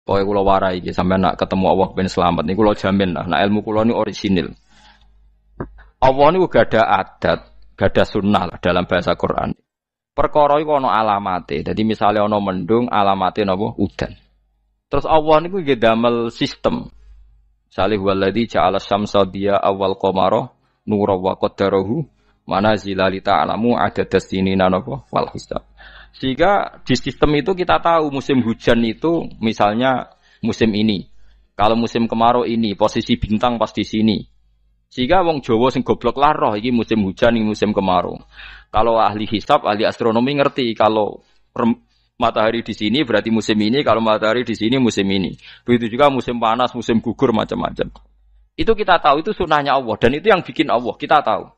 Pokoke kula warai iki sampeyan nak ketemu Allah ben selamat niku kula jamin lah. Nah ilmu kula niku orisinil. Allah niku gak ada adat, gak ada sunnah lah dalam bahasa Quran. Perkara iku ana alamate. Dadi misale ana mendung, alamate napa? Udan. Terus Allah niku nggih damel sistem. Salih waladzi ja'ala syamsa diya awal qamara nura wa qaddarahu manazila li ta'lamu adadas sinina napa wal hisab. Sehingga di sistem itu kita tahu musim hujan itu misalnya musim ini. Kalau musim kemarau ini posisi bintang pas di sini. Sehingga wong Jawa sing goblok lah roh iki musim hujan iki musim kemarau. Kalau ahli hisab, ahli astronomi ngerti kalau matahari di sini berarti musim ini, kalau matahari di sini musim ini. Begitu juga musim panas, musim gugur macam-macam. Itu kita tahu, itu sunahnya Allah dan itu yang bikin Allah, kita tahu.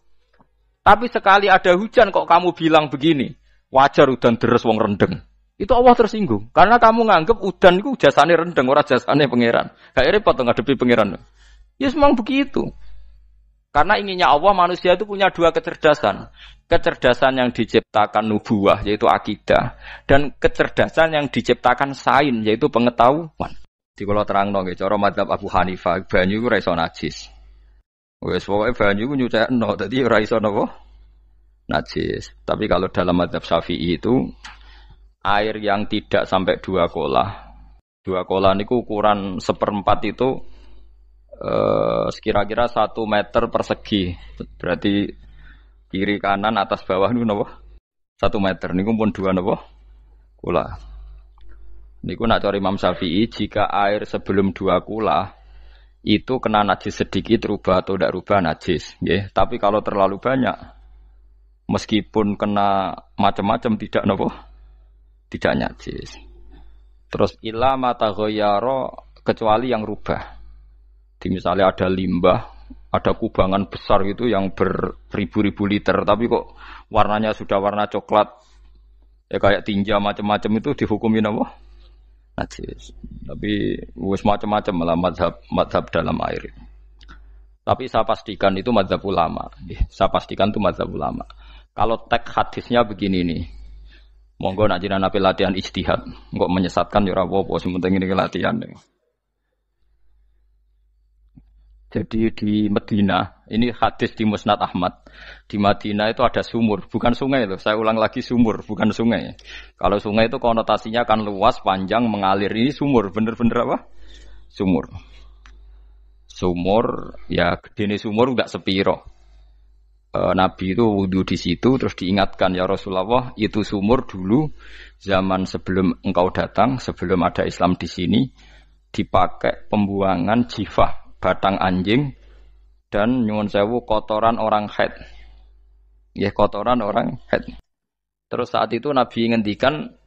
Tapi sekali ada hujan kok kamu bilang begini, wajar udan deres wong rendeng. Itu Allah tersinggung karena kamu nganggep udan itu jasane rendeng, ora jasane pangeran. Gak repot ngadepi pangeran. Ya memang begitu. Karena inginnya Allah manusia itu punya dua kecerdasan. Kecerdasan yang diciptakan nubuwah yaitu akidah dan kecerdasan yang diciptakan sains yaitu pengetahuan. Di kula terangno nggih cara mazhab Abu Hanifah banyu iku ora iso najis. Wis pokoke banyu iku nyucekno dadi ora iso napa? Najis. Tapi kalau dalam mazhab Syafi'i itu air yang tidak sampai 2 kolah. 2 kolah niku ukuran 1/4 itu sekira-kira 1 meter persegi. Berarti kiri kanan atas bawah niku napa? 1 meter niku pun 2 napa? Kula. Niku nak cari Imam Syafi'i jika air sebelum 2 kula itu kena najis sedikit rubah atau tidak rubah najis, nggih. Tapi kalau terlalu banyak meskipun kena macam-macam tidak napa? Tidak najis. Terus ila mata ghayyara kecuali yang rubah. Di misalnya ada limbah, ada kubangan besar gitu yang beribu-ribu liter, tapi kok warnanya sudah warna coklat, ya kayak tinja macam-macam itu dihukumin apa? Najis. Tapi wis macam-macam malah mazhab dalam air. Tapi saya pastikan itu mazhab ulama. Saya pastikan itu mazhab ulama. Kalau teks hadisnya begini nih, monggo nak jenengan ape latihan ijtihad, kok menyesatkan ya ora apa-apa, sing penting ini latihan. Jadi di Madinah, ini hadis di Musnad Ahmad. Di Madinah itu ada sumur, bukan sungai loh. Saya ulang lagi sumur, bukan sungai. Kalau sungai itu konotasinya kan luas, panjang, mengalir. Ini sumur, bener-bener apa? Sumur. Sumur, ya gede sumur enggak sepiro. Nabi itu wudu di situ, terus diingatkan ya Rasulullah, itu sumur dulu zaman sebelum engkau datang, sebelum ada Islam di sini, dipakai pembuangan jifah. Batang anjing dan nyuwun sewu kotoran orang haid. Ya kotoran orang haid. Terus saat itu Nabi ngendikan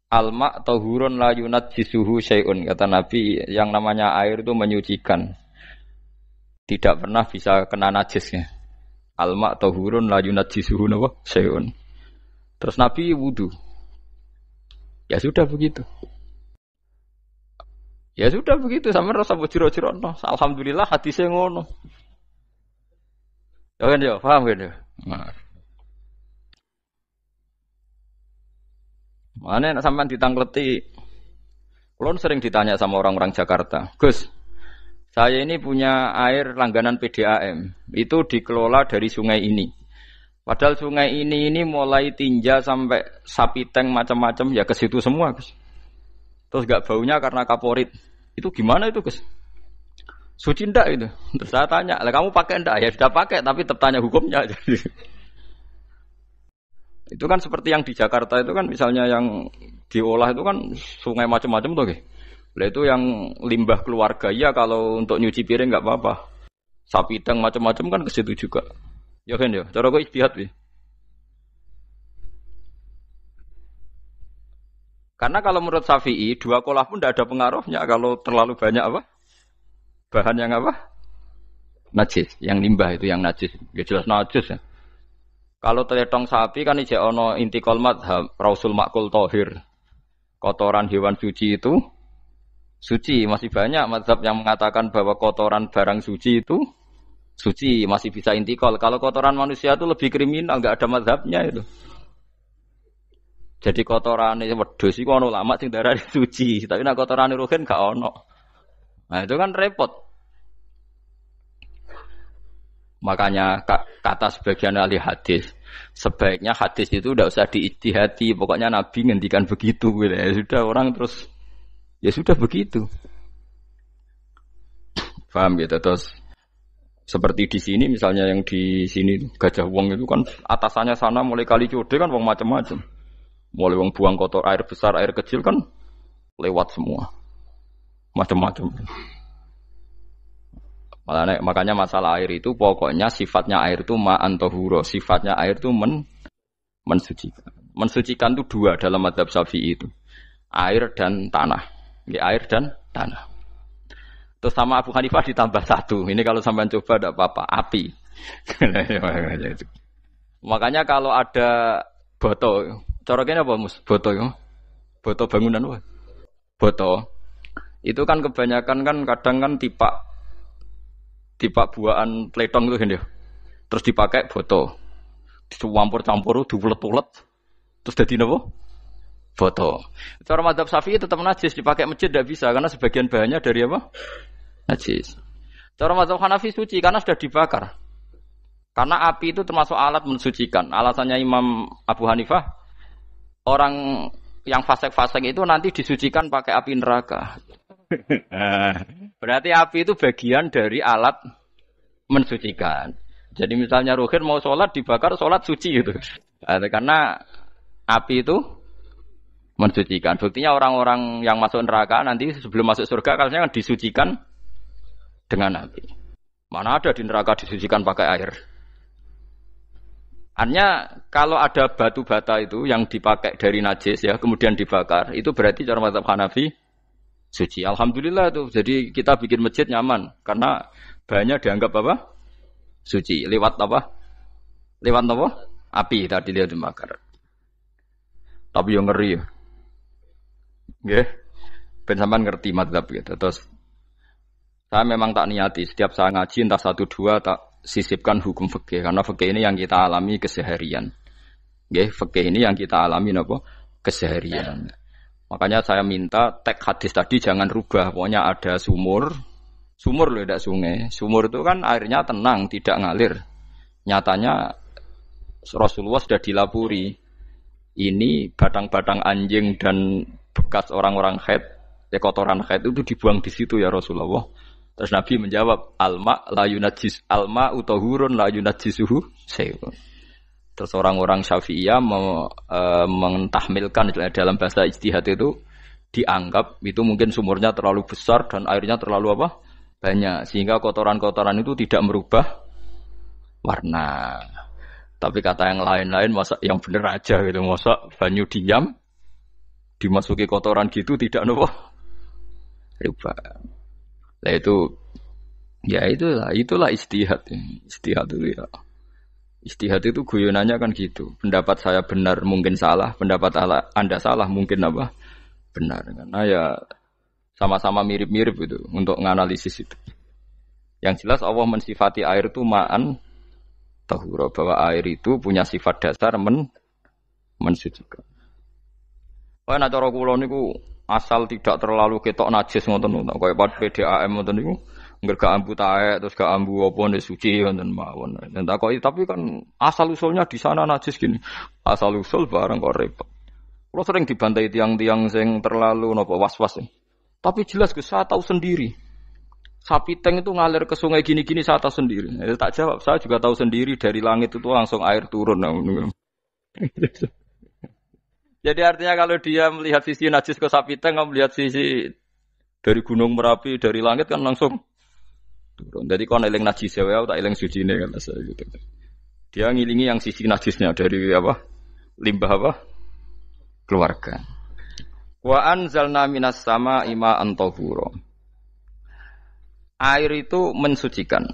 alma tahurun la yunajjisuhu syai'un. Kata Nabi yang namanya air itu menyucikan. Tidak pernah bisa kena najisnya. Alma tahurun la yunajjisuhu syai'un. Terus Nabi wudu. Ya sudah begitu. Ya sudah begitu sama rasa bojiro-jiro no. Alhamdulillah hadisnya ngono. Ya kan ya, paham kan ya? Nah. Mana sampean ditangkleti. Kulon sering ditanya sama orang-orang Jakarta, "Gus, saya ini punya air langganan PDAM. Itu dikelola dari sungai ini. Padahal sungai ini mulai tinja sampai sapi tank macam-macam ya ke situ semua, Gus. Terus gak baunya karena kaporit. Itu gimana itu, Gus? Suci ndak itu? Terus saya tanya, lah kamu pakai ndak? Ya sudah pakai, tapi tetap tanya hukumnya. Itu kan seperti yang di Jakarta itu kan misalnya yang diolah itu kan sungai macam-macam tuh, Gus. Lah itu yang limbah keluarga ya kalau untuk nyuci piring nggak apa-apa. Sapi tank macam-macam kan ke situ juga. Ya kan ya, cara kok ijtihad nih. Karena kalau menurut Syafi'i 2 kolah pun tidak ada pengaruhnya kalau terlalu banyak apa? Bahan yang apa? Najis, yang limbah itu yang najis. Ya jelas najis ya. Kalau teletong sapi kan ijek ono intikal madhab rausul makul tohir. Kotoran hewan suci itu suci, masih banyak madhab yang mengatakan bahwa kotoran barang suci itu suci, masih bisa intikal. Kalau kotoran manusia itu lebih kriminal, enggak ada madhabnya itu. Jadi kotorane wedhus iku ana ulama sing darani suci, tapi nek kotorane ruhin gak ono. Nah, itu kan repot. Makanya kata sebagian ahli hadis, sebaiknya hadis itu tidak usah diijtihadi, pokoknya Nabi ngendikan begitu gitu. Ya sudah orang terus ya sudah begitu. Paham gitu terus seperti di sini misalnya yang di sini Gajah Wong itu kan atasannya sana mulai kali code kan wong macam-macam. Mulai wong buang kotor air besar, air kecil kan lewat semua. Macam-macam. Makanya masalah air itu pokoknya sifatnya air itu ma'an tahura, sifatnya air itu mensucikan. Mensucikan itu dua dalam mazhab Syafi'i itu. Air dan tanah. Ya, air dan tanah. Terus sama Abu Hanifah ditambah satu. Ini kalau sampean coba tidak apa-apa, api. Makanya kalau ada boto, cara kene apa Mus? Boto ya. Boto bangunan apa? Boto. Itu kan kebanyakan kan kadang kan tipak buahan pletong itu kan ya. Terus dipakai boto. Dicampur-campur diulet-ulet. Terus dadi napa? Boto. Cara mazhab Syafi'i tetap najis, dipakai masjid tidak bisa karena sebagian bahannya dari apa? Najis. Cara mazhab Hanafi suci karena sudah dibakar. Karena api itu termasuk alat mensucikan. Alasannya Imam Abu Hanifah, orang yang fasik-fasik itu nanti disucikan pakai api neraka. Berarti api itu bagian dari alat mensucikan. Jadi misalnya Ruhin mau sholat dibakar, sholat suci gitu. Karena api itu mensucikan. Buktinya orang-orang yang masuk neraka nanti sebelum masuk surga kan disucikan dengan api. Mana ada di neraka disucikan pakai air? Artinya kalau ada batu bata itu yang dipakai dari najis ya kemudian dibakar itu berarti cara mazhab Hanafi suci. Alhamdulillah itu. Jadi kita bikin masjid nyaman karena bahannya dianggap apa? Suci. Lewat apa? Lewat apa? Api tadi dia dibakar. Tapi yang ngeri ya. Nggih. Ben sampean ngerti mazhab gitu. Terus saya memang tak niati setiap saya ngaji entah 1-2 tak sisipkan hukum fikih karena fikih ini yang kita alami keseharian. Nggih, fikih ini yang kita alami napa? Keseharian. Makanya saya minta teks hadis tadi jangan rubah. Pokoknya ada sumur loh tidak sungai. Sumur itu kan airnya tenang, tidak ngalir. Nyatanya Rasulullah sudah dilapuri. Ini batang-batang anjing dan bekas orang-orang haid, kotoran haid itu dibuang di situ ya Rasulullah. Terus Nabi menjawab, alma la yunajjis alma utahurun la yunajjisuhu syai'un. Terus orang-orang Syafi'iyah mentahmilkan dalam bahasa ijtihad itu dianggap itu mungkin sumurnya terlalu besar dan airnya terlalu apa? Banyak sehingga kotoran-kotoran itu tidak merubah warna. Tapi kata yang lain-lain masa yang benar aja gitu, masa banyu diam dimasuki kotoran gitu tidak nopo rubah. Nah itu ya itulah ijtihad. Ijtihad itu ya. Ijtihad itu guyonannya kan gitu. Pendapat saya benar mungkin salah, pendapat Anda salah mungkin apa? Benar. Karena ya sama-sama mirip-mirip itu untuk menganalisis itu. Yang jelas Allah mensifati air itu ma'an tahura, bahwa air itu punya sifat dasar mensucikan. Wah nek cara kula niku asal tidak terlalu ketok najis ngoten niku. Kaya PDAM ngoten niku enggak gak ambu taek terus gak ambu apa nek suci ngoten mawon. Dan takoki tapi kan asal usulnya di sana najis gini. Asal usul barang kok repot. Kula sering dibantai tiang-tiang sing terlalu napa was-was. Tapi jelas saya tahu sendiri. Sapi teng itu ngalir ke sungai gini-gini saya tahu sendiri. Tak jawab, saya juga tahu sendiri dari langit itu langsung air turun. Jadi artinya kalau dia melihat sisi najis ke sapi teng, melihat sisi dari gunung Merapi, dari langit kan langsung turun. Jadi kalau eling najis ya, tak eling suci ini kan gitu. Dia ngilingi yang sisi najisnya dari apa? Limbah apa? Keluarga. Wa anzalna minas sama ima antahura. Air itu mensucikan.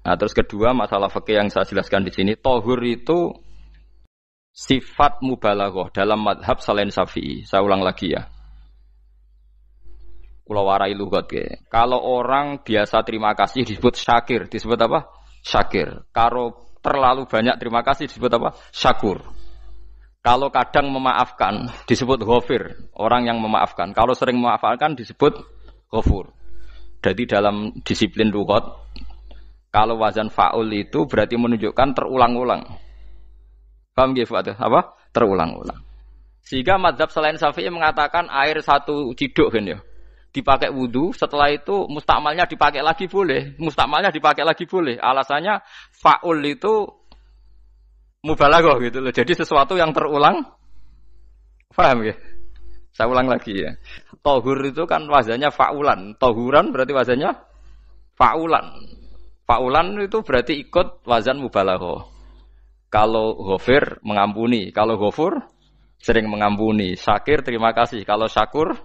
Nah, terus kedua masalah fikih yang saya jelaskan di sini, tahur itu sifat mubalaghah dalam madhab selain Syafi'i. Saya ulang lagi ya. Kula warai lugat ya. Kalau orang biasa terima kasih disebut syakir, disebut apa? Syakir. Kalau terlalu banyak terima kasih disebut apa? Syakur. Kalau kadang memaafkan disebut ghafir, orang yang memaafkan. Kalau sering memaafkan disebut ghafur. Jadi dalam disiplin lughat, kalau wazan fa'ul itu berarti menunjukkan terulang-ulang. Paham nggih, Pak? Apa? Terulang-ulang. Sehingga mazhab selain Syafi'i mengatakan air satu ciduk kan ya. Dipakai wudu, setelah itu mustakmalnya dipakai lagi boleh. Mustakmalnya dipakai lagi boleh. Alasannya fa'ul itu mubalaghah gitu loh. Jadi sesuatu yang terulang. Paham ya? Saya ulang lagi ya. Tohur itu kan wazannya fa'ulan. Tohuran berarti wazannya fa'ulan. Fa'ulan itu berarti ikut wazan mubalaghah. Kalau ghafir mengampuni, kalau ghafur sering mengampuni. Syakir terima kasih. Kalau syakur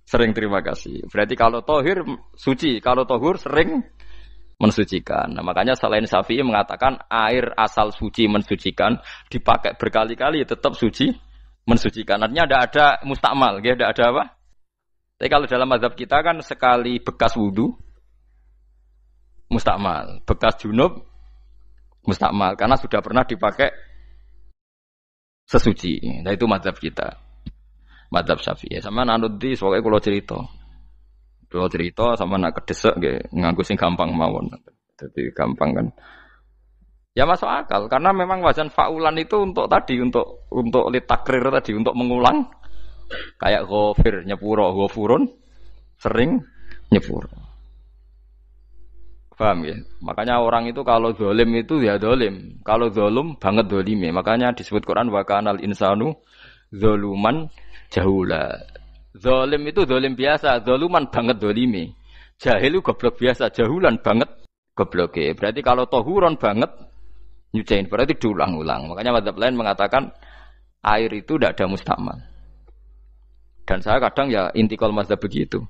sering terima kasih. Berarti kalau tohir suci, kalau tohur sering mensucikan. Nah, makanya selain Syafi'i mengatakan air asal suci mensucikan dipakai berkali-kali tetap suci mensucikan. Artinya ada mustakmal, ya, ada apa? Tapi kalau dalam mazhab kita kan sekali bekas wudu mustakmal, bekas junub mustakmal karena sudah pernah dipakai sesuci. Nah itu mazhab kita. Mazhab Syafi'i. Sama anut di soalnya kalau cerita. Kalau cerita sama nak kedesek nggih nganggo sing gampang mawon. Jadi gampang kan. Ya masuk akal karena memang wazan fa'ulan itu untuk tadi untuk litakrir tadi untuk mengulang kayak ghafir nyepuro ghafurun sering nyepuro. Paham ya? Makanya orang itu kalau zalim itu ya zalim. Kalau zalum banget zalime. Makanya disebut Quran wa kanal insanu zaluman jahula. Zalim itu zalim biasa, zaluman banget zalime. Jahil itu goblok biasa, jahulan banget gobloke. Berarti kalau tohuron banget nyuciin berarti diulang-ulang. Makanya mazhab lain mengatakan air itu tidak ada mustakmal. Dan saya kadang ya intikal mazhab begitu.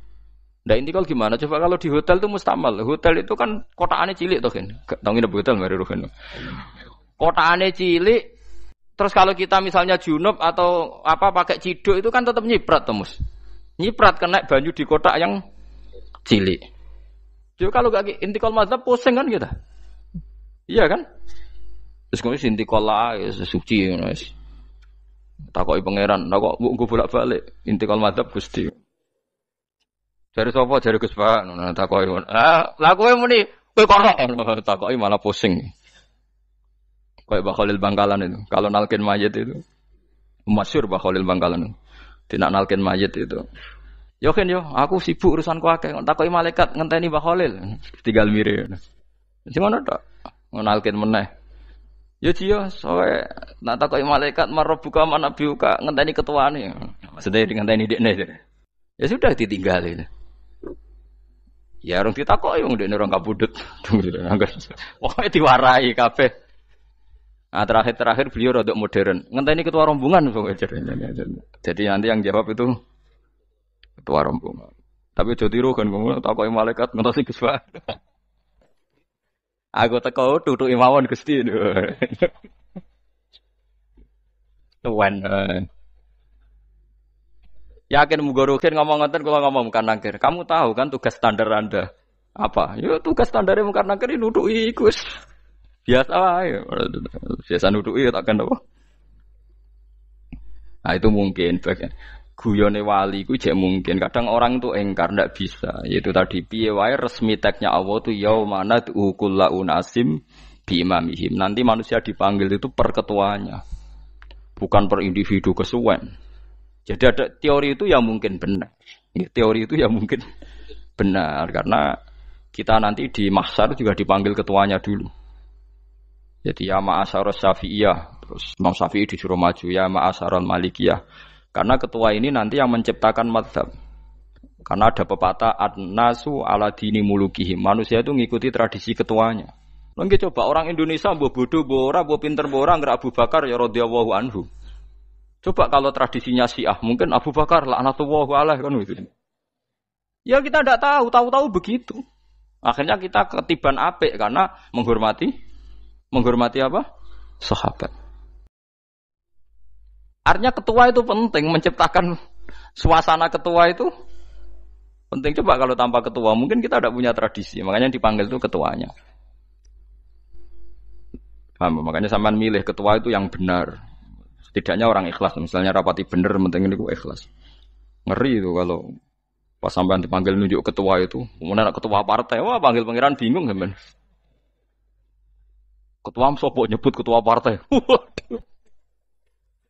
Nah intikal gimana? Coba kalau di hotel itu mustakmal. Hotel itu kan kotaannya cilik toh kan. Tahu nggak hotel mari rohen. Kotaannya cilik. Terus kalau kita misalnya junub atau apa pakai ciduk itu kan tetap nyiprat Tomus. Nyiprat kena banyu di kotak yang cilik. Jadi kalau gak intikal mazhab pusing kan kita. Iya kan? Terus kemudian intikal lah ya suci guys. Takoki pangeran, kok mbok bolak-balik intikal mazhab Gusti. Jare sapa jare Gus Pak, takoki. Lah kowe muni kowe kok takoki malah pusing. Kayak Mbah Khalil Bangkalan itu. Kalau nalkin mayit itu masyhur Mbah Khalil Bangkalan. Tidak nalkin mayit itu. Yo kan yo, aku sibuk urusanku akeh. Takoki malaikat ngenteni Mbah Khalil. Tinggal mire. Sing ngono tok. Nalkin meneh. Yo ciyo, soe nak takoki malaikat marbuka manabiuka ngenteni ketuane. Maksudnya ngenteni dekne. Ya sudah ditinggalin. Ya orang ditakoki wong dekne orang kabudut. Pokoke diwarai kabeh. Nah, terakhir beliau rodok modern. Ngenteni ketua rombongan jadi nanti yang jawab itu ketua rombongan. Tapi aja tiru kan ngomong takoki malaikat ngentosi Gus Pak. Aku teko tutuki mawon Gusti. Tuan. Yakin mugorokin ngomong ngoten kula ngomong kan nangkir. Kamu tahu kan tugas standar Anda apa? Ya tugas standare mungkar nangkir nutuki iku wis. Biasa wae. Biasa nutuki tak kan apa? Nah itu mungkin bagian guyone wali ku jek mungkin. Kadang orang itu engkar ndak bisa. Yaitu tadi piye wae resmi teknya Allah tu yaumana kullu unasim bi imamihim. Nanti manusia dipanggil itu per ketuanya. Bukan per individu kesuwen. Jadi ada teori itu yang mungkin benar. Ya, teori itu yang mungkin benar karena kita nanti di mahsyar juga dipanggil ketuanya dulu. Jadi ya ma'asyarus syafi'iyah. Terus Imam Syafi'i disuruh maju. Ya ma'asyarul malikiyah. Karena ketua ini nanti yang menciptakan madhab. Karena ada pepatah an-nasu ala dini mulukihim. Manusia itu ngikuti tradisi ketuanya. Lagi coba orang Indonesia mbok bodoh, mbok ora, mbok pinter, mbok ora, nggak Abu Bakar ya radhiyallahu anhu. Coba kalau tradisinya Syiah, mungkin Abu Bakar laknatullah alaihi kan gitu. Ya kita tidak tahu begitu. Akhirnya kita ketiban apik karena menghormati apa? Sahabat. Artinya ketua itu penting, menciptakan suasana ketua itu penting. Coba kalau tanpa ketua, mungkin kita tidak punya tradisi. Makanya dipanggil itu ketuanya. Paham? Makanya sampean milih ketua itu yang benar. Setidaknya orang ikhlas. Misalnya rapati bener, penting ini gue ikhlas. Ngeri itu kalau pas sampean dipanggil nunjuk ketua itu, kemudian ketua partai, wah panggil pangeran bingung kan? Ketua sopo nyebut ketua partai. Waduh.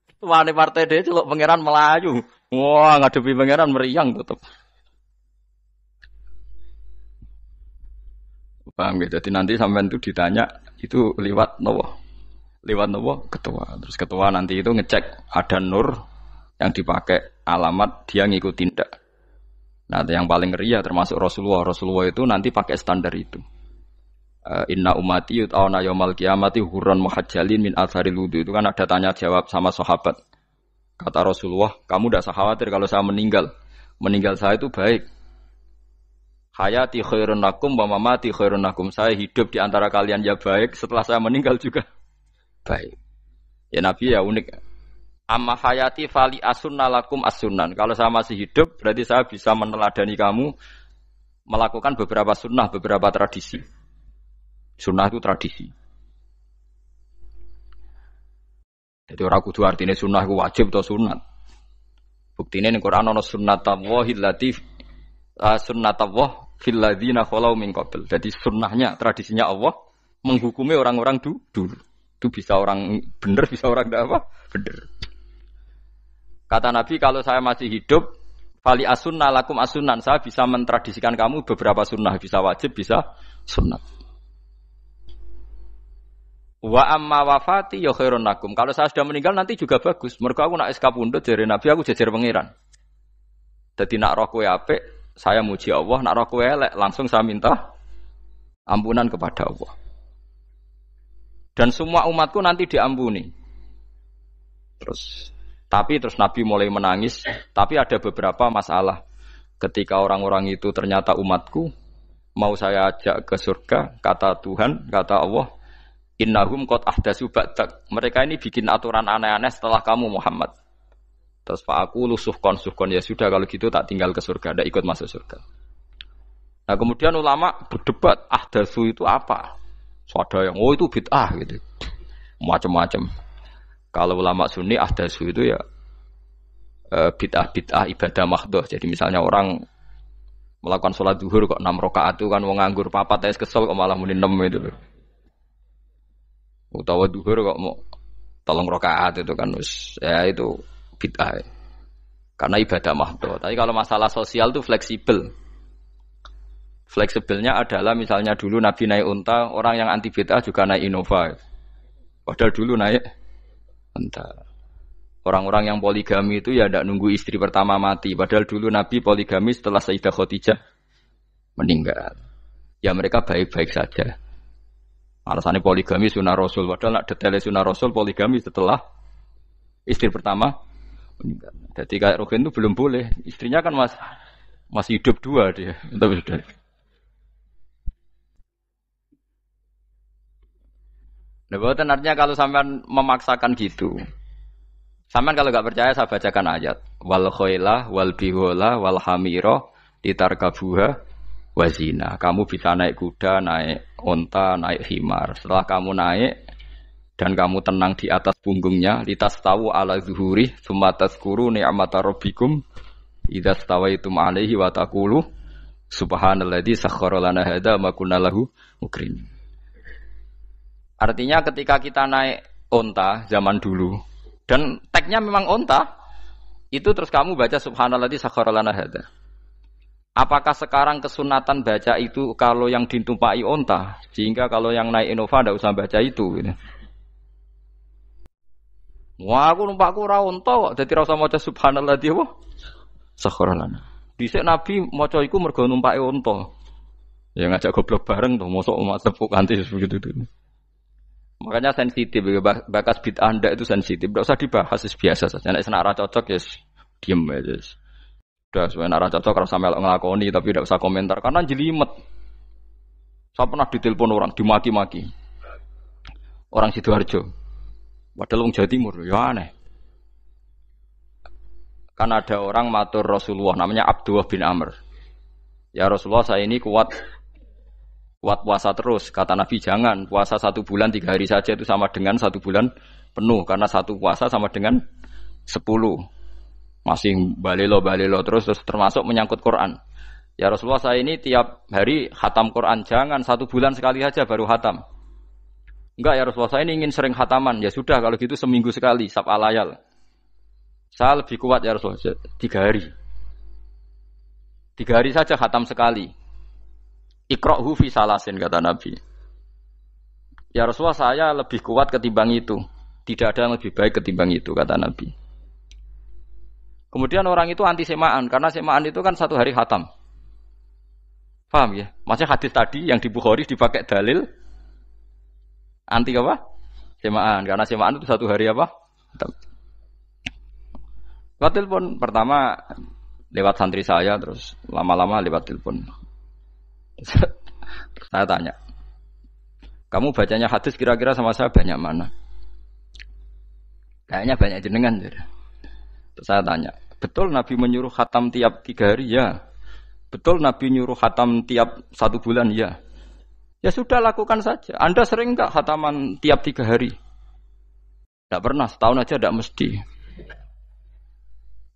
Ketua partai dia celuk pangeran Melayu. Wah ngadepi pangeran meriang tetep. Paham gitu. Jadi nanti sampean itu ditanya itu lewat nopo? Lewat nopo ketua. Terus ketua nanti itu ngecek ada nur yang dipakai alamat dia ngikutin tidak. Nah, yang paling ngeri ya termasuk Rasulullah. Rasulullah itu nanti pakai standar itu. Inna ummati yut'auna yaumal qiyamati hurran muhajjalin min atharil wudu. Itu kan ada tanya jawab sama sahabat. Kata Rasulullah, kamu tidak usah khawatir kalau saya meninggal. Meninggal saya itu baik. Hayati khairun lakum wa mamati khairun lakum. Saya hidup di antara kalian ya baik, setelah saya meninggal juga baik. Ya Nabi ya unik. Amma hayati fali asunna lakum as-sunan. Kalau saya masih hidup, berarti saya bisa meneladani kamu melakukan beberapa sunnah, beberapa tradisi. Sunnah itu tradisi. Jadi orang kudu artinya sunnah itu wajib atau sunat. Buktinya di Quran ada sunnatallahil latif sunnatullah fil ladzina khalau min qabl. Jadi sunnahnya, tradisinya Allah menghukumi orang-orang dulu. Itu bisa orang benar, bisa orang tidak apa? Benar. Kata Nabi, kalau saya masih hidup, fali asunna lakum asunan, saya bisa mentradisikan kamu beberapa sunnah, bisa wajib, bisa sunnah. Wa amma wafati ya khairun lakum. Kalau saya sudah meninggal nanti juga bagus. Mergo aku nak SK pundhut jare Nabi, aku jejer pangeran. Dadi nak roh kowe apik, saya muji Allah, nak roh kowe elek, langsung saya minta ampunan kepada Allah. Dan semua umatku nanti diampuni. Tapi terus Nabi mulai menangis. Tapi ada beberapa masalah. Ketika orang-orang itu ternyata umatku, mau saya ajak ke surga, kata Tuhan, kata Allah, innahum qad ahdatsu ba'dak. Mereka ini bikin aturan aneh-aneh setelah kamu Muhammad. Terus Pak aku suhkon ya sudah kalau gitu tak tinggal ke surga, tidak ikut masuk surga. Nah kemudian ulama berdebat ahdatsu itu apa? So, ada yang itu bid'ah gitu. Macam-macam. Kalau ulama Sunni ahdatsu itu ya bid'ah ibadah mahdhah. Jadi misalnya orang melakukan sholat zuhur kok 6 rakaat itu kan wong nganggur papat es kesel kok malah muni 6 itu loh. Utawa zuhur kok mau 3 rakaat itu kan ya itu bid'ah. Karena ibadah mahdhah. Tapi kalau masalah sosial itu fleksibel. Fleksibelnya adalah misalnya dulu Nabi naik unta, orang yang anti bid'ah juga naik Innova. Padahal dulu naik unta. Orang-orang yang poligami itu ya tidak nunggu istri pertama mati. Padahal dulu Nabi poligami setelah Sayyidah Khadijah meninggal. Ya mereka baik-baik saja. Alasannya poligami sunnah Rasul. Padahal nak detailnya sunnah Rasul poligami setelah istri pertama meninggal. Jadi kayak Ruhin itu belum boleh. Istrinya kan masih hidup 2 dia. Tapi sudah. Nah, bukan artinya kalau sampean memaksakan gitu. Sampean kalau enggak percaya saya bacakan ayat. Wal khailah wal bihola wal hamira ditarkabuha wazina. Kamu bisa naik kuda, naik onta, naik himar. Setelah kamu naik dan kamu tenang di atas punggungnya, litas tahu ala zuhuri, summa tazkuru ni'mata rabbikum idza stawaitum alaihi wa taqulu subhanalladzi sakhkhara lana hadza ma kunna lahu mukrin. Artinya ketika kita naik onta zaman dulu dan tagnya memang onta, itu terus kamu baca subhanalladzi sakhkhara lana hadza. Apakah sekarang kesunatan baca itu kalau yang ditumpai onta, sehingga kalau yang naik Innova tidak usah baca itu gitu. Wah, aku numpakku ora onta kok, dadi ora usah maca subhanalladzi wa sakhkhara lana. Dhisik Nabi maca iku mergo numpake onta. Ya ngajak goblok bareng to, mosok umat tepuk kanthi begitu itu. Makanya sensitif, bakas bid'ah Anda itu sensitif. Tidak usah dibahas, biasa saja. Nek senara cocok ya diem aja. Sudah, senara cocok kalau sampai ngelakoni tapi tidak usah komentar karena jelimet. Saya pernah ditelepon orang, dimaki-maki. Orang Sidoarjo. Padahal wong Jawa Timur, ya aneh. Kan ada orang matur Rasulullah namanya Abdullah bin Amr. Ya Rasulullah, saya ini kuat puasa terus. Kata Nabi, jangan puasa 1 bulan 3 hari saja itu sama dengan 1 bulan penuh karena satu puasa sama dengan 10. Masih balelo terus termasuk menyangkut Quran. Ya Rasulullah, saya ini tiap hari khatam Quran, jangan 1 bulan sekali aja baru khatam. Enggak ya Rasulullah, saya ini ingin sering khataman. Ya sudah kalau gitu seminggu sekali sab'al layal. Saya lebih kuat ya Rasulullah, 3 hari. 3 hari saja khatam sekali. Iqra'hu fi salasin kata Nabi. Ya Rasulullah, saya lebih kuat ketimbang itu. Tidak ada yang lebih baik ketimbang itu kata Nabi. Kemudian orang itu anti semaan karena semaan itu kan 1 hari khatam. Paham ya? Maksudnya hadis tadi yang di Bukhari dipakai dalil anti apa? Semaan. Karena semaan itu 1 hari apa? Lewat telepon. Pertama lewat santri saya, terus lama-lama lewat telepon. Saya tanya, kamu bacanya hadis kira-kira sama saya banyak mana? Kayaknya banyak jenengan. Terus saya tanya, betul Nabi menyuruh khatam tiap 3 hari? Ya. Betul Nabi nyuruh khatam tiap 1 bulan? Ya. Ya sudah, lakukan saja. Anda sering enggak khataman tiap 3 hari? Tidak pernah, setahun aja tidak mesti.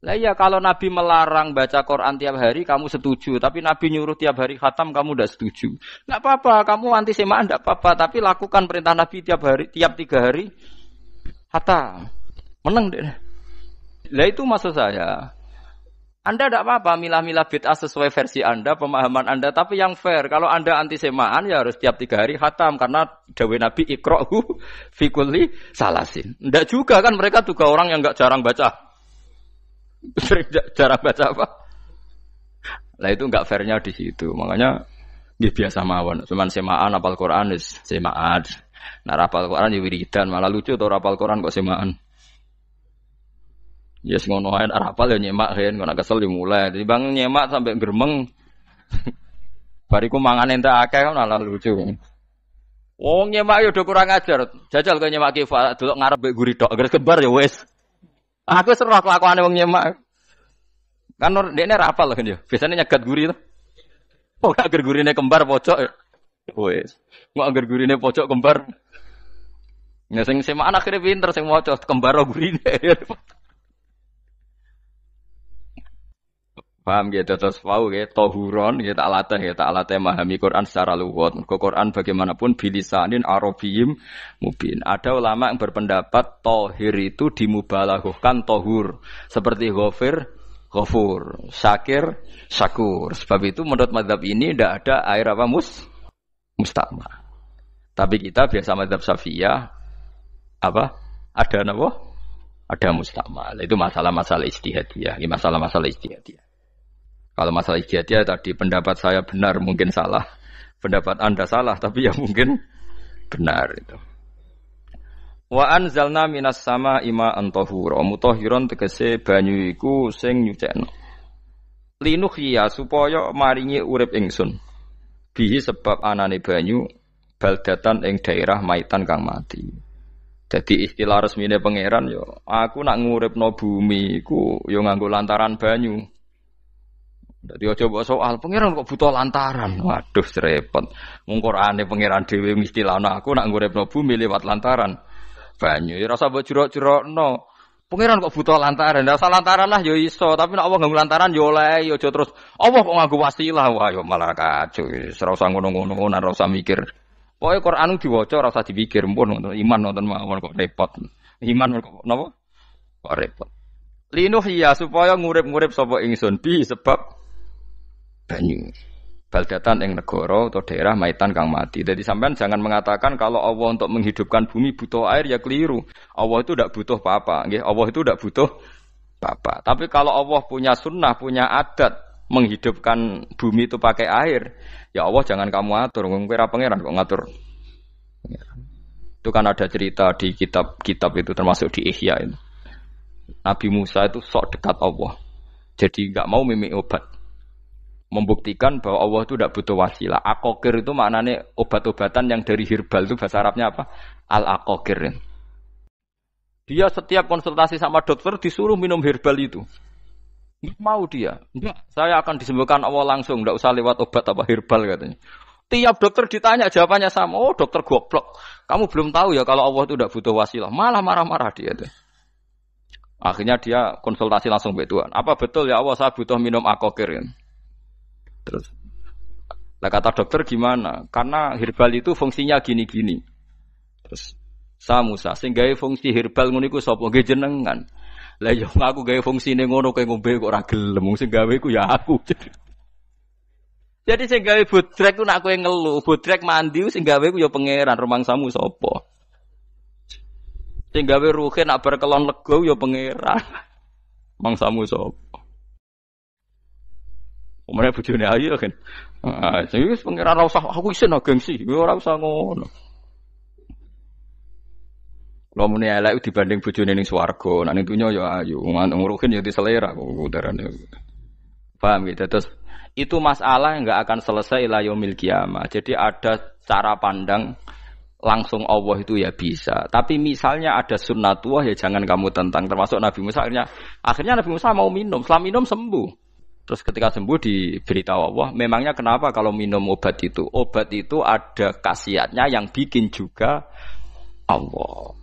Lah iya, kalau Nabi melarang baca Quran tiap hari kamu setuju, tapi Nabi nyuruh tiap hari khatam kamu tidak setuju. Enggak apa-apa, kamu anti semaan tidak apa-apa, tapi lakukan perintah Nabi tiap 3 hari khatam. Menang deh. Lah itu maksud saya. Anda tidak apa-apa milah-milah bid'ah sesuai versi Anda, pemahaman Anda, tapi yang fair. Kalau Anda anti semaan ya harus tiap 3 hari khatam karena dawuh Nabi iqra'hu fi kulli salasin. Tidak juga kan, mereka juga orang yang enggak jarang baca. Jarang baca apa? Lah itu enggak fairnya di situ. Makanya biasa mawon. Cuman semaan apal Quran wis semaan. Nah, apal Quran ya wiridan, malah lucu to apal Quran kok semaan. Ya yes, ngono ae arapal ya nyemak kan, kok kesel dimulai. Jadi bang nyemak sampai geremeng. Bariku mangan entek akeh kan malah lucu. Wong nyemak yo do kurang ajar. Jajal kok nyemak ki delok ngarep mbek guri tok, agar kebar ya wis. Aku serah kelakuane wong nyemak. Kan dekne ra apal kan yo. Biasane nyegat guri to. Oh, agar gurine kembar pojok. Wis. Mau agar gurine pojok kembar. Ya sing semak akhire pinter sing maca kembar gurine. Paham gitu, terus pau gitu, tohuron gitu, tak latih memahami Quran secara luwat. Quran bagaimanapun bilisanin arabiyim mubin. Ada ulama yang berpendapat tohir itu dimubalaghahkan tohur, seperti ghafir, ghafur, syakir, syakur. Sebab itu menurut mazhab ini tidak ada air apa musta'ma. Tapi kita biasa mazhab Syafi'iyah apa? Ada apa? Ada musta'ma. Itu masalah-masalah ijtihadiyah, masalah-masalah ijtihadiyah. Kalau masalah ijtihadiyah tadi pendapat saya benar mungkin salah, pendapat Anda salah tapi ya mungkin benar itu. Wa anzalna minas sama ma'an tahura, mutahhiron tegese banyu iku sing nyucekno. Linuhya supaya maringi urip ingsun. Bihi sebab anane banyu baldatan ing daerah maitan kang mati. Jadi istilah resmine pangeran yo, aku nak nguripno bumi iku yo nganggo lantaran banyu. Dadi aja mbok soal pangeran kok butuh lantaran. Waduh repot. Mung Qur'ane pangeran dhewe istilahno aku nak nguripno bumi lewat lantaran banyu. Ya rasa mbok jurok-jurokno. Pangeran kok butuh lantaran. Ndak usah lantaran lah ya iso, tapi nek Allah nganggo lantaran ya oleh, ya aja terus Allah kok nganggo wasilah. Wah ya malah kacau. Ora usah ngono-ngono, ora usah mikir. Pokoke Qur'an diwaca ora usah dipikir, mpun iman nonton mawon kok repot. Iman kok napa? Kok repot. Linuh ya supaya ngurip-ngurip sapa ingsun bi sebab banyu. Baldatan ing negara atau daerah maitan kang mati. Jadi sampean jangan mengatakan kalau Allah untuk menghidupkan bumi butuh air ya keliru. Allah itu tidak butuh apa-apa, nggih. Allah itu tidak butuh apa-apa. Tapi kalau Allah punya sunnah, punya adat menghidupkan bumi itu pakai air, ya Allah jangan kamu atur. Wong kira pangeran kok ngatur. Itu kan ada cerita di kitab-kitab itu termasuk di Ihya itu. Nabi Musa itu sok dekat Allah. Jadi enggak mau mimik obat. Membuktikan bahwa Allah itu tidak butuh wasilah. Aqaqir itu maknanya obat-obatan yang dari herbal itu bahasa Arabnya apa? Al-aqaqir. Dia setiap konsultasi sama dokter disuruh minum herbal itu. Enggak mau dia. Enggak, saya akan disembuhkan Allah langsung, enggak usah lewat obat apa herbal katanya. Tiap dokter ditanya jawabannya sama. Oh, dokter goblok. Kamu belum tahu ya kalau Allah itu tidak butuh wasilah. Malah marah-marah dia tuh. Akhirnya dia konsultasi langsung ke Tuhan. Apa betul ya Allah saya butuh minum akokir? Terus, lah kata dokter gimana? Karena herbal itu fungsinya gini-gini. Terus, Musa, sing gawe fungsi herbal ngono iku sapa? Nggih jenengan. Lah yo aku gawe fungsine ngono kowe ngombe kok ora gelem. Sing gawe iku ya aku. Jadi sing gawe bodrek ku nak kowe ngeluh, bodrek mandi sing gawe ku ya pangeran, rumangsamu sapa? Sing gawe ruhe nak bar kelon lega ya pangeran. Mangsamu sapa? Umane bojone ayu kan. Ah, sing wis pangeran ora usah aku isin gengsi, ora usah ngono. Lha muni elek dibanding bojone ning swarga, nek ning donya ya ayu, nguruhin ya diselera kok udarane. Paham gitu. Terus itu masalah yang enggak akan selesai ila yaumil kiamah. Jadi ada cara pandang langsung Allah itu ya bisa. Tapi misalnya ada sunnatullah ya jangan kamu tentang. Termasuk Nabi Musa akhirnya Nabi Musa mau minum. Setelah minum sembuh. Terus ketika sembuh diberitahu Allah, memangnya kenapa kalau minum obat itu? Obat itu ada khasiatnya yang bikin juga Allah.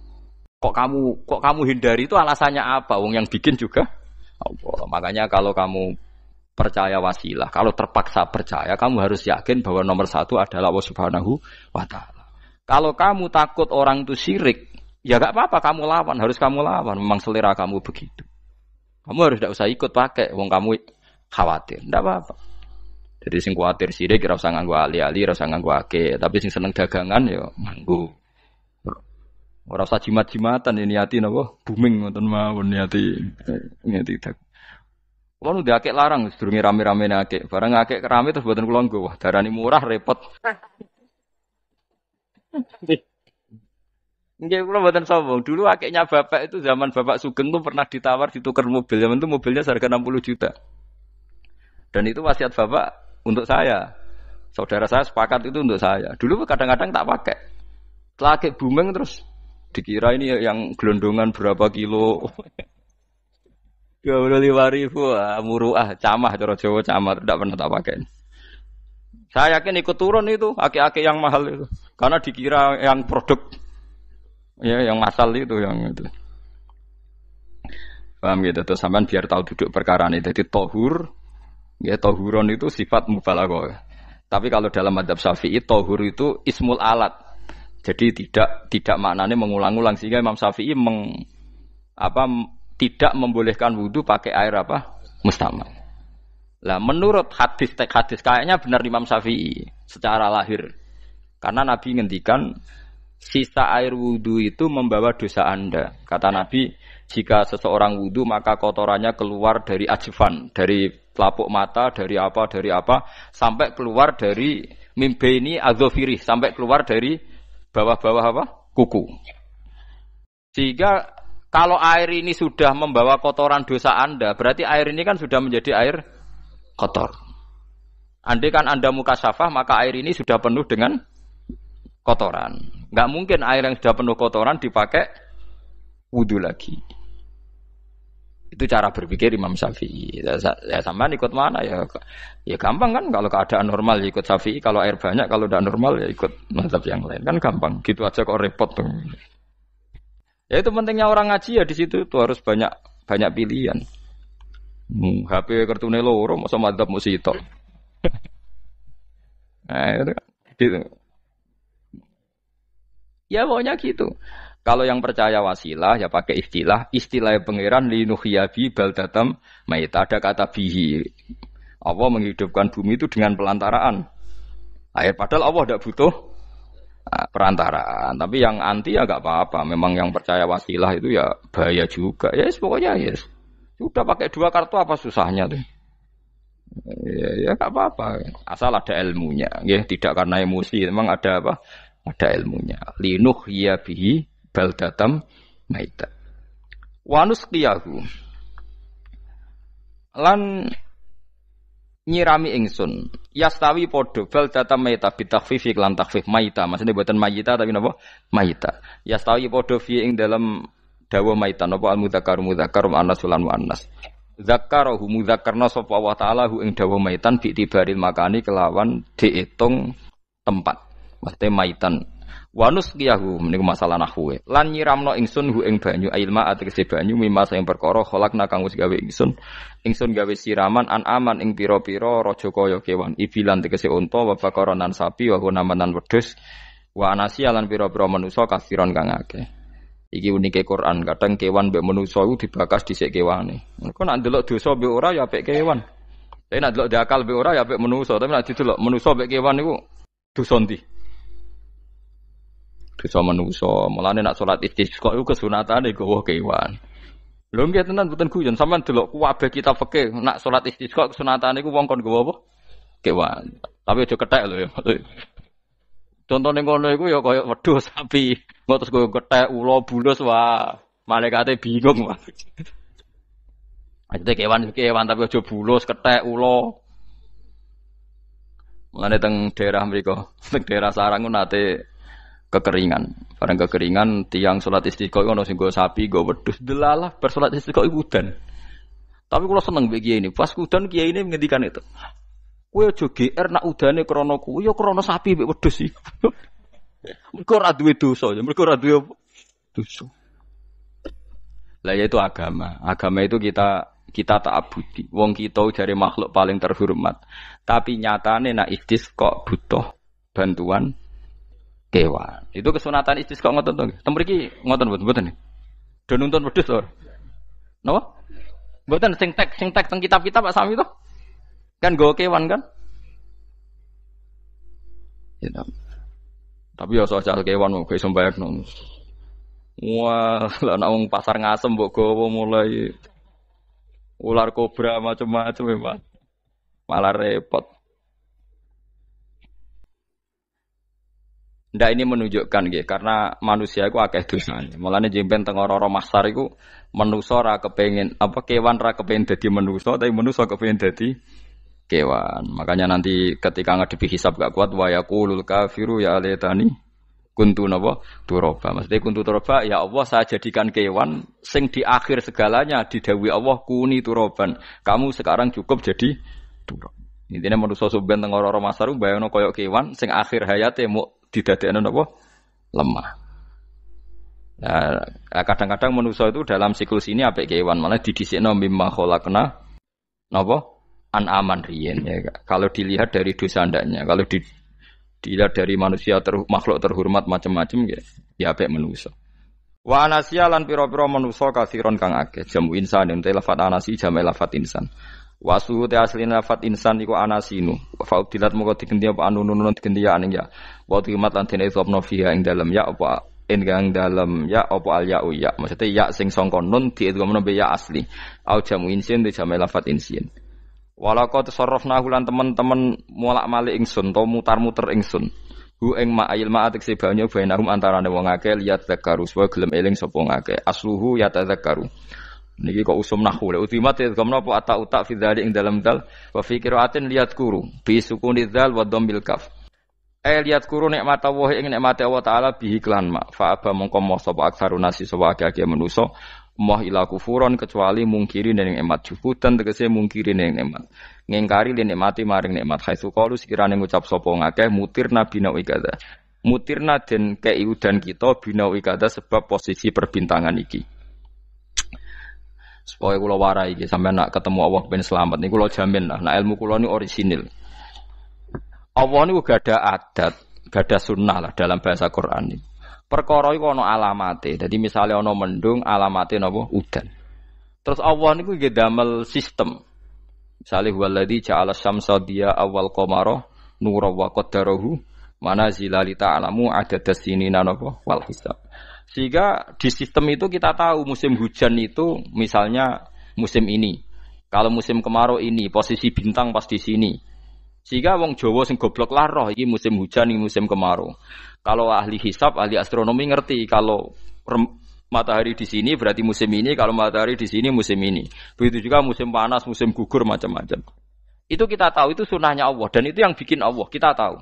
Kok kamu hindari itu alasannya apa? Wong yang bikin juga Allah. Makanya kalau kamu percaya wasilah, kalau terpaksa percaya, kamu harus yakin bahwa nomor satu adalah Allah Subhanahu wa Ta'ala. Kalau kamu takut orang itu syirik, ya gak apa-apa, kamu lawan, harus kamu lawan. Memang selera kamu begitu. Kamu harus tidak usah ikut pakai, wong kamu khawatir, tidak apa-apa. Jadi sing khawatir syirik, ora usah nganggo ali-ali, ora usah nganggo ake. Tapi sing seneng dagangan, ya nganggo. Ora usah jimat-jimatan, ini hati napa booming ngoten mawon niati dagang. Kulo nu diakek larang sedurunge rame-rame akek. Bareng akek kerame terus mboten kula nggo. Wah, darani murah repot. Nggih kula mboten sombong. Dulu akeknya bapak itu zaman Bapak Sugeng tuh pernah ditawar ditukar mobil. Zaman itu mobilnya seharga 60 juta. Dan itu wasiat bapak untuk saya. Saudara saya sepakat itu untuk saya. Dulu kadang-kadang tak pakai. Setelah akek booming terus dikira ini yang gelondongan berapa kilo. 25.000 muruah camah cara Jawa camah tidak pernah tak pakai. Saya yakin ikut turun itu aki-aki yang mahal itu karena dikira yang produk ya yang masal itu yang itu. Paham gitu terus sampean biar tahu duduk perkara ini. Jadi tohur ya tohuron itu sifat mubalaghah. Tapi kalau dalam madzhab Syafi'i tohur itu ismul alat. Jadi tidak maknanya mengulang-ulang sehingga Imam Syafi'i tidak membolehkan wudu pakai air apa? Mustamal. Lah menurut hadis kayaknya benar Imam Syafi'i secara lahir. Karena Nabi ngendikan sisa air wudu itu membawa dosa Anda. Kata Nabi, jika seseorang wudu maka kotorannya keluar dari ajfan, dari pelapuk mata, dari apa sampai keluar dari mimbaini adzofiri, sampai keluar dari bawah-bawah apa? Kuku. Sehingga kalau air ini sudah membawa kotoran dosa Anda, berarti air ini kan sudah menjadi air kotor. Andai kan Anda mukasyafah, maka air ini sudah penuh dengan kotoran. Enggak mungkin air yang sudah penuh kotoran dipakai wudu lagi. Itu cara berpikir Imam Syafi'i. Ya sampean ikut mana ya? Ya gampang kan kalau keadaan normal ya ikut Syafi'i, kalau air banyak, kalau tidak normal ya ikut mazhab yang lain. Kan gampang. Gitu aja kok repot tuh. Ya itu pentingnya orang ngaji ya di situ tuh harus banyak pilihan. HP kartune loro masa madzhab mesti tok. Nah, itu kan gitu. Ya pokoknya gitu. Kalau yang percaya wasilah ya pakai istilah pangeran linuhyabi baldatam maita ada kata bihi. Allah menghidupkan bumi itu dengan pelantaraan air padahal Allah tidak butuh perantaraan. Tapi yang anti ya enggak apa-apa. Memang yang percaya wasilah itu ya bahaya juga. Yes, pokoknya yes. Sudah pakai 2 kartu apa susahnya tuh? Ya enggak apa-apa. Asal ada ilmunya. Ya, tidak karena emosi. Memang ada apa? Ada ilmunya. Linuhya bihi baldatam maita. Wa nusqiyahu. Lan nyirami ingsun yastawi podo bal data maita bitakhfif lan takhfif maita maksudnya buatan mayita tapi napa maita yastawi podo fi ing dalam dawa maita napa al mudzakkar muannas lan muannas zakarahu mudzakkarna sapa wa ta'ala hu ing dawa maitan bi tibaril makani kelawan diitung tempat. Maksudnya maitan. Wanus kiyahu meniku masalah nahwu. Lan nyiramno ingsun hu ing banyu ailma ategese banyu mimma sing perkara khalaqna kang wis gawe ingsun. Ingsun gawe siraman an aman ing pira-pira raja kaya kewan. Ibilan tegese unta wa bakaronan sapi wa hunamanan wedhus wa anasi lan pira-pira manusa kasiron kang akeh. Iki unike Quran, kadang kewan mbek manusa iku dibakas dhisik kewane. Engko nek ndelok dosa mbek ora ya apik kewan. Tapi nek ndelok diakal mbek ora ya apik manusa, tapi nek didelok manusa mbek kewan niku dosa ndi? Dosa manusa. Mulane nek salat istisqa iku kesunatane gawa kewan. Lho nggih tenan mboten guyon, sampean delok kabeh kitab fikih nek salat istisqa kesunatane iku wong kon gawa apa? Kewan. Tapi aja kethek lho ya. Contone ngono iku ya kaya wedhus sapi. Engko terus koyo kethek ula bulus wah, malaikate bingung wah. Ajete kewan tapi aja bulus, kethek ula. Mulane teng daerah mriku, teng daerah sarang ku nate kekeringan. Bareng kekeringan tiang salat istiqo ono sing nggo sapi, nggo wedhus. Delalah bar salat istiqo iku udan. Tapi kula seneng mbek kiai ini. Pas udan kiai ini ngendikan itu. Kowe aja GR nak udane krana kuwi ya krana sapi mbek wedhus iki. Mergo ora duwe dosa, ya mergo ora duwe dosa. Lah ya itu agama. Agama itu kita ta'abudi. Wong kita jare makhluk paling terhormat. Tapi nyatane nak istisqa butuh bantuan kewan. Itu kesunatan istisqa ngoten to. Tem mriki ngoten mboten. Do nuntun wedhus to. Napa? Mboten sing tek teng kitab-kitab Pak Sami to. Kan go kewan kan? Ya, tapi ya soal kewan mau iso mbayakno. Wah, lah nek wong pasar ngasem mbok gawa mulai ular kobra macam-macam memang. Malah repot. Ndak ini menunjukkan nggih karena manusia iku akeh dosane. Mulane jemben teng ora-ora mahsar iku manusa ora kepengin apa kewan ora kepengin dadi manusa tapi manusa kepengin dadi kewan. Makanya nanti ketika ngadepi hisab gak kuat wa yaqulul kafiru ya laitani kuntu napa turaba. Maksudnya kuntu turaba ya Allah saya jadikan kewan sing di akhir segalanya didhawuhi Allah kuni turaban. Kamu sekarang cukup jadi turab. Intine manusa sampeyan teng ora-ora masar bayangno kaya kewan sing akhir hayate mau didadekno napa lemah. Nah, kadang-kadang manusa itu dalam siklus ini apik kewan malah didhisikno mimma khalaqna napa an-aman riyen ya. Kalau dilihat dari dosa ndaknya, kalau dilihat dari manusia makhluk terhormat macam-macam ya apik manusa. Wa anasiya lan pira-pira manusa kasiron kang akeh. Jamu insan ente lafat anasi jamu lafat insan. Wa suhu te asline lafat insan iku anasinu. Fa udilat moko digenti apa anunun digenti ya aning ya. Wa timat lan dene sopno fiha ing dalem ya apa enggang dalem ya apa al ya ya. Maksudnya ya sing sangka nun diidghamno be ya asli. Au jamu insin te jamu lafat insin. Walaqad sarrafna lan teman-teman molak-malik ingsun to mutar-muter ingsun. Hu ing ma'il ma'atik sebanyo bainahum antarane wong akeh liat zakaru wa gelem eling sapa ngakeh. Asluhu ya tadzakaru. Niki kok usum nahwu le ultimat gamna apa ata utak fi dzalik ing dalam dal wa fi qiraatin liat kuru bi sukuni dzal wa dhammil kaf. Liat kuru nikmat Allah ing nikmate Allah taala bihi klan ma fa aba mongko moh sapa aksarun nasi sapa akeh manusa moh ila kufuron kecuali mungkiri ning nikmat juhudan tegese mungkiri ning nikmat ngingkari li nikmati maring nikmat haitsu qalu sekirane ngucap sapa ngakeh mutirna bina ikada mutirna den kei udan kita bina ikada sebab posisi perbintangan iki supaya kula warai iki sampeyan nak ketemu Allah ben selamat niku kula jamin lah nak ilmu kula ni orisinil Allah niku gada adat gada sunnah lah dalam bahasa Quran ini. Perkara iku ana alamate. Dadi misale ana mendung alamate napa udan. Terus Allah niku nggih damel sistem. Misale huwallazi ja'ala syamsa diya awal qamara nura wa qaddarahu manazila li ta'lamu adadas sinina napa wal hisab. Sehingga di sistem itu kita tahu musim hujan itu misalnya musim ini. Kalau musim kemarau ini posisi bintang pas di sini. Sehingga wong Jawa sing goblok lah roh iki musim hujan iki musim kemarau. Kalau ahli hisab, ahli astronomi ngerti kalau matahari di sini berarti musim ini, kalau matahari di sini musim ini. Begitu juga musim panas, musim gugur macam-macam. Itu kita tahu, itu sunahnya Allah dan itu yang bikin Allah, kita tahu.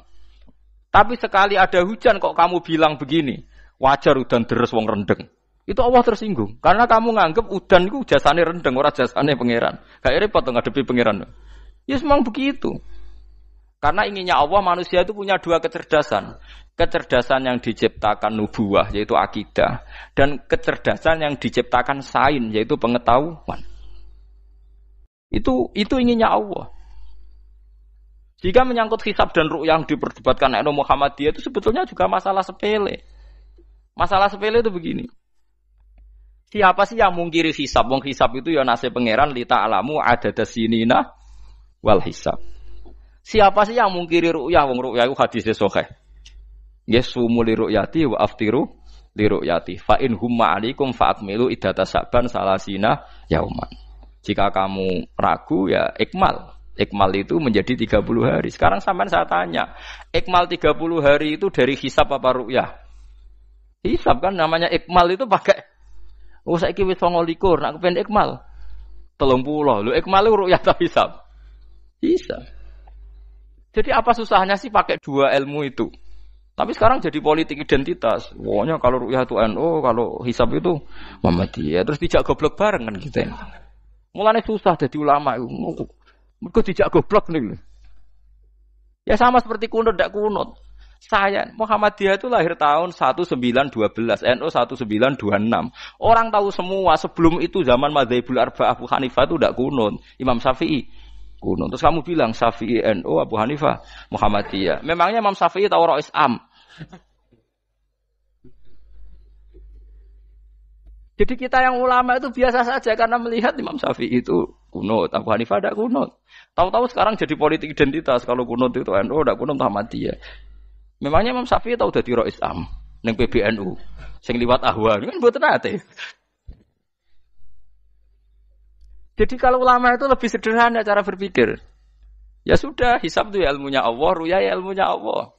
Tapi sekali ada hujan kok kamu bilang begini, wajar udan deres wong rendeng. Itu Allah tersinggung karena kamu nganggep udan itu jasane rendeng, ora jasane pangeran. Gak repot ngadepi pangeran. Ya memang begitu. Karena inginnya Allah manusia itu punya dua kecerdasan. Kecerdasan yang diciptakan nubuwah yaitu akidah dan kecerdasan yang diciptakan sains yaitu pengetahuan. Itu inginnya Allah. Jika menyangkut hisab dan ru'yah yang diperdebatkan oleh Muhammadiyah itu sebetulnya juga masalah sepele. Masalah sepele itu begini. Siapa sih yang mungkiri hisab? Wong hisab itu ya nasib pangeran li ta'lamu adada sinina wal hisab. Siapa sih yang mungkiri ru'yah? Wong ru'yah itu hadisnya sahih. Yasumu li ru'yati wa aftiru li ru'yati. Fa in humma 'alaikum fa akmilu iddata sa'ban salasina yauman. Jika kamu ragu ya ikmal. Ikmal itu menjadi 30 hari. Sekarang sampean saya tanya, ikmal 30 hari itu dari hisab apa ru'yah? Hisab kan namanya ikmal itu pakai saiki wis 29, nak kepen ikmal 30. Lho ikmal itu ru'yah ta hisab? Hisab. Jadi apa susahnya sih pakai dua ilmu itu? Tapi sekarang jadi politik identitas. Pokoknya kalau ru'yah itu NU, kalau hisab itu Muhammadiyah. Terus dijak goblok bareng kan kita. Mulane susah jadi ulama itu. Mergo dijak goblok nih. Ya sama seperti kunut ndak kunut. Saya Muhammadiyah itu lahir tahun 1912, NU 1926. Orang tahu semua sebelum itu zaman Madzhabul Arba'ah Abu Hanifah itu ndak kunut. Imam Syafi'i kunut. Terus kamu bilang Syafi'i NU Abu Hanifah Muhammadiyah. Memangnya Imam Syafi'i tahu Ra'is Am? Jadi kita yang ulama itu biasa saja karena melihat Imam Syafi'i itu kunut, Abu Hanifah tidak kunut. Tahu-tahu sekarang jadi politik identitas kalau kunut itu NU tidak kunut Muhammadiyah. Memangnya Imam Syafi'i tahu dadi Ra'is Am ning PBNU sing liwat ahwa kan mboten ate. Jadi kalau ulama itu lebih sederhana cara berpikir. Ya sudah, hisab itu ya ilmunya Allah, ruya ya ilmunya Allah.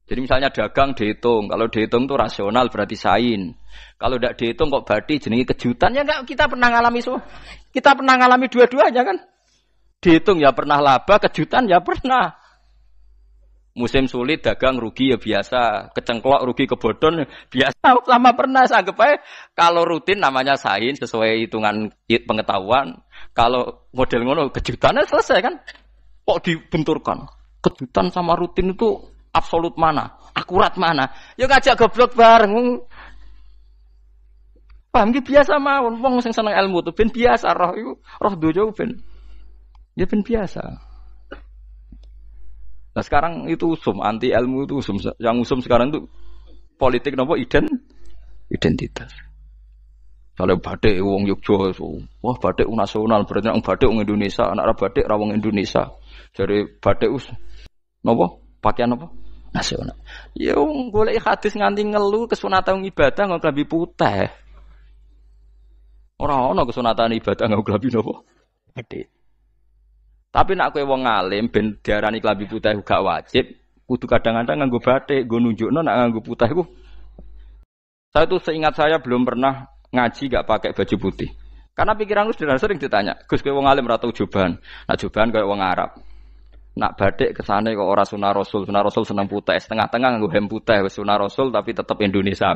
Jadi misalnya dagang dihitung, kalau dihitung itu rasional berarti sain. Kalau tidak dihitung kok berarti jenenge kejutan ya enggak, kita pernah ngalami semua. Kita pernah ngalami dua-duanya kan? Dihitung ya pernah laba, kejutan ya pernah. Musim sulit dagang rugi ya biasa, kecengklok rugi kebodhon biasa sama pernah anggap aja kalau rutin namanya sain sesuai hitungan pengetahuan. Kalau model ngono kejutannya selesai kan? Kok dibenturkan? Kejutan sama rutin itu absolut mana? Akurat mana? Ya ngajak goblok bareng. Paham ki biasa mawon wong sing seneng ilmu tuh ben biasa roh iku roh dojo ben. Ya ben biasa. Nah sekarang itu usum anti ilmu itu usum yang usum sekarang itu politik nopo identitas. Kalau batik wong Yogyo, wah batik nasional berarti wong batik wong Indonesia, anak batik ra wong Indonesia. Jadi batik nopo pakaian nopo nasional. Ya wong golek hadis nganti ngelu kesunatan ibadah nggo klambi putih. Ora ana kesunatan ibadah nggo klambi nopo? Batik. Tapi nak kowe wong alim ben diarani klambi putih gak wajib, kudu kadang-kadang nganggo batik, nggo nunjukno nak nganggo putih iku. Saya tuh seingat saya belum pernah ngaji gak pakai baju putih. Karena pikiranku sering ditanya, Gus kowe wong alim ra tau joban. Nak joban koyo wong Arab. Nak batik kesane kok ora sunah Rasul seneng putih, setengah-tengah nganggo hem putih wis sunah Rasul tapi tetep Indonesia.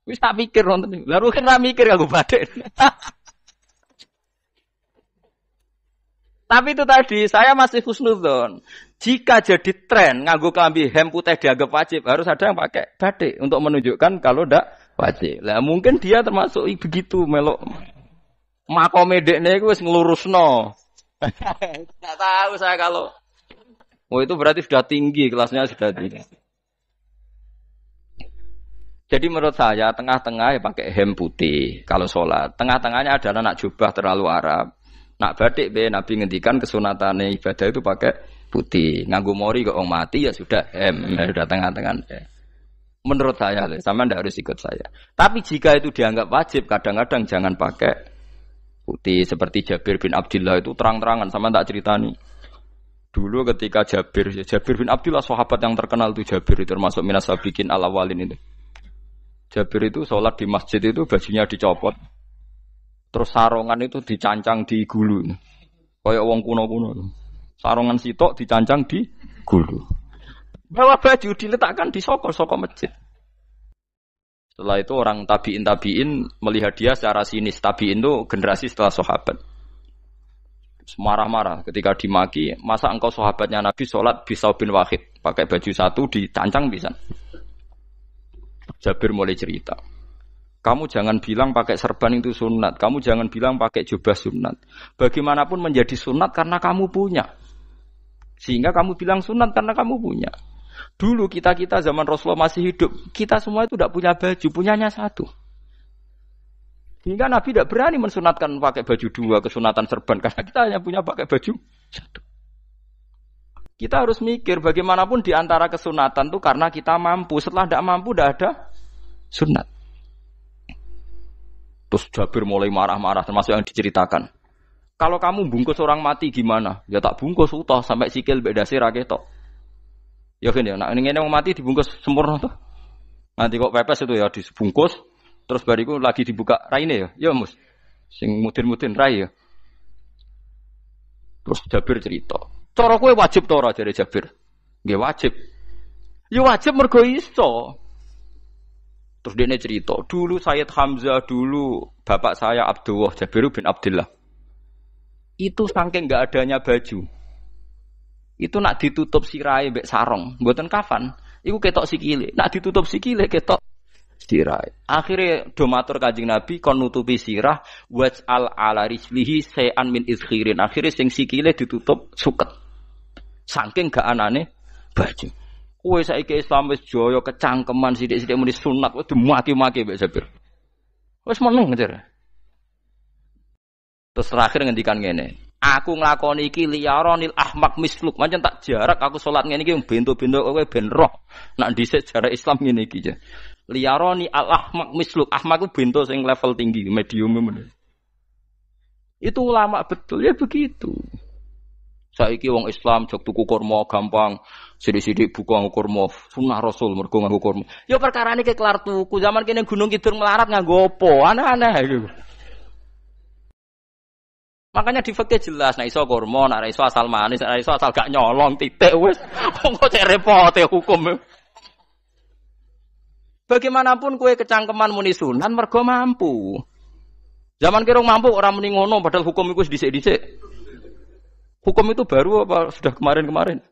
Wis tak pikir wonten. Lah kan ra mikir nganggo batik. Tapi itu tadi, saya masih husnudzon. Jika jadi tren, nganggo klambi hem putih dianggap wajib, harus ada yang pakai batik untuk menunjukkan kalau ndak wajib. Lah mungkin dia termasuk begitu melok. Makome dekne iku wis nglurusno. Enggak tahu saya kalau. Oh itu berarti sudah tinggi, kelasnya sudah tinggi. Jadi menurut saya tengah-tengah ya pakai hem putih kalau sholat. Tengah-tengahnya adalah nak jubah terlalu Arab. Nak batik be Nabi ngendikan kesunatane ibadah itu pakai putih. Nganggo mori kok wong mati ya sudah sudah tengah-tengah. Menurut saya, sama ndak harus ikut saya. Tapi jika itu dianggap wajib, kadang-kadang jangan pakai putih seperti Jabir bin Abdullah itu terang-terangan sama tak ceritani. Dulu ketika Jabir bin Abdullah sahabat yang terkenal itu Jabir itu termasuk minas sabiqin al-awwalin itu. Jabir itu sholat di masjid itu bajunya dicopot. Terus sarongan itu dicancang di gulu. Kayak wong kuno-kuno. Sarongan sitok dicancang di gulu. Bawa baju diletakkan di sokol masjid. Setelah itu orang tabiin melihat dia secara sinis. Tabiin itu generasi setelah sahabat. marah-marah ketika dimaki, masa engkau sahabatnya Nabi sholat bisa bin wahid, pakai baju satu dicancang bisa. Jabir mulai cerita. Kamu jangan bilang pakai serban itu sunat, kamu jangan bilang pakai jubah sunat. Bagaimanapun menjadi sunat karena kamu punya. Sehingga kamu bilang sunat karena kamu punya. Dulu kita zaman Rasulullah masih hidup, kita semua itu tidak punya baju, punyanya satu. Sehingga Nabi tidak berani mensunatkan pakai baju dua, kesunatan serban, karena kita hanya punya pakai baju satu. Kita harus mikir bagaimanapun di antara kesunatan itu karena kita mampu. Setelah tidak mampu, tidak ada sunat. Terus Jabir mulai marah-marah, termasuk yang diceritakan. Kalau kamu bungkus orang mati gimana? Ya tak bungkus utuh sampai sikil bedasi raketok. Ya kan ya, nak ini mau mati dibungkus sempurna tuh. Nanti kok pepes itu ya dibungkus. Terus bariku lagi dibuka raine ya. Ya mus. Sing mudin-mudin rai ya. Terus Jabir cerita. Cara kowe wajib to ora jare Jabir? Nggih wajib. Ya wajib mergo iso. Terus dia cerita, dulu Sayyid Hamzah, dulu bapak saya Abdullah Jabir bin Abdullah. Itu saking enggak adanya baju. Itu nak ditutup sirahe mbek sarong, mboten kafan. Iku ketok sikile. Nak ditutup sikile ketok sirah. Akhirnya do matur Kanjeng Nabi kon nutupi sirah waj'al ala rijlihi sayan min izkhirin. Akhirnya sing sikile ditutup suket. Saking gak anane baju. Kowe saiki Islam wis jaya kecangkeman sithik-sithik muni sunat wis dimaki-maki mbek Jabir. Wis meneng ngejar. Terus terakhir ngendikan ngene. Aku nglakoni iki liyaronil ahmak misluk. Pancen tak jarak aku salat ngene iki bento-bento kowe ben roh. Nak dhisik jarak Islam ngene iki ya. Liyaroni al-ahmak misluk. Ahmak itu bento yang level tinggi, medium. Itu ulama betul, ya begitu. Saiki wong Islam jog tuku kurma gampang, sithik-sithik buka nganggo kurma, sunah Rasul mergo nganggo kurma. Ya perkarane ke kelar tuku, zaman kene Gunung Kidul melarat nganggo apa? Aneh-aneh iku. Makanya di fikih jelas, nek iso kurma, nek iso asal manis, nek iso asal gak nyolong titik wis. Kok cek repote hukum. Bagaimanapun kue kecangkeman muni sunan mergo mampu. Zaman kira mampu orang muni ngono padahal hukum itu dhisik-dhisik. Hukum itu baru apa sudah kemarin-kemarin?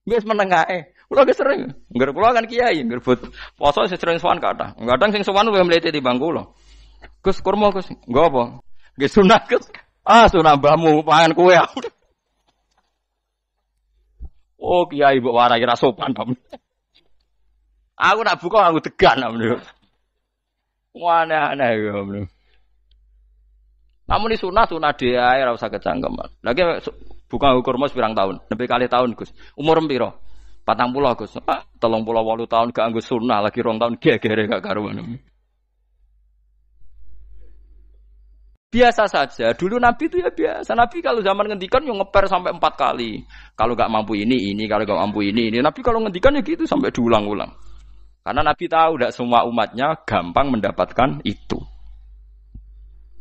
Wis menengae. Kula ge sering. Ngger kula kan kiai, ngger poso sering sowan kathah. Kadang sing sowan luwih mlete timbang kula. Gus kurma Gus, nggo apa? Nggih sunat Gus. Ah sunah mbahmu pangan kowe. Oh kiai mbok warai ra sopan to. Aku nak buka aku tegan namanya. Aneh-aneh ya. Namun ini sunah dia ora usah kecangkeman. Lagi buka kurma pirang tahun, lebih kali tahun Gus. Umur piro? 40 Gus. 38 tahun gak anggo sunah lagi 2 tahun gegere gak karuan. Biasa saja. Dulu Nabi itu ya biasa. Nabi kalau zaman ngendikan yang ngeper sampai 4 kali. Kalau gak mampu ini, kalau gak mampu ini. Nabi kalau ngendikan ya gitu sampai diulang-ulang. Karena Nabi tahu tidak semua umatnya gampang mendapatkan itu.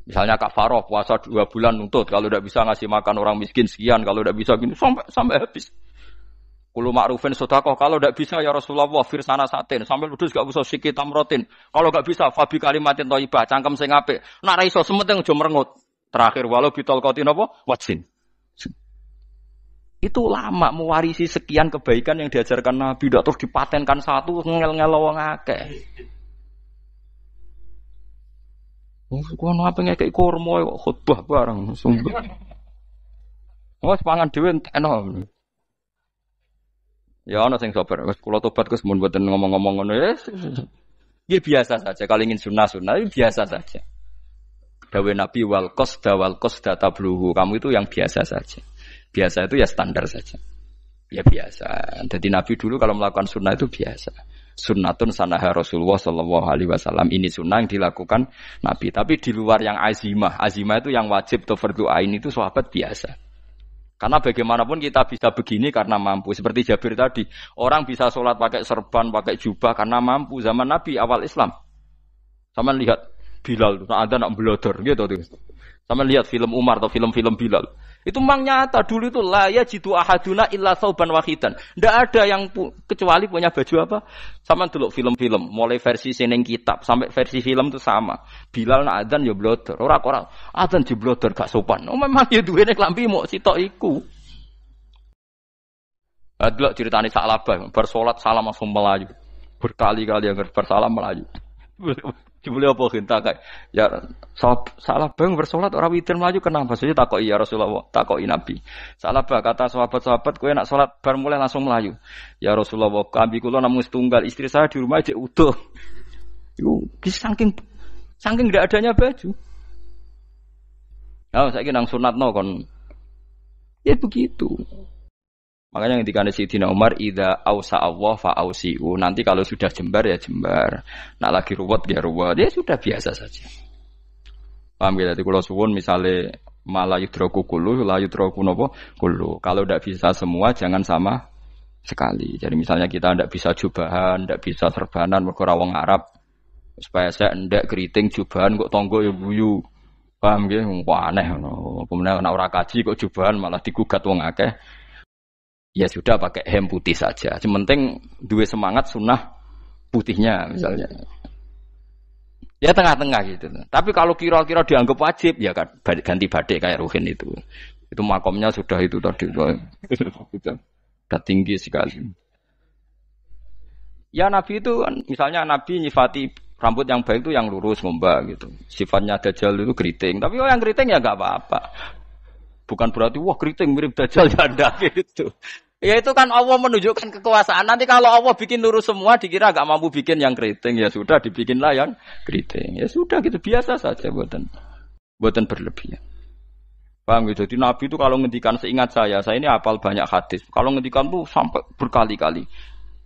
Misalnya kafaroh puasa 2 bulan nuntut, kalau tidak bisa ngasih makan orang miskin sekian, kalau tidak bisa gini sampai habis. Kulo ma'rufin sedekah, kalau tidak bisa ya Rasulullah firsana satin, sampai ludus gak usah sikit tamrotin. Kalau gak bisa fabi kalimatin thayyibah, cangkem sing apik. Nek ra iso sementing aja merengut. Terakhir walau bitol kotin apa? Wajin. Itu lama mewarisi sekian kebaikan yang diajarkan Nabi, tidak terus dipatenkan satu ngel-ngel wong akeh. Kono apa ngekek kurma kok khutbah bareng sumber. Wes pangan dhewe entekno. Ya ana sing sabar, wis kula tobat Gus mun mboten ngomong-ngomong ngono ya. Ya biasa saja, kalau ingin sunah-sunah biasa saja. Dawe Nabi wal qasda tabluhu, kamu itu yang biasa saja. Biasa itu ya standar saja. Ya biasa. Jadi Nabi dulu kalau melakukan sunnah itu biasa. Sunnatun sanaha Rasulullah sallallahu alaihi wasallam. Ini sunnah yang dilakukan Nabi. Tapi di luar yang azimah. Azimah itu yang wajib atau fardhu ain itu sahabat biasa. Karena bagaimanapun kita bisa begini karena mampu. Seperti Jabir tadi. Orang bisa sholat pakai serban, pakai jubah karena mampu. Zaman Nabi awal Islam. Sama lihat Bilal. Ada nak belodor gitu. Sama lihat film Umar atau film-film Bilal. Itu memang nyata dulu itu la yajidu ahaduna illa thawban wahidan. Ndak ada yang kecuali punya baju apa? Sama dulu film-film, mulai versi seneng kitab sampai versi film itu sama. Bilal nak adzan ya blodor, ora adzan di blodor gak sopan. Oh memang ya duwene klambi mok sitok iku. Adlok ceritane Sa'labah, bar salat salam langsung melayu. Berkali-kali yang bersalam melayu. Jebule apa genta kae? Ya salah bang bersolat ora witir mlayu kenapa? Saya takoki ya Rasulullah, takoki Nabi. Salah bah kata sahabat-sahabat kowe nak salat bar mulai langsung mlayu. Ya Rasulullah, kami kula namung setunggal, istri saya di rumah aja utuh. Iku saking ndak adanya baju. Nah, saiki nang sunatno kon. Ya begitu. Makanya ketika Sayyidina Umar idza ausa Allah fa ausiu. Nanti kalau sudah jembar ya jembar. Nak lagi ruwet ya ruwet. Ya sudah biasa saja. Paham ya? Jadi kalau suwun misalnya malah yudroku kulu, la yudroku nopo kulu. Kalau tidak bisa semua jangan sama sekali. Jadi misalnya kita tidak bisa jubahan, tidak bisa serbanan mergo wong Arab. Supaya saya ndak keriting jubahan kok tonggo ya guyu. Paham ya? Wah aneh ngono. Kemudian nek ora kaji kok jubahan malah digugat wong akeh. Ya sudah pakai hem putih saja. Yang penting dua semangat sunnah putihnya misalnya. Ya tengah-tengah gitu. Tapi kalau kira-kira dianggap wajib ya kan ganti badik kayak Ruhin itu. Itu makomnya sudah itu tadi. Sudah tinggi sekali. Ya Nabi itu misalnya Nabi nyifati rambut yang baik itu yang lurus ngombak gitu. Sifatnya Dajjal itu keriting. Tapi yang keriting ya enggak apa-apa. Bukan berarti wah keriting mirip Dajjal ya enggak gitu. Ya itu kan Allah menunjukkan kekuasaan. Nanti kalau Allah bikin lurus semua dikira enggak mampu bikin yang keriting ya sudah dibikinlah yang keriting. Ya sudah gitu biasa saja buatan berlebihan. Paham gitu. Jadi Nabi itu kalau ngendikan seingat saya ini hafal banyak hadis. Kalau ngendikan tuh sampai berkali-kali.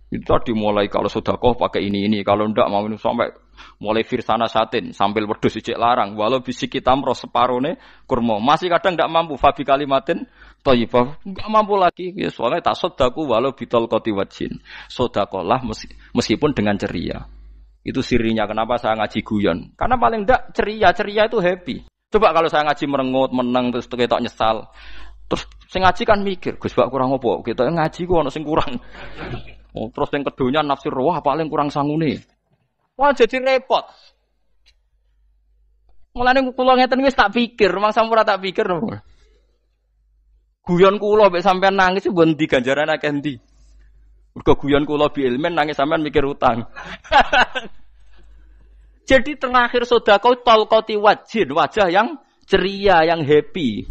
Itu tadi mulai kalau sedekah pakai ini, kalau ndak mau sampai mulai firsana satin sambil wedhus ijek larang walau bisik hitam ro separone kurma masih kadang ndak mampu fabi kalimatin thayyibah ndak mampu lagi ya soalnya tak sedekah walau bitol qoti wajin sedekahlah meskipun dengan ceria. Itu sirinya kenapa saya ngaji guyon karena paling ndak ceria itu happy. Coba kalau saya ngaji merengut meneng terus ketok nyesal terus sing ngaji kan mikir Gus bak kurang opo kita ngaji ku ono sing kurang. Oh, terus yang keduanya nafsir wah paling kurang sangune. Wah jadi repot. Mulane kula ngeten wis tak pikir, memang sampun tak pikir. Guyon kula mek sampean nangis mboten di ganjaran akeh ndi. Mergo guyon kula bi ilmen nangis sampean mikir utang. Jadi terakhir sedekah talqati wajhin, wajah yang ceria, yang happy.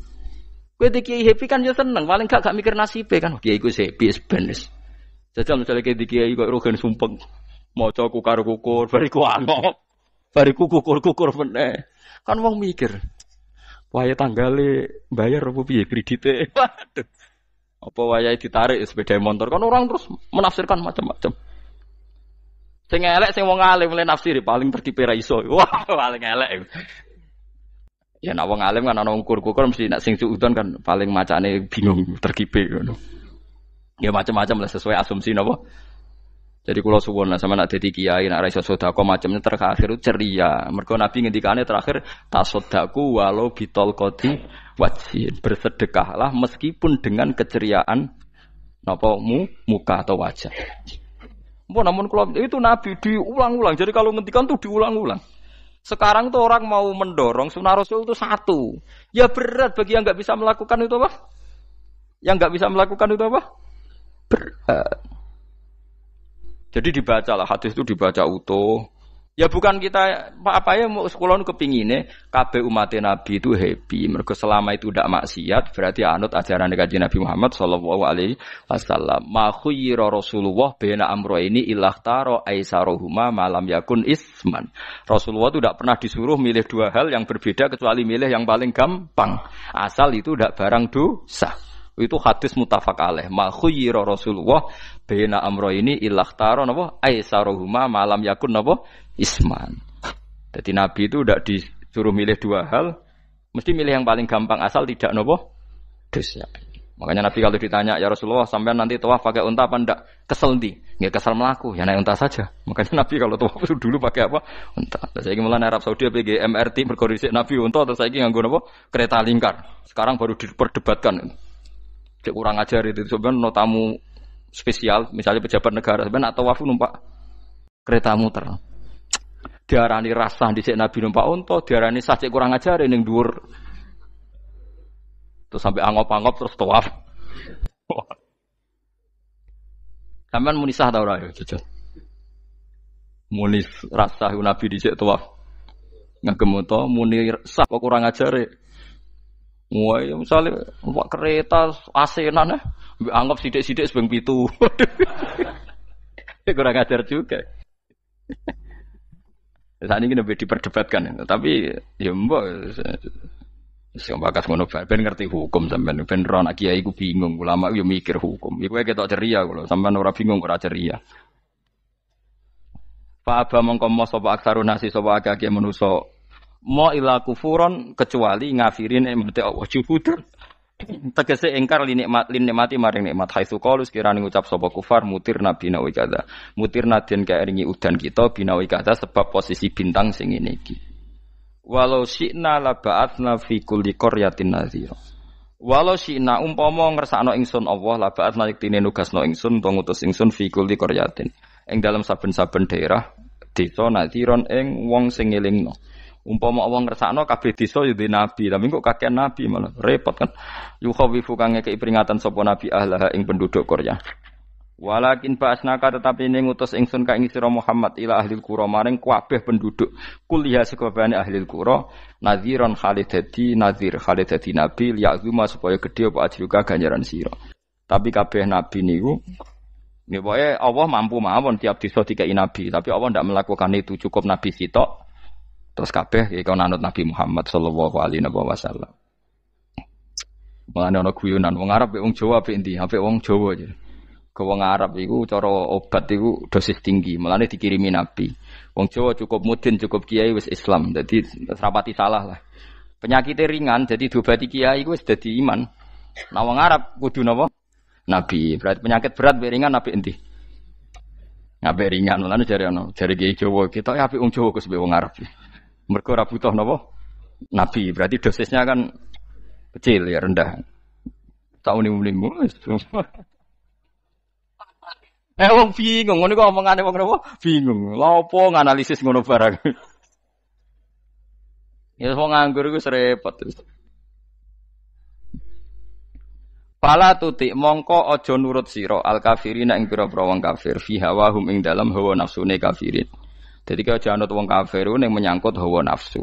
Kowe iki happy kan yo seneng, paling gak mikir nasibe kan. Kiai iku happy sebenes. Jajal misalnya kayak di kiai kok rogen sumpeng, maca kukar-kukur, bariku angop, bariku kukur-kukur meneh. Kan wong mikir, waya tanggale bayar apa piye kredite? Waduh. Apa wayahe ditarik sepeda motor? Kan orang terus menafsirkan macam-macam. Sing elek sing wong alim le nafsiri paling tertipe ra iso. Wah, paling elek. Ya nek wong alim kan ana ukur-ukur mesti nek sing suudon kan paling macane bingung terkipe ngono. Ya macam-macam lah sesuai asumsi napa. Jadi kula suwun lah sama nak dadi kiai nak ra iso sedekah macamnya terakhir ceria. Mergo Nabi ngendikane terakhir tasaddaku walau bitol qoti wajhin. Bersedekahlah meskipun dengan keceriaan napa muka atau wajah. Namun kalau itu Nabi diulang-ulang. Jadi kalau ngendikan tuh diulang-ulang. Sekarang tuh orang mau mendorong sunnah Rasul itu satu. Ya berat bagi yang enggak bisa melakukan itu apa? Yang enggak bisa melakukan itu apa? Berat. Jadi dibacalah hadis itu dibaca utuh. Ya bukan kita apa ya mau sekolah kepingine kabeh umat Nabi itu happy. Mergo selama itu tidak maksiat berarti anut ajaran Kanjeng Nabi Muhammad sallallahu alaihi wasallam. Ma khuyira Rasulullah baina amrayni ilakhtara aisaruhuma malam yakun isman. Rasulullah itu tidak pernah disuruh milih dua hal yang berbeda kecuali milih yang paling gampang. Asal itu tidak barang dosa. Itu hadis muttafaq alaih. Ma khuyira Rasulullah baina amrayni ilakhtara napa aisaruhuma malam yakun napa isman. Jadi Nabi itu tidak disuruh milih dua hal, mesti milih yang paling gampang asal tidak nopo dosa. Makanya Nabi kalau ditanya, ya Rasulullah, sampean nanti tawaf pakai unta apa ndak? Kesel ndi? Nggih kesel melaku, ya naik unta saja. Makanya Nabi kalau tawaf itu dulu pakai apa? Unta. Saiki mulane Arab Saudi PG MRT mergo dhisik Nabi unta terus saiki nganggo napa? Kereta lingkar. Sekarang baru diperdebatkan. Cek kurang ajar itu sebenarnya no tamu spesial, misalnya pejabat negara, sebenarnya atau tawaf numpak kereta muter. Diarani rasah dhisik Nabi numpak unta, diarani sah cek kurang ajar ning dhuwur. Terus sampai angop-angop terus tawaf. Sampeyan muni sah ta ora ya, jujur. Muni rasah Nabi dhisik tawaf. Ngagem to muni sah kok kurang ajare. Wah, ya misale numpak kereta asenan anggap sithik-sithik sebeng 7. Kurang ajar juga. Saat ini lebih diperdebatkan, tapi ya mbok sing bakas ngono ben ngerti hukum sampean ben ora anak kiai ku bingung ulama yo mikir hukum iku ketok ceria kula sampean ora bingung ora ceria fa aba mongko mo sapa aksarun nasi sapa akeh manusa mo ila kufuron kecuali ngafirin emate Allah juhud tegese engkar nikmati maring nikmat haitsu qalu sekirane ngucap sapa kufar mutir nabi nawi kada mutir nadien kaeringi udan kita binawi kada sebab posisi bintang sing ngene iki. Walau syi'na la ba'atsna fi kulli qaryatin nadhira. Walau syi'na umpama ngersakno ingsun Allah la ba'atsna yektine nugasno ingsun to ngutus ingsun fi kulli qaryatin. Ing dalam saben-saben daerah desa nadhiron ing wong sing ngelingno. Umpama Allah ngersakno kabeh desa yo duwe nabi, tapi kok kakek nabi malah repot kan. Yukhawifu kang ngekeki peringatan sapa nabi ahlaha ing penduduk Qaryah. Walakin ba'asnaka tetapi ini ngutus ingsun ka ing sira Muhammad ila ahlil qura maring kabeh penduduk kuliah sekabehane ahlil qura nadhiron khalidati nadhir khalidati nabi liya'zuma supaya gedhe apa ajruka ganjaran sira. Tapi kabeh nabi niku nggih pokoke Allah mampu mawon tiap desa dikai nabi, tapi Allah ndak melakukan itu cukup nabi sitok. Terus kabeh iku nanut Nabi Muhammad sallallahu alaihi wasallam. Mulane ana guyonan wong Arab wong Jawa apik endi? Apik wong Jawa aja. Ke wong Arab iku cara obat iku dosis tinggi, mulane dikirimi nabi. Wong Jawa cukup mudin, cukup kiai wis Islam. Dadi rapati salah lah. Penyakite ringan jadi diobati kiai iku wis dadi iman. Nah wong Arab kudu napa? Nabi. Berarti penyakit berat mek ringan nabi endi? Nabi ringan, mulane jare kiai Jawa kita apik wong Jawa kus wong Arab. Mergo ora butuh napa? Nabi. Berarti dosisnya kan kecil ya, rendah. Taune-mune wis. Wong bingung, ngono kok omongane wong napa? Bingung. Lha opo nganalisis ngono barang. Ya wong nganggur iku repot. Pala tutik mongko aja nurut sira al kafirina ing pira-pira wong kafir fi hawahum ing dalam hawa nafsune kafirin. Dadi kaya aja anut wong kafir ning menyangkut hawa nafsu.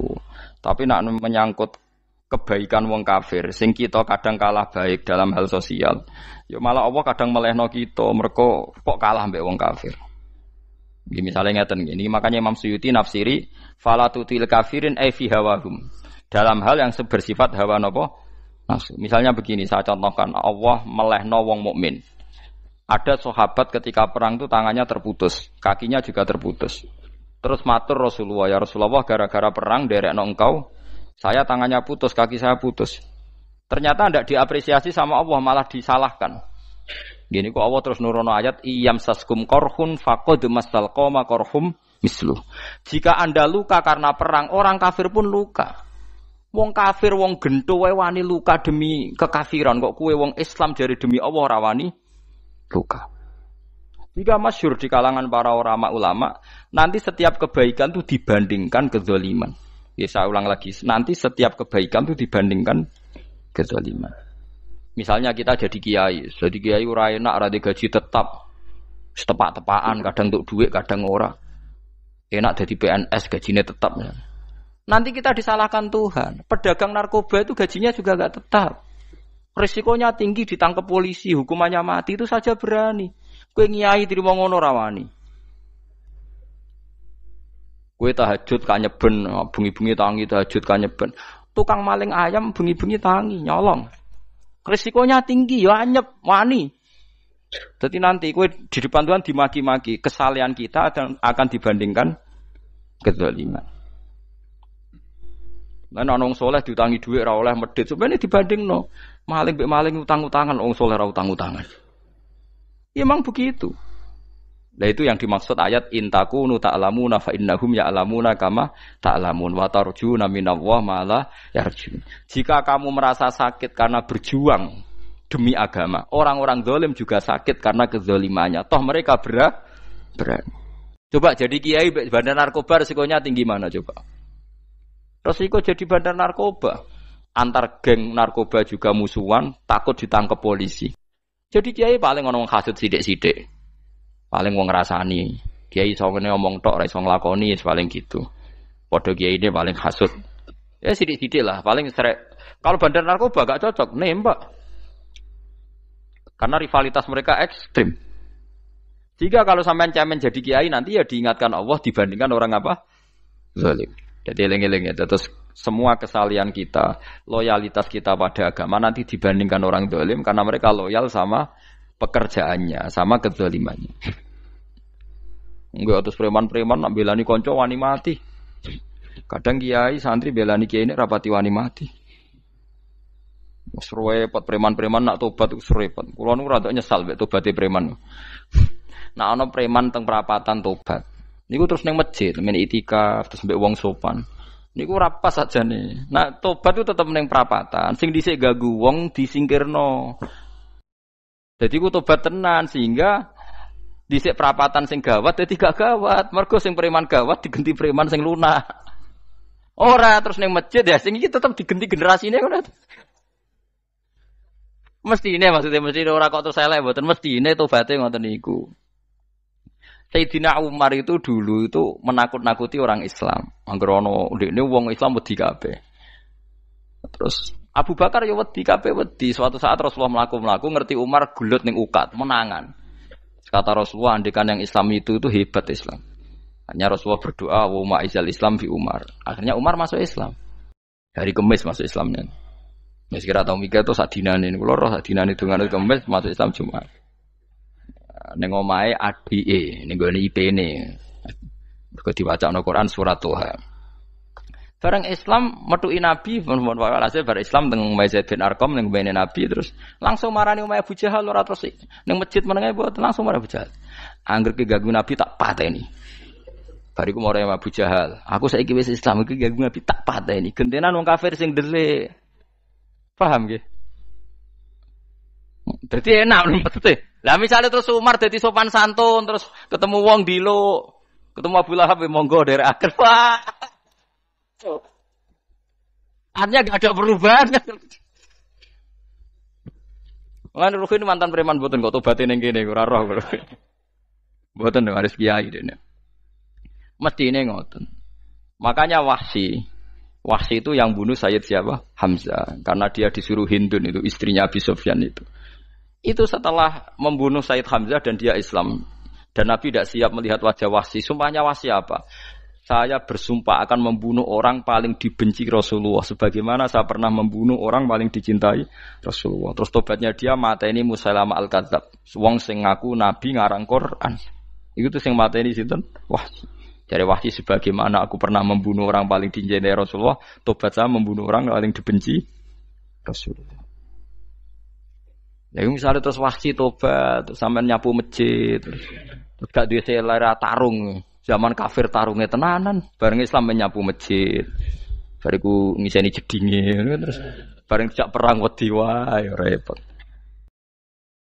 Tapi nek menyangkut kebaikan wong kafir sing kita kadang kalah baik dalam hal sosial. Ya malah Allah kadang melehno kita mergo kok kalah mbek wong kafir. Nggih misale ngeten ngene, makanya Imam Suyuti nafsiri falatutil kafirin ay fi hawahum. Dalam hal yang bersifat hawa napa? Nafsu. Misalnya begini, saya contohkan Allah melehno wong mukmin. Ada sahabat ketika perang itu tangannya terputus, kakinya juga terputus. Terus matur Rasulullah, ya Rasulullah gara-gara perang derekno engkau, saya tangannya putus, kaki saya putus. Ternyata tidak diapresiasi sama Allah, malah disalahkan. Gini kok Allah terus nurono ayat iyam saskum korhun faqad masal qoma korhum mislu. Jika Anda luka karena perang, orang kafir pun luka. Wong kafir wong gento wae wani luka demi kekafiran, kok kuwe wong Islam jare demi Allah ora wani luka. Jika masyhur di kalangan para ulama, nanti setiap kebaikan itu dibandingkan kezaliman. Ya saya ulang lagi, nanti setiap kebaikan itu dibandingkan kezaliman. Misalnya kita jadi kiai ora enak, ora gaji tetap, setepak-tepaan, kadang untuk duit, kadang ora. Enak jadi PNS, gajinya tetap. Nanti kita disalahkan Tuhan. Pedagang narkoba itu gajinya juga enggak tetap. Risikonya tinggi, ditangkap polisi, hukumannya mati, itu saja berani. Kowe nyai trimo ngono ra wani. Kowe tahajud kanyeben, bengi-bengi tangi tahajud kanyeben. Tukang maling ayam bengi-bengi tangi nyolong. Risikonya tinggi ya anyep wani. Jadi nanti kowe di depan Tuhan dimaki-maki, kesalahan kita akan dibandingkan kezaliman. Lan ana wong saleh diutangi dhuwit ora oleh medhit. Sebenarnya dibandingno maling mbek maling utang-utangan wong saleh ora utang-utangan. Ya memang begitu. Nah itu yang dimaksud ayat intakunu ta'lamuna fa innahum ya'lamuna kama ta'lamun wa tarjuna minallah ma la yarjun. Jika kamu merasa sakit karena berjuang demi agama, orang-orang zalim juga sakit karena kezalimannya. Toh mereka berani. Coba jadi kiai bandar narkoba resikonya tinggi mana coba? Resiko jadi bandar narkoba. Antar geng narkoba juga musuhan, takut ditangkap polisi. Jadi kiai paling ono hasud sithik-sithik. Paling wong ngrasani. Kiai iso ngene omong tok ora iso nglakoni paling gitu. Padha kiai ini paling hasud. Ya sithik-sithik lah, paling serek. Kalau bandar narkoba gak cocok nembak. Karena rivalitas mereka ekstrim. Jika kalau sampean cemen jadi kiai nanti ya diingatkan Allah dibandingkan orang apa? Zalim. Jadi eling-eling ya. Terus semua kesalahan kita, loyalitas kita pada agama nanti dibandingkan orang zalim karena mereka loyal sama pekerjaannya, sama kezalimannya. Enggak terus preman-preman nak belani kanca wani mati. Kadang kiai santri belani kiai ini rapati wani mati. Wis repot preman-preman nak tobat wis repot. Kulo nu rada nyesal mek tobaté preman. Nak ana preman teng perapatan tobat. Niku terus ning masjid, men itikaf terus mbek wong sopan. Niku ora pas sajane. Nak tobat itu tetep ning perapatan. Sing dhisik ganggu wong disingkirno. Jadi ku tobat tenan sehingga dhisik perapatan sing gawat dadi gak gawat. Mergo sing preman gawat diganti preman sing lunak. Ora terus ning masjid ya sing iki tetep diganti generasine ngono. Mestine maksudnya mesti ora kok terus elek mboten mestine tobaté ngoten niku. Sayyidina Umar itu dulu itu menakut-nakuti orang Islam. Angger ana ndekne wong Islam wedi kabeh. Terus Abu Bakar ya wedi kabeh wedi. Suatu saat Rasulullah mlaku-mlaku ngerti Umar gulut ning ukat, menangan. Kata Rasulullah andikan yang Islam itu hebat Islam. Hanya Rasulullah berdoa wa ma'izal Islam fi Umar. Akhirnya Umar masuk Islam. Hari Kamis masuk Islamnya. Wis kira tau mikir to sadinane kula roh sadinane dongane Kamis masuk Islam Jumat. Ning omahe adike ning gone IP-ne. Mergo diwacana Quran surat Toha. Barang Islam metuki Nabi, mohon walhasil bar Islam teng Zaid bin Arqam ning mbene Nabi terus langsung marani omahe Abu Jahal ora terus ning masjid menenge buat langsung marani Abu Jahal. Angger ki ganggu Nabi tak pateni. Bariku marani Abu Jahal. Aku saiki wis Islam iki ganggu Nabi tak pateni. Gentenan wong kafir sing ndelik. Paham nggih? Dadi enak maksudnya. Lah misale terus Umar dadi sopan santun terus ketemu wong dilo, ketemu Abu Lahab monggo derek akhir. Wah. Artinya gak ada perubahan. Lan Ruhin mantan preman mboten kok tobaté ning kene ora roh. Mboten harus kiai dene. Mestine ngoten. Makanya Wahsy itu yang bunuh Sayyid siapa? Hamzah. Karena dia disuruh Hindun itu istrinya Abi Sufyan itu. Itu setelah membunuh Sayyid Hamzah dan dia Islam. Dan Nabi tidak siap melihat wajah Wahsy. Sumpahnya Wahsy apa? Saya bersumpah akan membunuh orang paling dibenci Rasulullah. Sebagaimana saya pernah membunuh orang paling dicintai Rasulullah. Terus tobatnya dia mateni Musailamah al-Kadzab. Wong sing ngaku Nabi ngarang Quran. Itu tuh sing mateni sinten? Wahsy. Dari Wahsy sebagaimana aku pernah membunuh orang paling dicintai Rasulullah. Tobat saya membunuh orang paling dibenci Rasulullah. Ya misalnya terus Wahsy tobat, terus sampean nyapu masjid, terus gak duwe selera tarung. Zaman kafir tarungnya tenanan, bareng Islam menyapu masjid. Bariku ngiseni jedinge terus bareng jak perang wedi wae repot.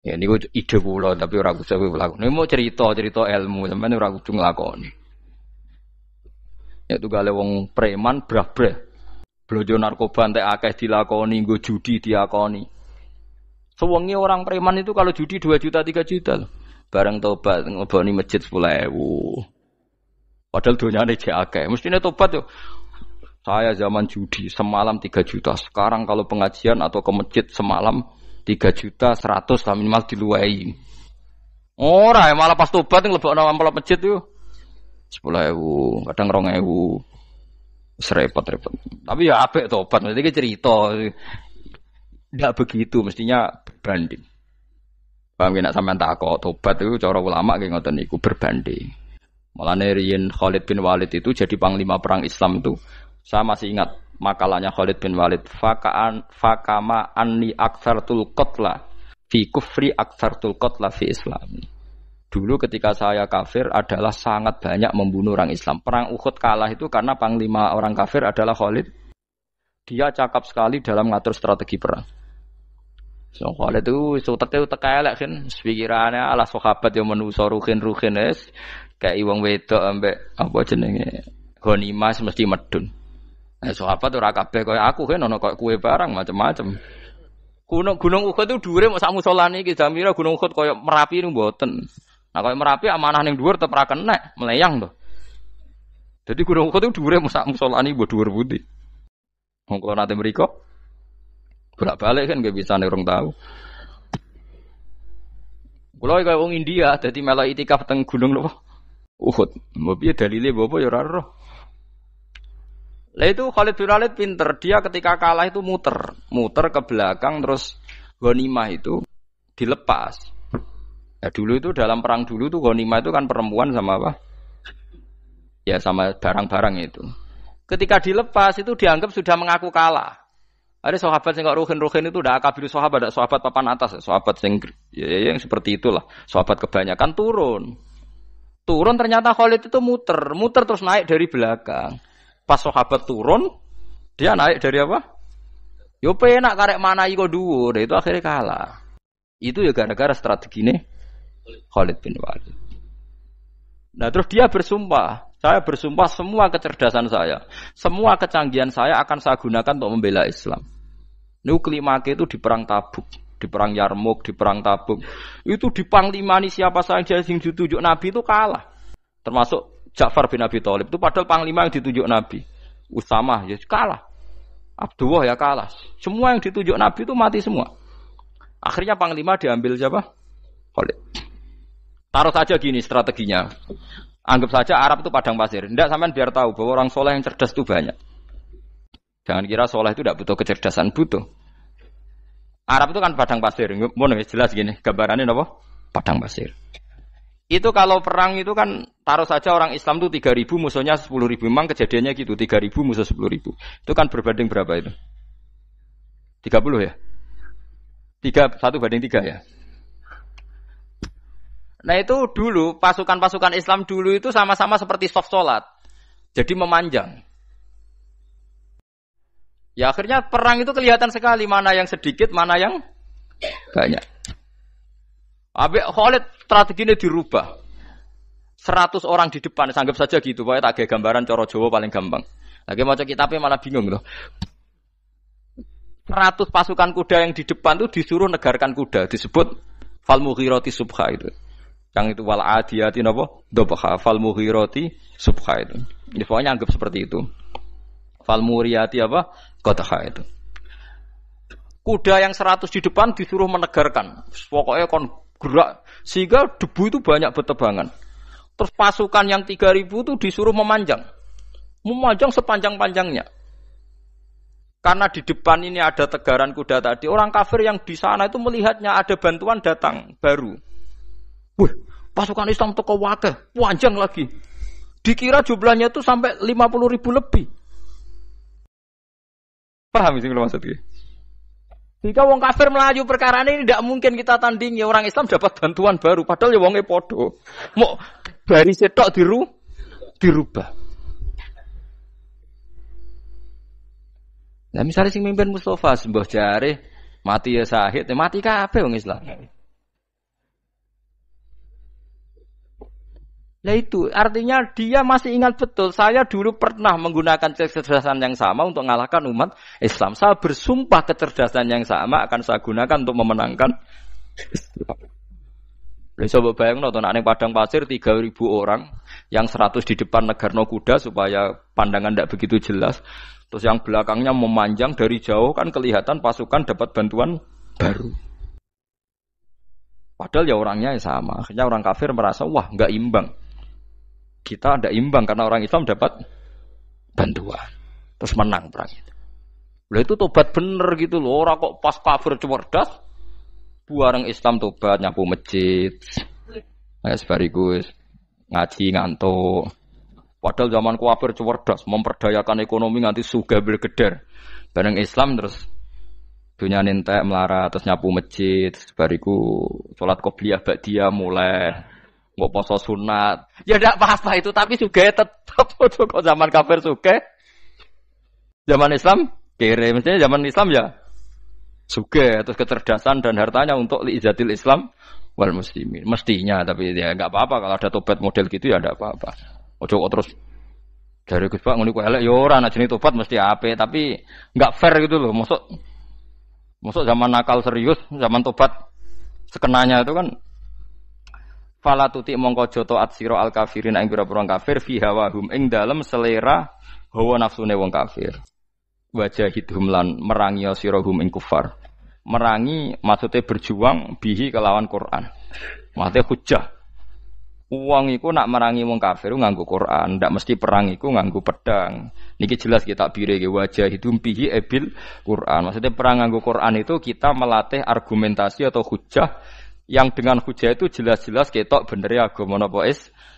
Ya niku ide kula tapi ora kudu nglakoni. Nek mau cerita ilmu sampeyan ora kudu nglakoni. Ya tugale wong preman brah-brah. Blojo narkoba entek akeh dilakoni, nggo judi diakoni. Sewengi orang preman itu kalau judi 2 juta 3 juta loh. Bareng tobat ngeboni masjid 10.000. Padahal dunyane jek akeh. Mestine tobat yo. Saya zaman judi semalam 3 juta. Sekarang kalau pengajian atau ke masjid semalam 3 juta 100 lah minimal diluwei. Ora malah pas tobat nglebokno amplop masjid yo. 10.000, kadang 2.000. Repot-repot. Tapi ya apik tobat, mesti iki cerita. Ndak begitu mestinya berbanding. Paham nek sampean takok tobat itu cara ulama nggih ngoten niku berbanding. Mulane riyen Khalid bin Walid itu jadi panglima perang Islam itu saya masih ingat makalahnya Khalid bin Walid, fakama anni aktsartul qatla fi kufri aktsartul qatla fi islami. Dulu ketika saya kafir adalah sangat banyak membunuh orang Islam. Perang Uhud kalah itu karena panglima orang kafir adalah Khalid. Dia cakap sekali dalam mengatur strategi perang. So Khalid itu utek elek kan, pikirannya ala sahabat yang menuso ruhin es kayak wong wedok ambek apa jenenge ghanimah mesti medun. Nah, sahabat ora kabeh kaya aku kan ono kaya kue barang macam-macam. Gunung Uhud itu dhuwure mok sak musolane iki jamira Gunung Uhud kaya Merapi niku mboten. Nah kalau Merapi amanah ning dhuwur tetep ra kenek, meleyang to. Jadi Gunung Uhud itu dhuwure sak musolane mbok dhuwur putih. Wong kula nate mriko bolak-balik kan gak bisa nek urung tahu. Kula kaya wong India dadi melok itikaf teng gunung lho. Uhud. Mbok piye dalile mbok apa ya ora roh. Lah itu Khalid bin Walid pinter, dia ketika kalah itu muter ke belakang terus ghanimah itu dilepas. Ya dulu itu dalam perang dulu tuh ghanimah itu kan perempuan sama apa? Ya sama barang-barang itu. Ketika dilepas itu dianggap sudah mengaku kalah. Ada sahabat yang kok ruhin itu udah akabir sahabat, ada sahabat papan atas, sahabat yang seperti itulah. Sahabat kebanyakan turun ternyata Khalid itu muter terus naik dari belakang. Pas sahabat turun, dia naik dari apa? Yo penak karek mana iko dhuwur, itu akhirnya kalah. Itu ya gara-gara strategi ini Khalid bin Walid. Nah terus dia bersumpah, saya bersumpah semua kecerdasan saya, semua kecanggihan saya akan saya gunakan untuk membela Islam. Ini kelimake itu di perang Tabuk, di perang Yarmuk, di perang Tabuk. Itu di panglimani siapa saja yang ditunjuk Nabi itu kalah. Termasuk Ja'far bin Abi Thalib itu padahal panglima yang ditunjuk Nabi. Usamah ya kalah. Abdullah ya kalah. Semua yang ditunjuk Nabi itu mati semua. Akhirnya panglima diambil siapa? Khalid. Taruh saja gini strateginya. Anggap saja Arab itu padang pasir. Tidak sampean biar tahu bahwa orang soleh yang cerdas itu banyak. Jangan kira soleh itu tidak butuh kecerdasan, butuh. Arab itu kan padang pasir. Mau jelas gini, gambarannya apa? Padang pasir. Itu kalau perang itu kan taruh saja orang Islam itu 3.000 musuhnya 10.000. Memang kejadiannya gitu, 3.000 musuh 10.000. Itu kan berbanding berapa itu? 30 ya? 1:3 ya? Nah itu dulu, pasukan-pasukan Islam dulu itu sama-sama seperti soft sholat. Jadi memanjang. Ya akhirnya perang itu kelihatan sekali mana yang sedikit, mana yang banyak. Habis Khalid strateginya dirubah. 100 orang di depan, anggap saja gitu. Pokoknya tak kayak gambaran coro Jawa paling gampang. Lagi mau kitabnya malah bingung loh. 100 pasukan kuda yang di depan itu disuruh negarkan kuda. Disebut fal mughirati subha itu. Yang itu wal adiyati napa? Dobha fal mughirati subha itu. Jadi pokoknya anggap seperti itu. Fal muriyati apa? Qadha itu. Kuda yang 100 di depan disuruh menegarkan. Pokoknya kon gerak sehingga debu itu banyak bertebangan. Terus pasukan yang 3.000 itu disuruh memanjang. Memanjang sepanjang-panjangnya. Karena di depan ini ada tegaran kuda tadi, orang kafir yang di sana itu melihatnya ada bantuan datang baru. Wih, pasukan Islam teko wakeh, panjang lagi. Dikira jumlahnya itu sampai 50.000 lebih. Paham sih kalau maksudnya? Jika wong kafir melaju perkara ini tidak mungkin kita tandingi, orang Islam dapat bantuan baru. Padahal ya wongnya podo. Mau dari setok dirubah. Nah misalnya sing mimpin Mustafa sembah jare mati ya syahid, mati kabeh wong Islam. Nah itu artinya dia masih ingat betul. Saya dulu pernah menggunakan kecerdasan yang sama untuk mengalahkan umat Islam. Saya bersumpah kecerdasan yang sama akan saya gunakan untuk memenangkan Islam. Coba bayang nonton ning padang pasir 3.000 orang, yang 100 di depan negarno kuda supaya pandangan tidak begitu jelas. Terus yang belakangnya memanjang dari jauh kan kelihatan pasukan dapat bantuan baru. Padahal ya orangnya sama. Akhirnya orang kafir merasa wah nggak imbang. Kita tidak imbang karena orang Islam dapat bantuan. Terus menang perang itu. Lah itu tobat bener gitu loh. Orang kok pas kafir cerdas, buareng Islam tobat nyapu masjid. Sebarigus ngaji ngantuk. Padahal zaman kafir cerdas, memperdayakan ekonomi nganti sugih bergeder. Bareng Islam terus dunia nentek melarat terus nyapu masjid, bariku sholat qobliyah ba'diyah mulai nggak poso sunat. Ya tidak apa-apa itu, tapi sugih tetap kok zaman kafir sugih. Zaman Islam kere, mestinya zaman Islam ya sugih terus kecerdasan dan hartanya untuk liizatil Islam wal muslimin. Mestinya, tapi ya enggak apa-apa kalau ada tobat model gitu ya enggak apa-apa. Ojo kok terus dari Gus Pak ngene ku elek ya ora ana jenenge tobat mesti apik, tapi enggak fair gitu loh. Mosok zaman nakal serius, zaman tobat sekenanya itu kan fala tuti mongko joto atsira al kafirin ing pira-pira kafir fi hawahum ing dalem selera hawa nafsune wong kafir. Wajahidhum lan merangi sirahum ing kufar. Merangi maksudnya berjuang bihi kelawan Quran. Maksudnya hujjah. Uang iku nak merangi wong kafir nganggo Quran, ndak mesti perang iku nganggo pedang. Niki jelas kita bire wajahidhum bihi ebil Quran. Maksudnya perang nganggo Quran itu kita melatih argumentasi atau hujjah yang dengan hujah itu jelas-jelas ketok bener ya agama napa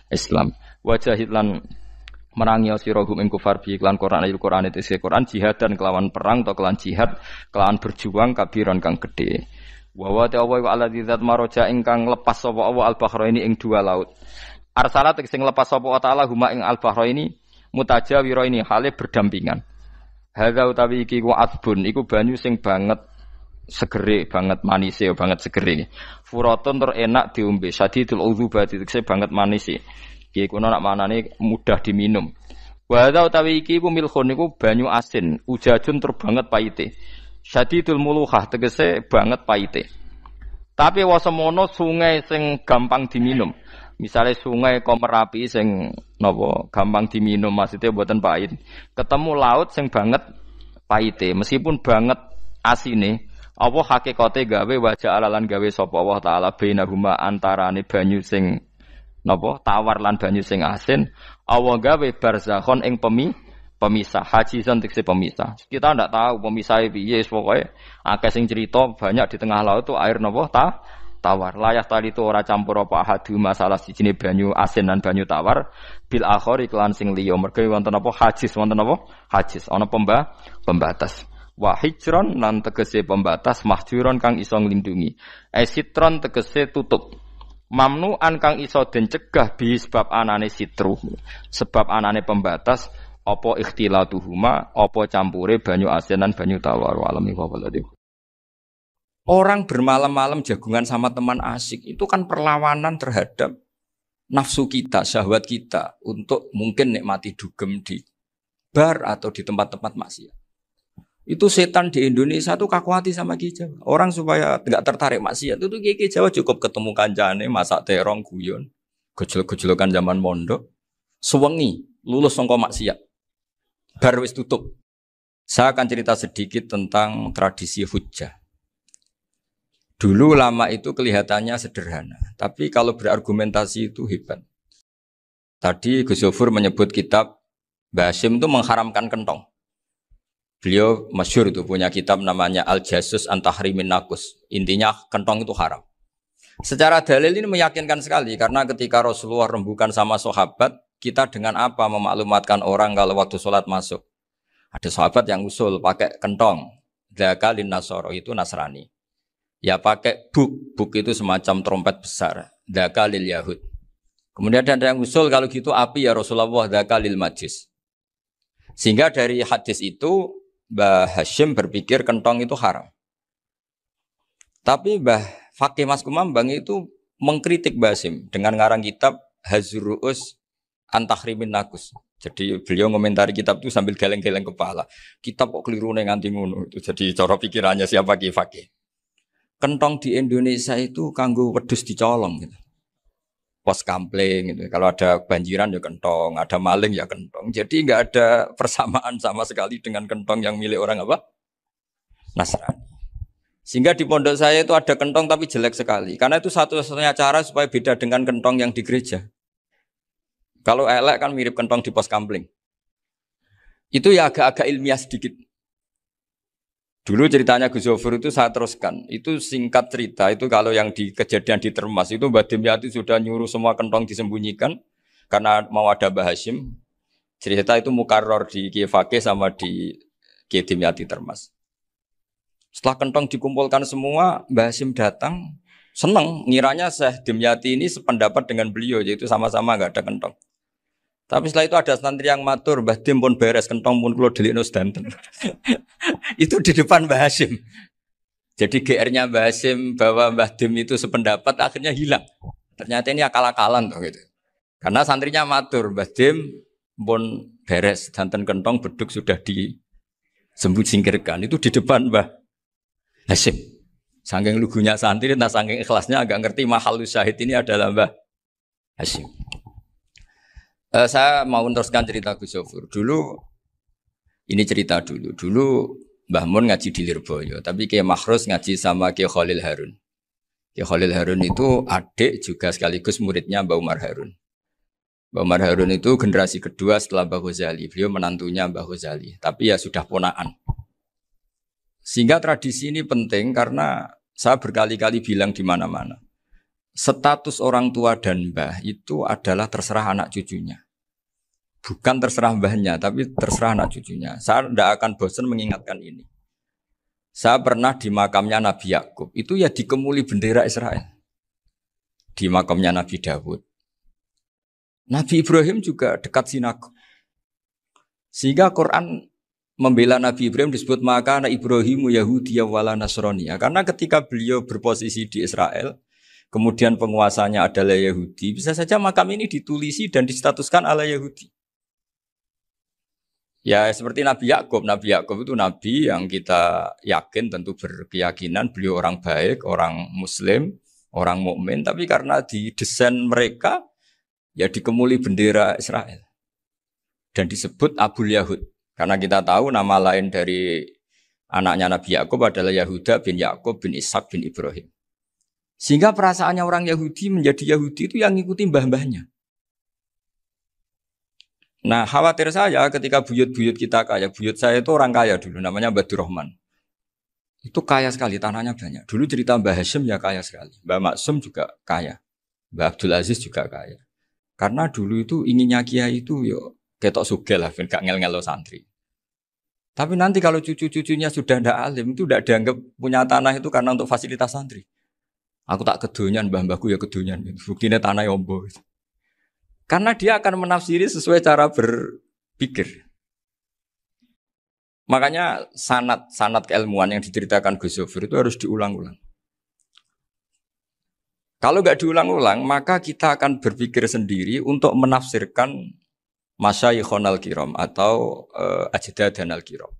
Islam. Wajahid lan merangi sirahum ing kufar bi iklan Quran ayat Quran itu Quran jihad dan kelawan perang atau kelawan jihad kelawan berjuang kabiran kang gede. Wa wa ta'ala wa alladzi zat maraja ingkang lepas sapa Allah al-bahraini ing dua laut. Arsalat sing lepas sapa ta'ala huma ing al-bahraini mutajawiraini hale berdampingan. Hadza utawi iki ku adbun iku banyu sing banget segere banget manise banget segere. Furatun tur enak diombe sadidul udzubati tekse banget manise. Iki kuno nak manane mudah diminum. Wa hadza utawi iki ku milkhun iku banyu asin, ujajun tur banget paite. Syadidul muluhah tegese banget paite. Tapi wasemono sungai sing gampang diminum. Misalnya sungai Komerapi sing napa gampang diminum maksudnya mboten pahit. Ketemu laut sing banget paite, meskipun banget asine, apa hakikate gawe wajah alalan gawe sapa Allah taala bainahuma antarane banyu sing napa tawar lan banyu sing asin, Allah gawe barzakhon ing pemisah, hajizan tekse pemisah. Kita ndak tahu pemisahnya piye, pokoke akeh sing cerita banyak di tengah laut itu air napa tawar. Layah tali itu ora campur apa hadu masalah sijine banyu asin dan banyu tawar bil akhir iklan sing liya. Mergo wonten apa hajiz, wonten apa hajiz, ana pembatas. Wa hijron lan tegese pembatas, mahjuron kang iso nglindungi. Sitron tegese tutup. Mamnu'an kang iso den cegah bi sebab anane sitru. Sebab anane pembatas apa ikhtilatuhuma, apa campure banyu asin dan banyu tawar. Walami wabaladih. Orang bermalam-malam jagungan sama teman asik itu kan perlawanan terhadap nafsu kita, syahwat kita untuk mungkin nikmati dugem di bar atau di tempat-tempat maksiat. Itu setan di Indonesia tuh kakuati sama Ki Jawa. Orang supaya tidak tertarik maksiat itu Ki Jawa cukup ketemu kancane masak terong guyon, gejol-gejolokan zaman mondok, sewengi lulus sangka maksiat. Bar wis tutup. Saya akan cerita sedikit tentang tradisi hujjah. Dulu lama itu kelihatannya sederhana, tapi kalau berargumentasi itu hebat. Tadi Gus Yofur menyebut kitab Mbah Hasyim itu mengharamkan kentong. Beliau masyhur itu punya kitab namanya Al-Jasus an Tahrimin Nakus. Intinya kentong itu haram. Secara dalil ini meyakinkan sekali karena ketika Rasulullah rembukan sama sahabat, kita dengan apa memaklumatkan orang kalau waktu sholat masuk? Ada sahabat yang usul pakai kentong. Dzakalin Nasoro itu Nasrani. Ya pakai buk itu semacam trompet besar. Dzakalil Yahud. Kemudian ada yang usul kalau gitu api ya Rasulullah dzakalil Majus. Sehingga dari hadis itu Mbah Hasyim berpikir kentong itu haram. Tapi Mbah Fakih Mas Kumambang itu mengkritik Mbah Hasyim dengan ngarang kitab Hazru'us Antahrimin Nakus. Jadi beliau ngomentari kitab itu sambil geleng-geleng kepala. Kitab kok keliru nganti ngono itu. Jadi cara pikirannya siapa Ki Fakih. Kentong di Indonesia itu kanggo wedhus dicolong gitu. Pos kampling gitu. Kalau ada banjiran ya kentong, ada maling ya kentong. Jadi enggak ada persamaan sama sekali dengan kentong yang milik orang apa? Nasrani. Sehingga di pondok saya itu ada kentong tapi jelek sekali. Karena itu satu-satunya cara supaya beda dengan kentong yang di gereja. Kalau elek kan mirip kentong di pos kampling. Itu ya agak-agak ilmiah sedikit. Dulu ceritanya Gus Yofur itu saya teruskan. Itu singkat cerita, itu kalau yang di kejadian di Termas itu Mbak Dimyati sudah nyuruh semua kentong disembunyikan. Karena mau ada Mbah Hasyim. Cerita itu mukarrar di Kiai Fakih sama di Kiai Dimyati Termas. Setelah kentong dikumpulkan semua, Mbah Hasyim datang, seneng, ngiranya Syekh Dimyati ini sependapat dengan beliau, yaitu sama-sama nggak ada kentong. Tapi setelah itu ada santri yang matur, Mbah Dim pun beres, kentong pun kulo delikno sedanten. Itu di depan Mbah Hasyim. Jadi GR-nya Mbah Hasyim bahwa Mbah Dim itu sependapat akhirnya hilang. Ternyata ini akal-akalan tuh gitu. Karena santrinya matur, Mbah Dim pun beres, santen kentong beduk sudah disingkirkan. Itu di depan Mbah Hasyim. Saking lugunya santri, nah saking ikhlasnya agak ngerti mahalus syahid ini adalah Mbah Hasyim. Saya mau meneruskan cerita Gus Sofur. Dulu, ini cerita dulu. Dulu Mbah Mun ngaji di Lirboyo, tapi Kiai Makhrus ngaji sama Kiai Khalil Harun. Kiai Khalil Harun itu adik juga sekaligus muridnya Mbah Umar Harun. Mbah Umar Harun itu generasi kedua setelah Mbah Ghazali. Beliau menantunya Mbah Ghazali, tapi ya sudah ponaan. Sehingga tradisi ini penting karena saya berkali-kali bilang di mana-mana. Status orang tua dan mbah itu adalah terserah anak cucunya. Bukan terserah mbahnya, tapi terserah anak cucunya. Saya tidak akan bosan mengingatkan ini. Saya pernah di makamnya Nabi Yakub, itu ya dikemuli bendera Israel. Di makamnya Nabi Dawud. Nabi Ibrahim juga dekat sinagog. Sehingga Quran membela Nabi Ibrahim disebut maka anak Ibrahimu Yahudiyya wala Nasraniyya. Karena ketika beliau berposisi di Israel, kemudian penguasanya adalah Yahudi, bisa saja makam ini ditulisi dan distatuskan ala Yahudi. Ya seperti Nabi Yakub. Nabi Yakub itu nabi yang kita yakin tentu berkeyakinan beliau orang baik, orang muslim, orang mukmin, tapi karena di desain mereka ya dikemuli bendera Israel. Dan disebut Abul Yahud. Karena kita tahu nama lain dari anaknya Nabi Yakub adalah Yahuda bin Yakub bin Ishak bin Ibrahim. Sehingga perasaannya orang Yahudi menjadi Yahudi itu yang ngikuti mbah-mbahnya. Nah khawatir saya ketika buyut-buyut kita kaya. Buyut saya itu orang kaya dulu, namanya Badur Rahman. Itu kaya sekali, tanahnya banyak. Dulu cerita Mbah Hasyim ya kaya sekali. Mbah Maksum juga kaya. Mbah Abdul Aziz juga kaya. Karena dulu itu inginnya kiai itu yo ketok sugih lah, gak ngel-ngelo santri. Tapi nanti kalau cucu-cucunya sudah ndak alim, itu ndak dianggap punya tanah itu karena untuk fasilitas santri. Aku tak kedonyan, mbah-mbahku ya kedonyan. Buktinya tanah yombo. Karena dia akan menafsiri sesuai cara berpikir. Makanya sanad keilmuan yang diceritakan Gus Sofir itu harus diulang-ulang. Kalau nggak diulang-ulang, maka kita akan berpikir sendiri untuk menafsirkan Masyayikhon al-Kiram atau Ajdadan al-Kiram.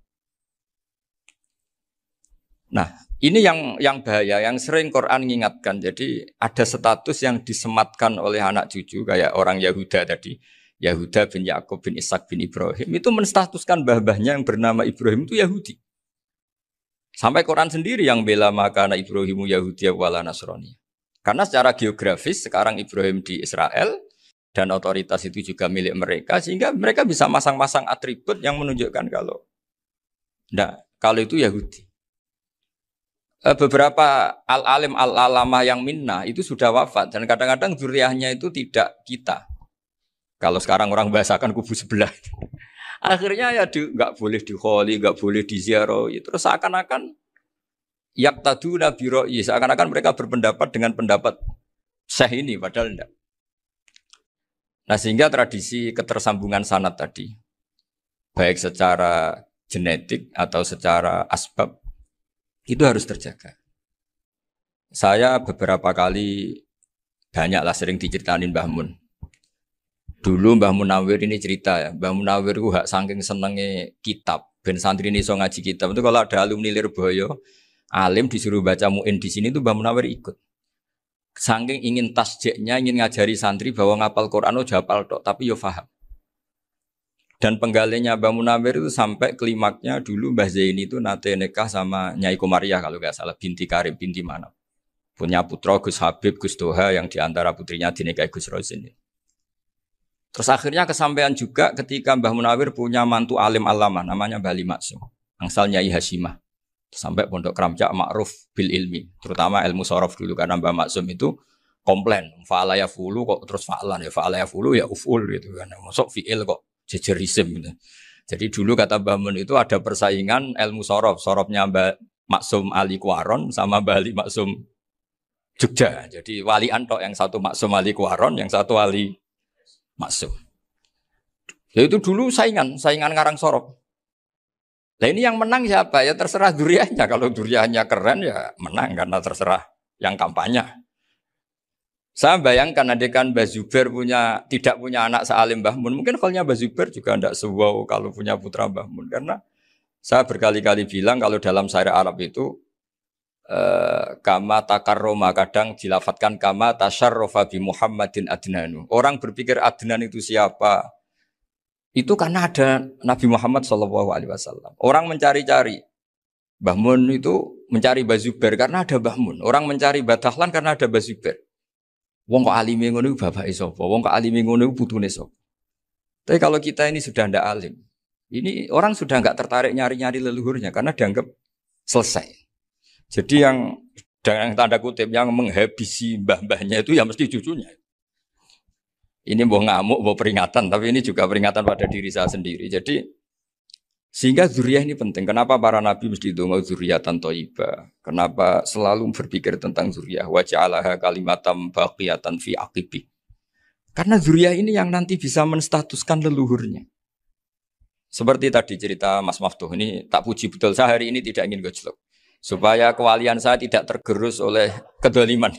Nah, ini yang bahaya, yang sering Quran mengingatkan. Jadi ada status yang disematkan oleh anak cucu kayak orang Yahuda tadi, Yahuda bin Yakub bin Ishak bin Ibrahim itu menstatuskan mbah-mbahnya yang bernama Ibrahim itu Yahudi. Sampai Quran sendiri yang bela maka anak Ibrahimu Yahudi wala Nasrani. Karena secara geografis sekarang Ibrahim di Israel dan otoritas itu juga milik mereka sehingga mereka bisa masang-masang atribut yang menunjukkan kalau itu Yahudi. Beberapa al-alim al-alamah yang minnah itu sudah wafat dan kadang-kadang dzurriyyahnya itu tidak kita. Kalau sekarang orang bahasakan kubu sebelah. Akhirnya ya nggak boleh dikholi, nggak boleh diziarahi. Terus seakan-akan yaqtaduna bi ra'yi, seakan-akan mereka berpendapat dengan pendapat syekh ini padahal enggak. Nah sehingga tradisi ketersambungan sanad tadi, baik secara genetik atau secara asbab, itu harus terjaga. Saya beberapa kali, banyaklah sering diceritain Mbah Mun. Dulu Mbah Munawir ini cerita ya, Mbah Munawir itu saking senengnya kitab, ben santri ini so ngaji kitab, itu kalau ada alumni Lirboyo, alim disuruh baca mu'in di sini itu Mbah Munawir ikut. Saking ingin tasjiknya, ingin ngajari santri bahwa ngapal Quran itu hafal tok, tapi yo faham. Dan penggalinya Mbah Munawir itu sampai klimaknya dulu Mbah Zaini itu nate nikah sama Nyai Komariah kalau nggak salah, binti Karim, binti mana. Punya putra Gus Habib, Gus Doha yang diantara putrinya dinikahi Gus Rozin. Terus akhirnya kesampaian juga ketika Mbah Munawir punya mantu alim alama namanya Mbah Ali Maksum, angsal Nyai Hasyimah. Sampai pondok Kramjak ma'ruf bil ilmi, terutama ilmu sorof dulu karena Mbah Maksum itu komplain, fa'ala ya fulu kok terus fa'lan ya fa'ala ya fulu ya uf'ul gitu kan. Masuk fi'il kok jejerism gitu. Jadi dulu kata Mbah Mun itu ada persaingan ilmu sorof. Sorofnya Mbah Maksum Ali Kuaron sama Mbah Ali Maksum Jogja. Jadi wali antok yang satu Maksum Ali Kuaron, yang satu Ali Maksum. Ya itu dulu saingan ngarang sorof. Nah ini yang menang siapa? Ya terserah duriannya. Kalau duriannya keren ya menang karena terserah yang kampanye. Saya bayangkan adekan Mbah Zubair tidak punya anak sealim Mbah Mun, mungkin kalau Mbah Zubair juga tidak sewow kalau punya putra Mbah Mun. Karena saya berkali-kali bilang kalau dalam syair Arab itu kama takarroma, kadang dilafatkan kama tasyarrofa bi Muhammadin adnanu. Orang berpikir Adnan itu siapa? Itu karena ada Nabi Muhammad SAW. Orang mencari-cari Mbah Mun itu mencari Mbah Zubair karena ada Mbah Mun. Orang mencari Mbah Dahlan karena ada Mbah Zubair. Wong kok alime ngono iku bapake sapa? Wong kok alime ngono iku putune sapa? Tapi kalau kita ini sudah ndak alim, ini orang sudah enggak tertarik nyari-nyari leluhurnya karena dianggap selesai. Jadi yang dengan tanda kutip yang menghabisi mbah-mbahnya itu ya mesti cucunya. Ini mbok ngamuk, mbok peringatan, tapi ini juga peringatan pada diri saya sendiri. Jadi sehingga zuriyah ini penting. Kenapa para nabi mesti donga zuriyatan thayyibah? Kenapa selalu berpikir tentang zuriyah? Wa ja'alaha kalimatam baqiyatan fi aqibi. Karena zuriyah ini yang nanti bisa menstatuskan leluhurnya. Seperti tadi cerita Mas Maftuh ini tak puji betul, saya hari ini tidak ingin gojlok. Supaya kewalian saya tidak tergerus oleh kedoliman.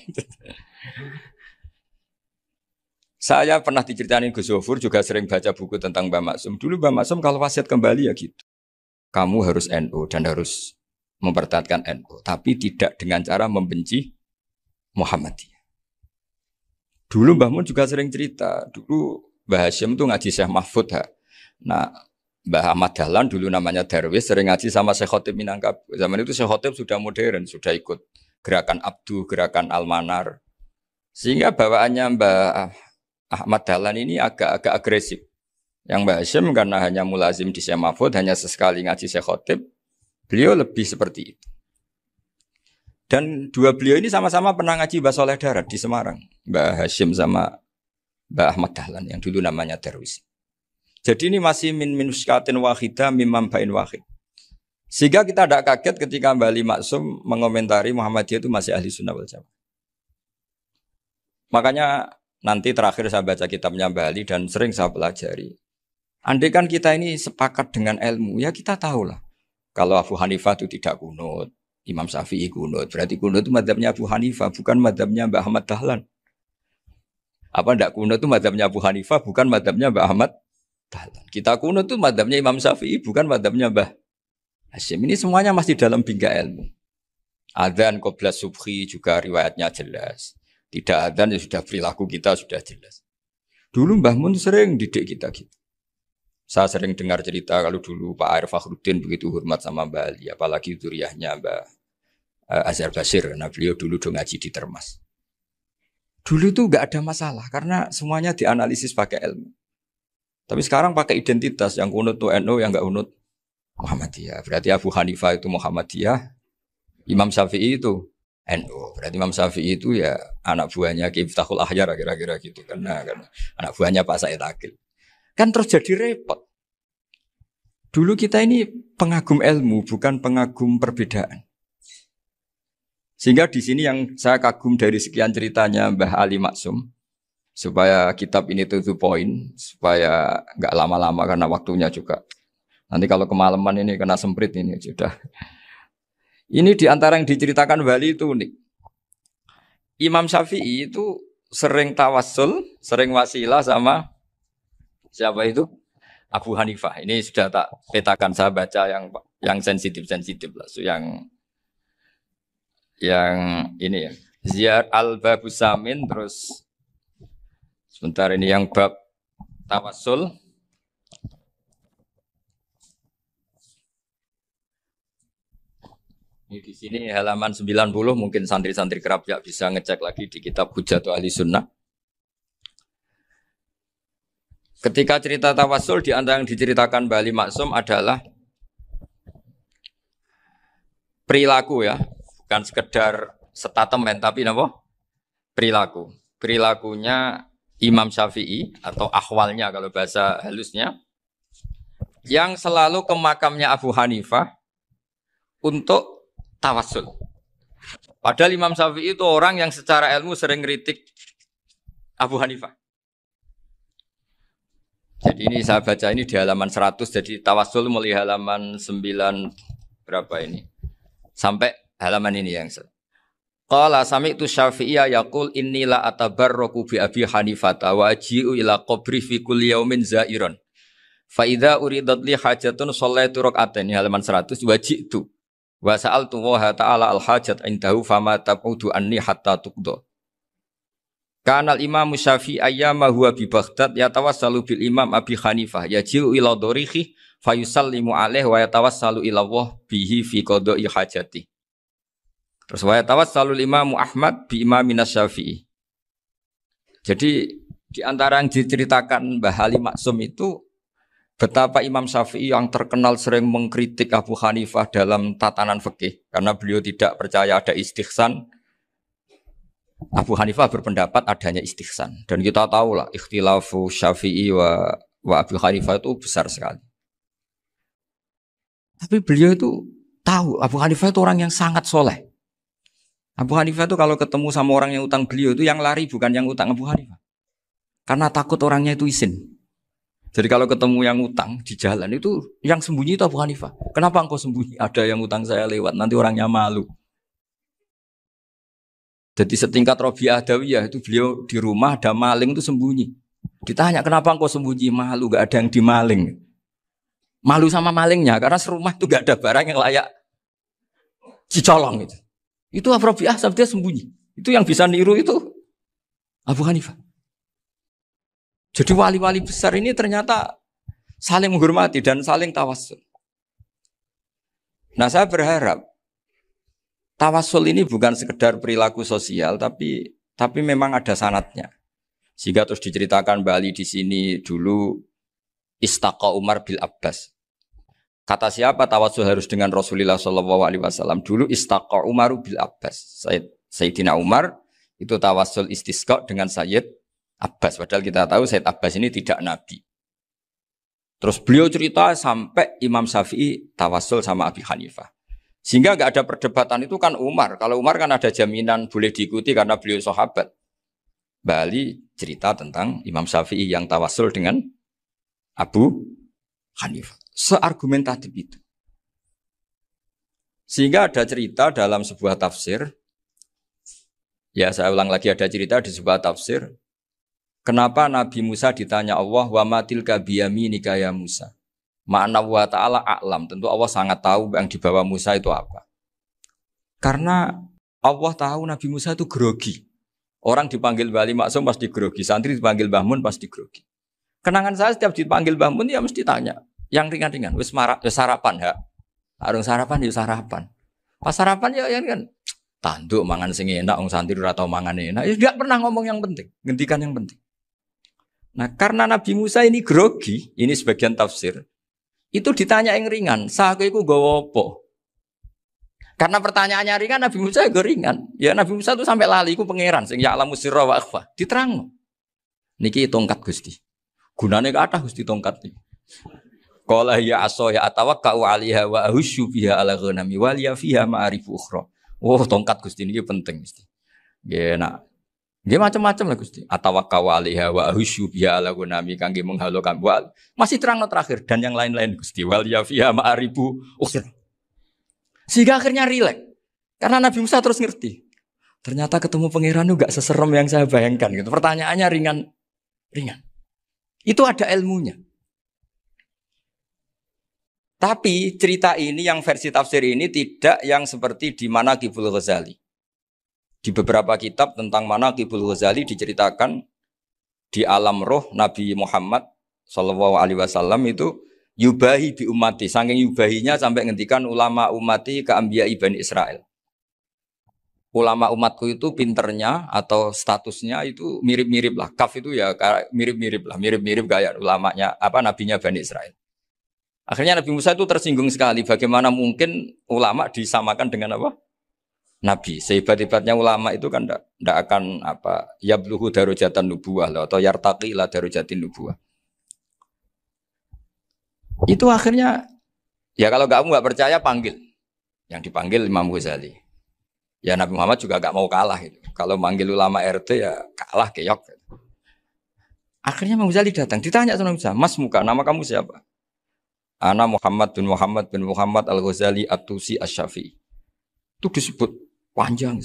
Saya pernah diceritain Gus Zofur, juga sering baca buku tentang Mbah Maksum. Dulu Mbah Maksum kalau wasiat kembali ya gitu. Kamu harus NU dan harus mempertahankan NU. Tapi tidak dengan cara membenci Muhammadiyah. Dulu Mbah Mun juga sering cerita. Dulu Mbah Hashim itu ngaji Syekh Mahfud. Nah, Mbah Ahmad Dahlan dulu namanya Darwis sering ngaji sama Syekh Khotib Minangkabau. Zaman itu Syekh Khotib sudah modern, sudah ikut gerakan Abdu, gerakan Almanar. Sehingga bawaannya Mbah Ahmad Dahlan ini agak agresif. Yang Mbah Hashim karena hanya mulazim di Syekh Mahfud, hanya sesekali ngaji Syekh Khotib, beliau lebih seperti itu. Dan dua beliau ini sama-sama pernah ngaji Mbah Soleh Darat di Semarang. Mbah Hashim sama Mbah Ahmad Dahlan yang dulu namanya Darwis. Jadi ini masih min minuskatin wahidah mimam bain wahid. Sehingga kita tidak kaget ketika Mbah Ali Maksum mengomentari Muhammadiyah itu masih ahli sunnah wal jamaah. Makanya nanti terakhir saya baca kitabnya Mbah Ali dan sering saya pelajari. Andai kan kita ini sepakat dengan ilmu, ya kita tahulah. Kalau Abu Hanifah itu tidak kunut, Imam Syafi'i kunut. Berarti kunut itu madzhabnya Abu Hanifah, bukan madzhabnya Mbah Ahmad Dahlan. Apa tidak kunut itu madzhabnya Abu Hanifah, bukan madzhabnya Mbah Ahmad Dahlan. Kita kunut itu madzhabnya Imam Syafi'i, bukan madzhabnya Mbah Hashim. Ini semuanya masih dalam bingkai ilmu. Adzan qabla subhi juga riwayatnya jelas. Tidak adzan ya sudah perilaku kita sudah jelas. Dulu Mbah Mun sering didik kita gitu. Saya sering dengar cerita kalau dulu Pak Arif Fakhruddin begitu hormat sama Mbah Ali, apalagi zuriyahnya Mbah Azhar Basir, karena beliau dulu ngaji di Termas. Dulu itu enggak ada masalah karena semuanya dianalisis pakai ilmu. Tapi sekarang pakai identitas, yang kunut itu NU, yang enggak kunut Muhammadiyah. Berarti Abu Hanifah itu Muhammadiyah, Imam Syafi'i itu NU. Berarti Imam Syafi'i itu ya anak buahnya Ki Miftahul Ahyar kira-kira gitu kan anak buahnya Pak Said Akil. Kan terus jadi repot. Dulu kita ini pengagum ilmu, bukan pengagum perbedaan. Sehingga di sini yang saya kagum dari sekian ceritanya Mbah Ali Maksum, supaya kitab ini to the point, supaya nggak lama-lama karena waktunya juga. Nanti kalau kemalaman ini kena semprit ini sudah. Ini diantara yang diceritakan Bali itu unik. Imam Syafi'i itu sering tawassul, sering wasilah sama siapa itu? Abu Hanifah. Ini sudah tak petakan, saya baca yang sensitif-sensitif lah. So, yang ini ya. Ziyad al-Babus Samin, terus sebentar ini yang bab tawassul. Ini di sini halaman 90, mungkin santri-santri kerap ya bisa ngecek lagi di kitab Hujatul Ahli Sunnah. Ketika cerita tawassul, di antara yang diceritakan Mbah Ali Maksum adalah perilaku ya, bukan sekedar statement tapi apa? Perilaku. Perilakunya Imam Syafi'i atau ahwalnya kalau bahasa halusnya yang selalu ke makamnya Abu Hanifah untuk tawassul. Padahal Imam Syafi'i itu orang yang secara ilmu sering kritik Abu Hanifah. Jadi ini saya baca ini di halaman 100, jadi tawassul mulai halaman 9 berapa ini? Sampai halaman ini yang Qala sami'tu Syafi'iyya yaqul inni la atabarraku bi Abi Hanifah wa aji'u ila qabri fi kulli yaumin za'iran. Fa idza uridat li hajatun shallaitu rak'atain halaman 100 waji'tu wa sa'altu wa ta'ala al hajat indahu fama tab'udu anni hatta tuqda. Kanal Imam Syafi'i ayyama huwa bi Baghdad yatawassalu bil Imam Abi Hanifah yaji'u ila dorihi fayusallimu alaihi wa yatawassalu ila Allah bihi fi qada'i hajati. Terus wa yatawassalu Imam Ahmad bi Imam Syafi'i. Jadi di antara yang diceritakan Mbah Ali Maksum itu betapa Imam Syafi'i yang terkenal sering mengkritik Abu Hanifah dalam tatanan fikih karena beliau tidak percaya ada istihsan. Abu Hanifah berpendapat adanya istihsan dan kita tahu lah ikhtilafu Syafi'i wa Abu Hanifah itu besar sekali. Tapi beliau itu tahu Abu Hanifah itu orang yang sangat soleh. Abu Hanifah itu kalau ketemu sama orang yang utang beliau itu yang lari bukan yang utang Abu Hanifah. Karena takut orangnya itu izin. Jadi kalau ketemu yang utang di jalan itu yang sembunyi itu Abu Hanifah. Kenapa engkau sembunyi? Ada yang utang saya lewat, nanti orangnya malu. Jadi setingkat Rabi'ah Adawiyah itu beliau di rumah ada maling itu sembunyi. Ditanya kenapa engkau sembunyi? Malu, gak ada yang dimaling. Malu sama malingnya karena serumah itu gak ada barang yang layak dicolong itu. Itu Rabi'ah sabda sembunyi. Itu yang bisa niru itu Abu Hanifah. Jadi wali-wali besar ini ternyata saling menghormati dan saling tawassul. Nah saya berharap tawassul ini bukan sekedar perilaku sosial, tapi memang ada sanadnya. Sehingga terus diceritakan Bali di sini dulu istaqa Umar bil Abbas. Kata siapa tawassul harus dengan Rasulullah SAW? Dulu istaqa Umar bil Abbas. Sayyidina Umar itu tawassul istisqa dengan Sayyid Abbas. Padahal kita tahu Sayyid Abbas ini tidak nabi. Terus beliau cerita sampai Imam Syafi'i tawassul sama Abi Hanifah. Sehingga nggak ada perdebatan itu kan Umar. Kalau Umar kan ada jaminan boleh diikuti karena beliau sahabat. Bali cerita tentang Imam Syafi'i yang tawassul dengan Abu Hanifah. Seargumentatif itu. Sehingga ada cerita dalam sebuah tafsir. Ya saya ulang lagi, ada cerita di sebuah tafsir. Kenapa Nabi Musa ditanya Allah wa matilka biyaminika ya Musa? Ma'ana wa ta'ala a'lam. Tentu Allah sangat tahu yang dibawa Musa itu apa. Karena Allah tahu Nabi Musa itu grogi. Orang dipanggil Wali Maksum pasti grogi. Santri dipanggil Mbah Mun pasti grogi. Kenangan saya setiap dipanggil Mbah Mun ya mesti tanya. Yang ringan-ringan. Wis sarapan ya. Arung sarapan ya sarapan. Pas sarapan ya kan. Tanduk mangan sing enak. Orang santri atau mangan enak. Ya tidak pernah ngomong yang penting. Ngendikan yang penting. Nah karena Nabi Musa ini grogi. Ini sebagian tafsir. Itu ditanya yang ringan, sahaku itu gawa apa? Karena pertanyaannya ringan, Nabi Musa juga ringan. Ya Nabi Musa itu sampai lali, itu pangeran, sing ya'lamu sirra wa akhfa. Diterang. Niki tongkat Gusti. Gunane kathah Gusti tongkat iki. Qala ya aso ya atawakkau 'alaiha wa ahusyu biha 'ala ghanami wal ya fiha ma'arifu ukhra. Oh, tongkat Gusti niki penting mesti. Nggih nak. Nggih macam-macam lah Gusti. Atawakkau 'alaiha wa ahusyu biha 'ala ghanami kangge menghalokan wal. Masih terang terakhir dan yang lain-lain Gusti wal ya fiha ma'arifu ukhra. Sehingga akhirnya rileks. Karena Nabi Musa terus ngerti. Ternyata ketemu pangeran itu gak seserem yang saya bayangkan gitu. Pertanyaannya ringan. Itu ada ilmunya. Tapi cerita ini yang versi tafsir ini tidak yang seperti di Manaqibul Ghazali. Di beberapa kitab tentang Manaqibul Ghazali diceritakan di alam roh Nabi Muhammad SAW itu yubahi bi ummati. Saking yubahinya sampai ngendikan ulama ummati ke anbiya Bani Israel. Ulama umatku itu pinternya atau statusnya itu mirip-mirip lah. Kaf itu ya mirip-mirip lah. Mirip-mirip gaya ulamanya nabinya Bani Israel. Akhirnya Nabi Musa itu tersinggung sekali. Bagaimana mungkin ulama disamakan dengan apa? Nabi. Sehebat-hebatnya ulama itu kan tidak akan yabluhu darujatan nubuwah atau yartaqi ila darujatin nubuwah. Itu akhirnya, ya kalau kamu nggak percaya panggil. Yang dipanggil Imam Ghazali. Ya Nabi Muhammad juga nggak mau kalah itu. Kalau manggil ulama RT ya kalah keok. Akhirnya Imam Ghazali datang, ditanya sama Musa, Mas Muka, nama kamu siapa? Ana Muhammad bin Muhammad Al-Ghazali At-Tusi Asy-Syafi'i. Itu disebut panjang.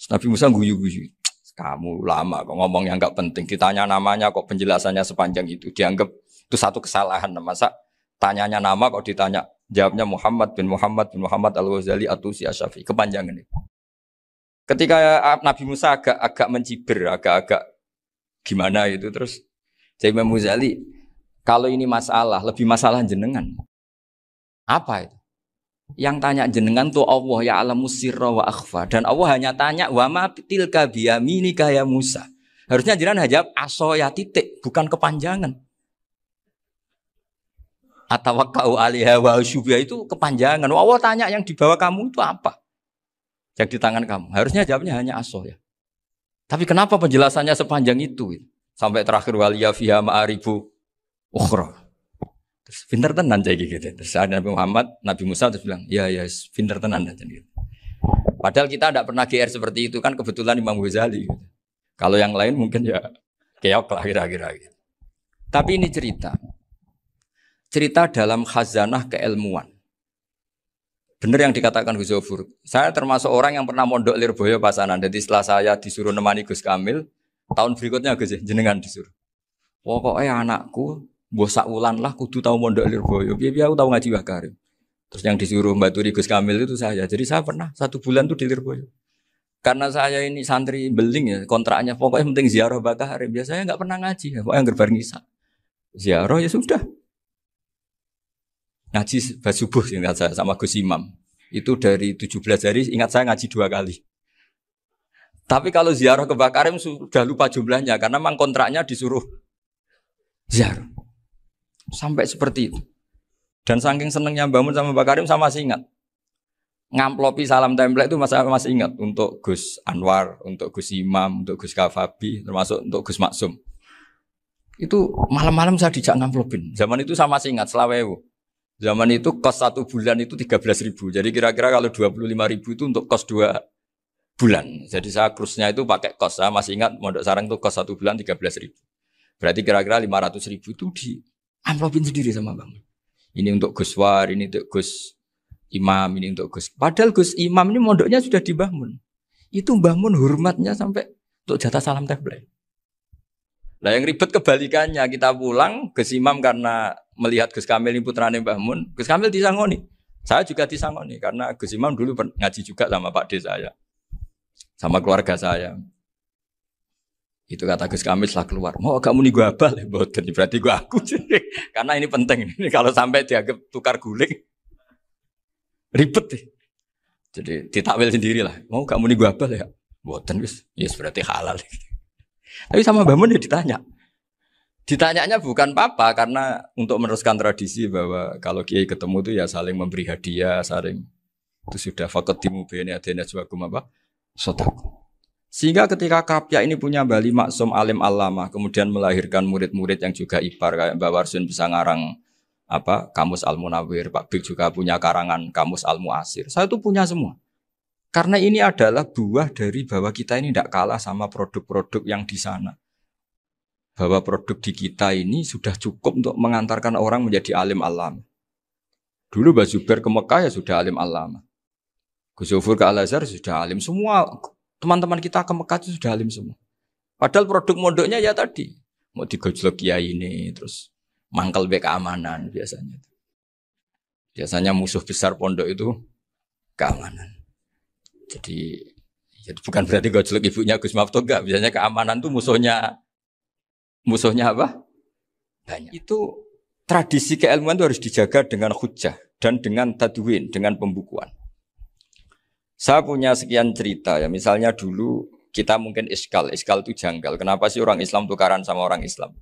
Nabi Musa guyu-guyu. Kamu lama kok ngomong yang nggak penting. Ditanya namanya kok penjelasannya sepanjang itu. Dianggap itu satu kesalahan. Masa tanyanya nama kok ditanya. Jawabnya Muhammad bin Muhammad Al-Ghazali At-Tusi Asy-Syafi'i. Kepanjangan itu. Ketika Nabi Musa agak mencibir, agak gimana itu terus. Jadi Imam Ghazali, kalau ini masalah, lebih masalah jenengan. Apa itu? Yang tanya jenengan tuh Allah ya alamu sirra wa akhfa. Dan Allah hanya tanya wa ma tilka biyaminika ya Musa. Harusnya jenengan jawab asoya titik, bukan kepanjangan. Atawakkau 'alaiha wa syubha itu kepanjangan. Allah tanya yang di bawah kamu itu apa? Yang di tangan kamu. Harusnya jawabnya hanya asoya. Tapi kenapa penjelasannya sepanjang itu? Sampai terakhir waliya fiha ma'aribu ukhra. Terus pinter tenan kayak gitu. Terus ada Nabi Musa terus bilang, ya pinter tenan aja gitu. Padahal kita tidak pernah GR seperti itu kan kebetulan Imam Ghazali. Gitu. Kalau yang lain mungkin ya keok lah kira-kira gitu. Tapi ini cerita dalam khazanah keilmuan. Benar yang dikatakan Gus Zofur. Saya termasuk orang yang pernah mondok Lirboyo Pasanan. Jadi setelah saya disuruh nemani Gus Kamil, tahun berikutnya Gus jenengan disuruh. Pokoknya anakku mbok sak wulan lah kudu tau mondok Lirboyo. Piye-piye aku tau ngaji Mbah Karim. Terus yang disuruh mbaturi Gus Kamil itu saya. Jadi saya pernah 1 bulan tuh di Lirboyo. Karena saya ini santri beling ya, kontraknya pokoknya penting ziarah Mbah Karim. Biasanya enggak pernah ngaji, ya. Pokoknya ngger bar ngisa. Ziarah ya sudah. Ngaji subuh ingat saya sama Gus Imam. Itu dari 17 hari ingat saya ngaji 2 kali. Tapi kalau ziarah ke Mbah Karim sudah lupa jumlahnya karena memang kontraknya disuruh ziarah. Sampai seperti itu. Dan saking senengnya bangun sama Mbak Karim saya masih ingat. Ngamplopi salam template itu masih ingat. Untuk Gus Anwar, untuk Gus Imam, untuk Gus Kafabi, termasuk untuk Gus Maksum. Itu malam-malam saya dijak ngamplopin. Zaman itu saya masih ingat, selawewu. Zaman itu kos 1 bulan itu 13.000. Jadi kira-kira kalau 25.000 itu untuk kos 2 bulan. Jadi saya krusnya itu pakai kos. Saya masih ingat Mondok Sarang itu kos 1 bulan 13.000. Berarti kira-kira 500.000 itu di amplopin sendiri sama Bang. Ini untuk Gus War, ini untuk Gus Imam, ini untuk Gus. Padahal Gus Imam ini mondoknya sudah di Mbah Mun. Itu Mbah Mun hormatnya sampai untuk jatah salam template. Nah yang ribet kebalikannya, kita pulang Gus Imam karena melihat Gus Kamil ini putrane Mbah Mun, Gus Kamil disangoni. Saya juga disangoni karena Gus Imam dulu ngaji juga sama Pak D saya. Sama keluarga saya. Itu kata Gus Kamil setelah keluar. Mau kamu nih gue abal, berarti gue aku. Karena ini penting. Ini kalau sampai dianggap tukar guling, ribet deh. Jadi ditakwil sendirilah. Mau kamu nih gue abal ya? Boten wis, yes berarti halal. Tapi sama Mbah Mun ya ditanya. Ditanyanya bukan apa karena untuk meneruskan tradisi bahwa kalau kiai ketemu itu ya saling memberi hadiah, saling itu sudah fakat dimubeni adena juakum apa? Sodaku. Sehingga ketika Kapya ini punya Bali Maksum alim alama, kemudian melahirkan murid-murid yang juga ipar kayak Mbak Warsun bisa ngarang apa Kamus Al-Munawwir, Pak Bik juga punya karangan Kamus Al-Mu'asir. Saya itu punya semua. Karena ini adalah buah dari bahwa kita ini tidak kalah sama produk-produk yang di sana. Bahwa produk di kita ini sudah cukup untuk mengantarkan orang menjadi alim alama. Dulu Mbak Zubair ke Mekah ya sudah alim alama. Gus Zofur ke Al-Azhar sudah alim semua. Teman-teman kita ke Mekah itu sudah alim semua. Padahal produk mondoknya ya tadi. Mau digojlok kiai ini, terus mangkel be keamanan biasanya. Biasanya musuh besar pondok itu keamanan. Jadi bukan berarti gojlok ibunya Gus Maftuh enggak. Biasanya keamanan itu musuhnya apa? Banyak. Itu tradisi keilmuan itu harus dijaga dengan hujjah dan dengan tadwin, dengan pembukuan. Saya punya sekian cerita ya, misalnya dulu kita mungkin iskal itu janggal. Kenapa sih orang Islam tukaran sama orang Islam?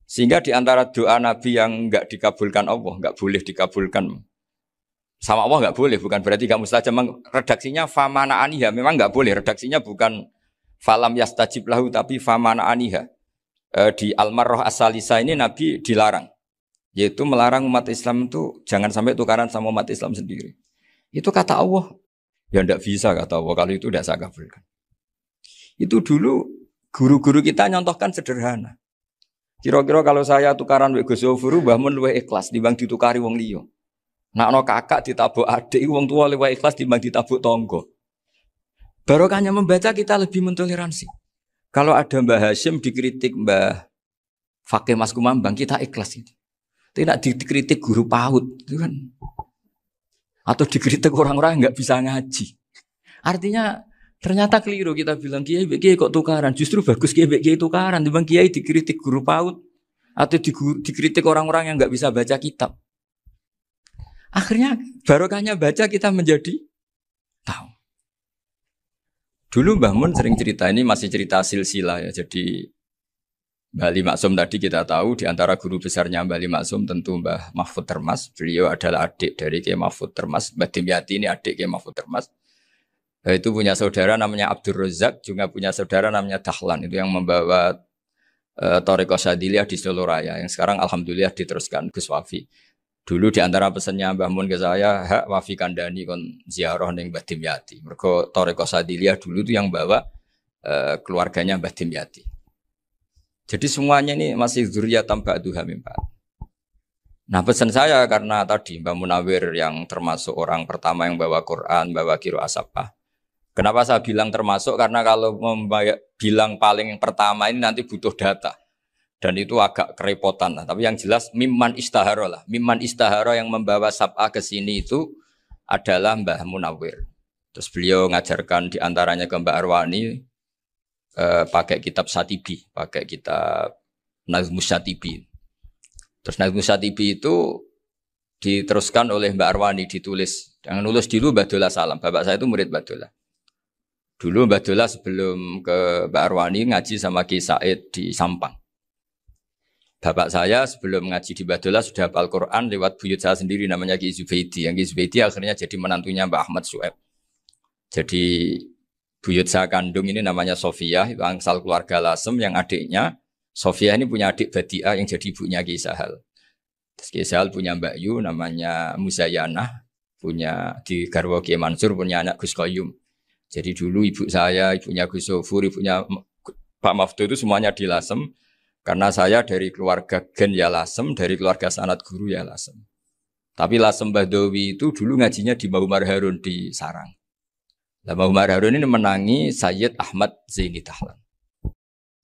Sehingga di antara doa Nabi yang enggak dikabulkan Allah, enggak boleh dikabulkan sama Allah enggak boleh, bukan berarti enggak mustajab. Redaksinya famana aniha, memang enggak boleh. Redaksinya bukan falam yastajib lahu tapi famana aniha. Di Al-Marrah As-Salisa ini Nabi dilarang. yaitu melarang umat Islam itu jangan sampai tukaran sama umat Islam sendiri. Itu kata Allah, ya tidak bisa kata Allah, kalau itu tidak saya kabulkan. Itu dulu guru-guru kita nyontohkan sederhana. Kira-kira kalau saya tukaran wek Gus Zofuru, Mbah Mun luwih ikhlas dibanding ditukari wong liya. Nak ana kakak ditabuk adik, wong tua luwih ikhlas dibanding ditabuk tangga. Barokahnya membaca kita lebih mentoleransi. Kalau ada Mbah Hashim dikritik Mbah Fakih Mas Kumambang, kita ikhlas itu. Tidak dikritik guru PAUD, itu kan. Atau dikritik orang-orang yang nggak bisa ngaji. Artinya ternyata keliru kita bilang kiai kok tukaran. Justru bagus kiai tukaran. Dibanding kiai dikritik guru PAUD atau dikritik orang-orang yang nggak bisa baca kitab. Akhirnya barokahnya baca kita menjadi tahu. Dulu Mbah Mun sering cerita, ini masih cerita silsilah ya. Jadi Mbah Ali Maksum tadi kita tahu di antara guru besarnya Mbah Ali Maksum tentu Mbah Mahfud Termas. Beliau adalah adik dari Kiai Mahfud Termas. Mbah Dimyati ini adik Kiai Mahfud Termas. Itu punya saudara namanya Abdul Razak, juga punya saudara namanya Dahlan. Itu yang membawa Thariqah Syadziliyah di Solo Raya. Yang sekarang alhamdulillah diteruskan Gus Wafi. Dulu di antara pesannya Mbah Mun ke saya, hak Wafi kandani kon ziarah ning Mbah Dimyati. Mergo Thariqah Syadziliyah dulu itu yang bawa keluarganya Mbah Dimyati. Jadi semuanya ini masih dzurriyyatan ba'duha min ba'd. Nah pesan saya karena tadi Mbah Munawir yang termasuk orang pertama yang bawa Quran, bawa qiraah sab'ah. Kenapa saya bilang termasuk? Karena kalau bilang paling pertama ini nanti butuh data. Dan itu agak kerepotan lah. Tapi yang jelas mimman istahara lah. Mimman istahara yang membawa sab'ah ke sini itu adalah Mbah Munawir. Terus beliau ngajarkan diantaranya ke Mbak Arwani, pakai kitab Satibi, pakai kitab Nazmus Satibi. Terus Nazmus Satibi itu diteruskan oleh Mbak Arwani, ditulis. Yang nulis dulu Mbak Dola Salam. Bapak saya itu murid Mbak Dola. Dulu Mbak Dola sebelum ke Mbak Arwani ngaji sama Ki Said di Sampang. Bapak saya sebelum ngaji di Mbak Dola sudah hafal Quran lewat buyut saya sendiri namanya Ki Zubaidi. Yang Ki Zubaidi akhirnya jadi menantunya Mbak Ahmad Su'eb. Jadi buyut saya kandung ini namanya Sofia, itu angsal keluarga Lasem yang adiknya. Sofia ini punya adik Badi'ah yang jadi ibunya Ki Sahal. Terus Ki Sahal punya Mbak Yu namanya Muzayanah, punya di Garwa Ki Mansur punya anak Gus Qayyum. Jadi dulu ibu saya, ibunya Gus Sofur, ibunya Pak Maftu itu semuanya di Lasem. Karena saya dari keluarga Gen ya Lasem, dari keluarga sanad guru ya Lasem. Tapi Lasem Bahdawi itu dulu ngajinya di Mbah Umar Harun di Sarang. Mbah Umar Harun ini menangi Sayyid Ahmad Zaini Dahlan.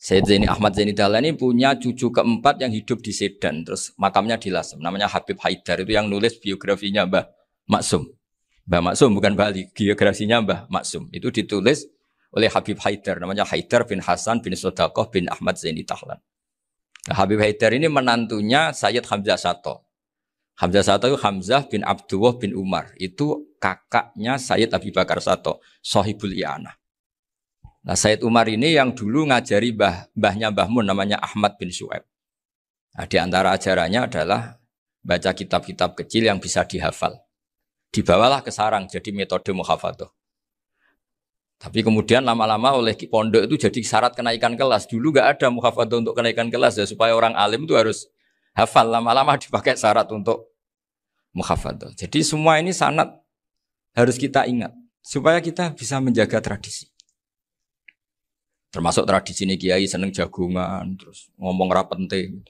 Sayyid Zaini Ahmad Zaini Dahlan ini punya cucu keempat yang hidup di Sedan. Terus makamnya di Lasem. Namanya Habib Haidar. Itu yang nulis biografinya Mbah Maksum. Mbah Maksum bukan Bali. Biografinya Mbah Maksum. Itu ditulis oleh Habib Haidar. Namanya Haidar bin Hasan bin Sodaqoh bin Ahmad Zaini Dahlan. Nah, Habib Haidar ini menantunya Sayyid Hamzah Sato. Hamzah Sato itu Hamzah bin Abdullah bin Umar. Itu kakaknya Sayyid Abi Bakar Sato, Sohibul I'anah. Nah Sayyid Umar ini yang dulu ngajari mbahnya Mbah Mun namanya Ahmad bin Su'aib. Nah, di antara ajarannya adalah baca kitab-kitab kecil yang bisa dihafal. Dibawalah ke sarang jadi metode muhafadzah. Tapi kemudian lama-lama oleh pondok itu jadi syarat kenaikan kelas. Dulu gak ada muhafadzah untuk kenaikan kelas ya, supaya orang alim itu harus hafal. Lama-lama dipakai syarat untuk muhafadzah. Jadi semua ini sanad harus kita ingat supaya kita bisa menjaga tradisi. Termasuk tradisi ini kiai seneng jagungan, terus ngomong ra penting.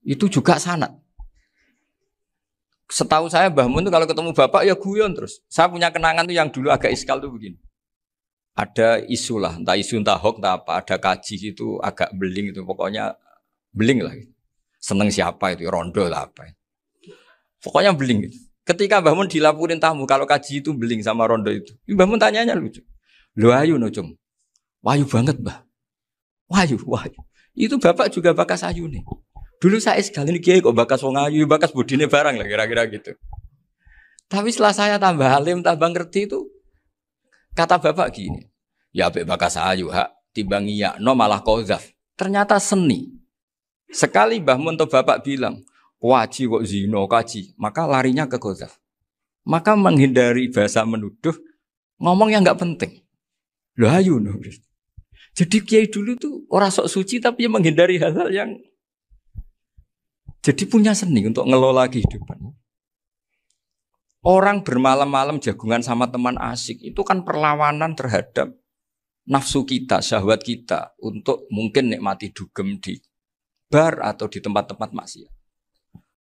Itu juga sanad. Setahu saya Mbah Mun itu kalau ketemu bapak ya guyon terus. Saya punya kenangan tuh yang dulu agak iskal tuh begini. Ada isu lah, entah isu entah hoax entah apa, ada kaji itu agak beling itu, pokoknya beling lah. Seneng siapa itu, rondo lah apa. Pokoknya beling gitu. Ketika Mbah Mun dilaporin tamu kalau kaji itu beling sama rondo itu. Mbah Mun tanyanya lucu. Lu ayu no cung. Wahyu banget Mbah. Wahyu. Itu bapak juga bakas ayu nih. Dulu saya sekali ini kiai kok bakas wong ayu, bakas budine barang lah kira-kira gitu. Tapi setelah saya tambah alim, tambah ngerti itu, kata bapak gini, ya abek bakas ayu hak, timbang iya, no malah kozaf. Ternyata seni. Sekali Mbah Mun atau bapak bilang, waji kok zino kaji, maka larinya ke kozaf. Maka menghindari bahasa menuduh, ngomong yang nggak penting. Loh ayu no. Jadi kiai dulu tuh orang sok suci tapi menghindari hal-hal yang. Jadi punya seni untuk ngelola kehidupan. Orang bermalam-malam jagungan sama teman asik itu kan perlawanan terhadap nafsu kita, syahwat kita untuk mungkin nikmati dugem di bar atau di tempat-tempat maksiat.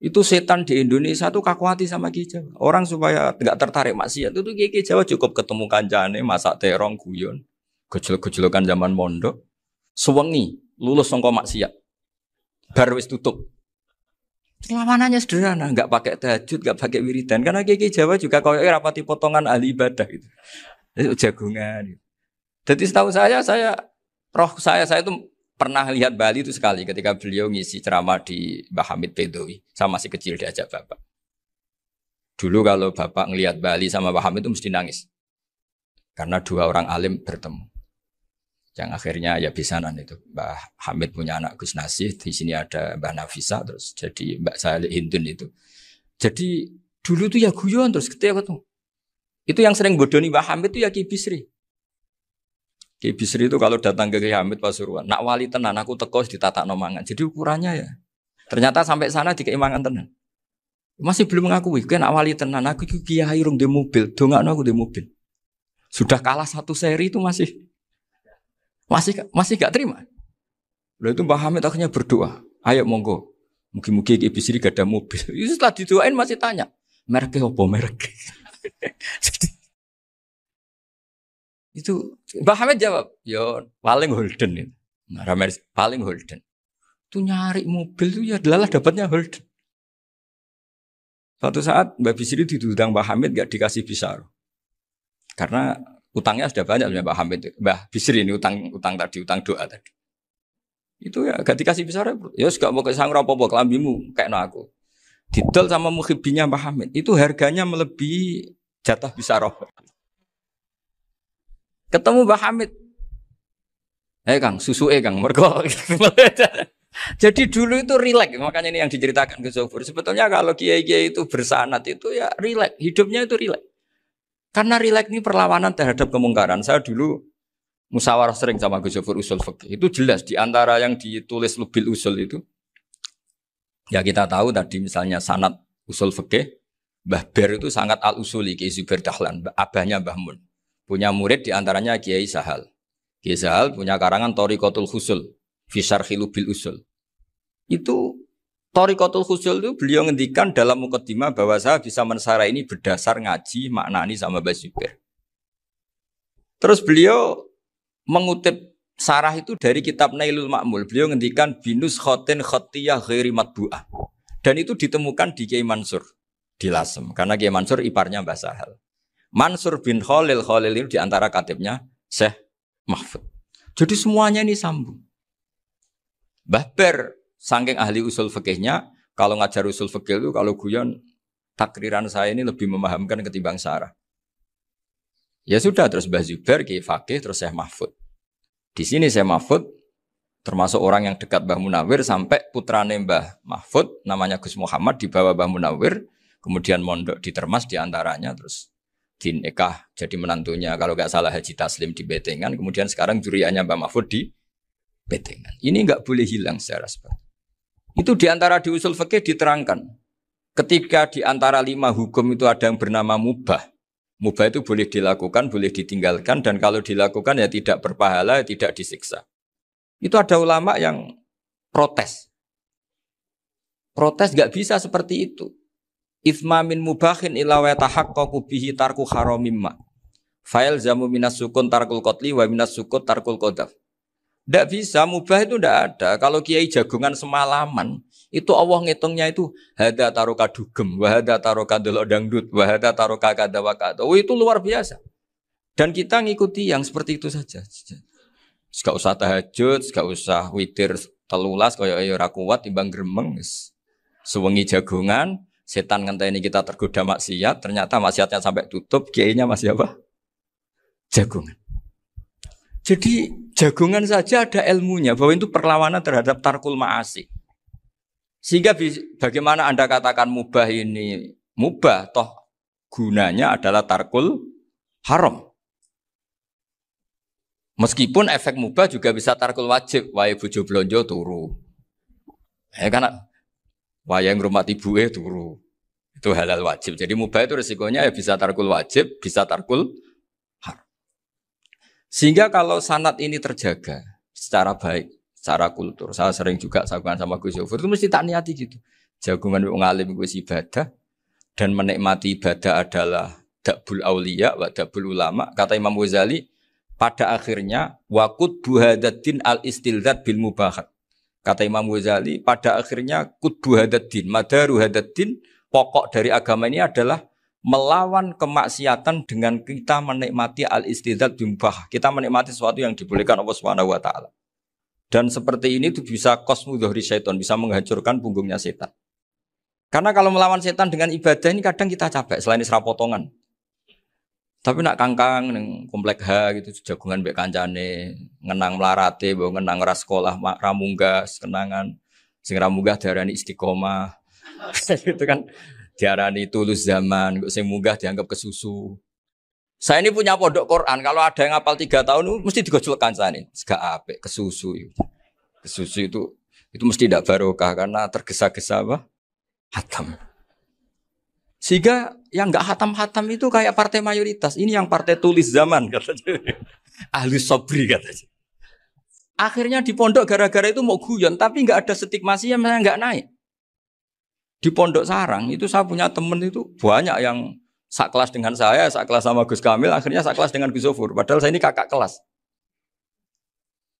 Itu setan di Indonesia tuh kakuati sama Ki Jawa. Orang supaya tidak tertarik maksiat itu Ki Jawa cukup ketemu kancane masak terong guyon, gejol-gejolokan zaman mondok, suwengi lulus sangka maksiat. Bar wis tutup. Perlawanannya sederhana, enggak pakai tahajud, enggak pakai wiridan. Karena Ki Jawa juga koyoke rapati potongan ahli ibadah gitu. Itu jagungan. Jadi setahu saya itu pernah lihat Bali itu sekali ketika beliau ngisi ceramah di Mbah Hamid Bedowi. Saya masih kecil diajak Bapak. Dulu kalau Bapak ngelihat Bali sama Mbah Hamid itu mesti nangis. Karena dua orang alim bertemu. Yang akhirnya ya bisanan itu. Mbah Hamid punya anak Gus Nasih, di sini ada Mbah Nafisa, terus jadi Mbak Salih Hindun itu. Jadi dulu tuh ya guyon terus ketika ketemu. Itu yang sering bodoni Mbah Hamid itu ya Ki Bisri. Ki Bisri itu kalau datang ke Ki Hamid Pasuruan, nak wali tenan aku teko ditata nomangan. Jadi ukurannya ya. Ternyata sampai sana di keimangan tenan. Masih belum mengakui, kan nak wali tenan aku kiai rung di mobil, dongakno aku di mobil. Sudah kalah satu seri itu masih gak terima. Lalu itu Mbah Hamid akhirnya berdoa, ayo monggo, mungkin-mungkin Ki Bisri gak ada mobil. Itu setelah didoain masih tanya, mereknya apa merek? Itu Mbah Hamid jawab, yo paling Holden itu. Nah, paling Holden. Itu nyari mobil itu ya adalah dapatnya Holden. Suatu saat Mbah Bisri diundang Mbah Hamid gak dikasih bisaro. Karena utangnya sudah banyak Mbah Hamid. Mbah Bisri ini utang doa tadi. Itu ya gak dikasih bisaro. Ya gak mau kesang apa-apa kelambimu kayak aku. Didol sama muhibbinya Mbah Hamid. Itu harganya melebihi jatah bisaro. Ketemu Mbah Hamid. Kang, susu Kang, mergo. Jadi dulu itu rileks, makanya ini yang diceritakan ke Zofur. Sebetulnya kalau kiai-kiai itu bersanat itu ya rileks, hidupnya itu rileks. Karena rileks ini perlawanan terhadap kemungkaran. Saya dulu musyawarah sering sama Gus Zofur usul fikih. Itu jelas di antara yang ditulis Lubil Usul itu. Ya kita tahu tadi misalnya sanad usul fikih, Mbah Ber itu sangat al-usuli Kiai Zubair Dahlan, abahnya Mbah Mun. Punya murid di antaranya Kiai Sahal. Kiai Sahal punya karangan Thariqatul Husul, fi syarhi Lubil Usul. Itu Thariqatul Husul itu beliau ngendikan dalam mukaddimah bahwa saya bisa mensarah ini berdasar ngaji maknani sama Mbah Zubair. Terus beliau mengutip sarah itu dari kitab Nailul Ma'mul. Beliau ngendikan binus khotin khotiyah ghairi matbu'ah. Dan itu ditemukan di Kiai Mansur di Lasem. Karena Kiai Mansur iparnya Mbah Sahal. Mansur bin Khalil itu di antara katibnya Syekh Mahfud. Jadi semuanya ini sambung. Mbah Ber saking ahli usul fikihnya, kalau ngajar usul fikih itu kalau guyon takriran saya ini lebih memahamkan ketimbang sarah. Ya sudah terus Mbah Zubair Kiai Fakih terus Syekh Mahfud. Di sini Syekh Mahfud termasuk orang yang dekat Mbah Munawir sampai putrane Mbah Mahfud namanya Gus Muhammad dibawa Mbah Munawir, kemudian mondok di Termas di antaranya terus dinikah jadi menantunya kalau nggak salah Haji Taslim di Betengan, kemudian sekarang juriannya Mbah Mahfud di Betengan. Ini nggak boleh hilang secara seperti itu. Di antara di usul fikih diterangkan ketika di antara 5 hukum itu ada yang bernama mubah. Mubah itu boleh dilakukan, boleh ditinggalkan, dan kalau dilakukan ya tidak berpahala, tidak disiksa. Itu ada ulama yang protes. Protes nggak bisa seperti itu. Ithma min mubahin illa wa tahaqqaqu bihi tarku haramimma. Fa'il zamu minas sukun tarkul qatli wa minas sukut tarkul qadaf. Tidak bisa, mubah itu tidak ada. Kalau kiai jagungan semalaman, itu Allah ngitungnya itu hada taroka dugem, wahada taroka delok dangdut, wahada taroka kada wakada. Oh itu luar biasa. Dan kita ngikuti yang seperti itu saja. Gak usah tahajud, gak usah witir telulas, kaya ora kuat timbang gremeng. Sewengi jagungan, setan ngenteni kita tergoda maksiat, ternyata maksiatnya sampai tutup, kiainya masih apa? Jagungan. Jadi jagungan saja ada ilmunya bahwa itu perlawanan terhadap tarkul ma'asi. Sehingga bagaimana Anda katakan mubah ini mubah, toh gunanya adalah tarkul haram. Meskipun efek mubah juga bisa tarkul wajib, wae bojo blonjo turu. Karena Wayang rumah ibuke turu. Itu halal wajib. Jadi mubah itu resikonya ya bisa tarkul wajib, bisa tarkul haram. Sehingga kalau sanad ini terjaga secara baik, secara kultur. Saya sering juga sakuan sama Gus Yofur itu mesti tak niati gitu. Jagungan wong alim gue ibadah dan menikmati ibadah adalah dabul auliya wa dabul ulama. Kata Imam Ghazali pada akhirnya waqud buhadatin al istilzat bil mubahat. Kata Imam Ghazali pada akhirnya qudbu hadatin madaru hadatin pokok dari agama ini adalah melawan kemaksiatan dengan kita menikmati al-istidzat bimbah. Kita menikmati sesuatu yang dibolehkan Allah Subhanahu wa taala. Dan seperti ini itu bisa qasmu dhuhri syaitan, bisa menghancurkan punggungnya setan. Karena kalau melawan setan dengan ibadah ini kadang kita capek selain isra potongan. Tapi nak kangkang ning komplek H gitu jagungan mbek kancane, ngenang melarate, mbok ngenang ras sekolah ramunggas, kenangan sing ramunggah diarani istiqomah. Itu kan diarani tulus zaman, kok sing munggah dianggap kesusu. Saya ini punya pondok Quran, kalau ada yang hafal 3 tahun mesti digojlok kancane. Gak apik kesusu itu. Kesusu itu mesti tidak barokah karena tergesa-gesa apa? Hatam. Sehingga yang enggak hatam-hatam itu kayak partai mayoritas. Ini yang partai tulis zaman katanya. Ahli sabri katanya. Akhirnya di pondok gara-gara itu mau guyon, tapi enggak ada stigmasi yang enggak naik. Di Pondok Sarang itu saya punya teman itu banyak yang sekelas dengan saya, sekelas sama Gus Kamil, akhirnya sekelas dengan Gus Sofur. Padahal saya ini kakak kelas.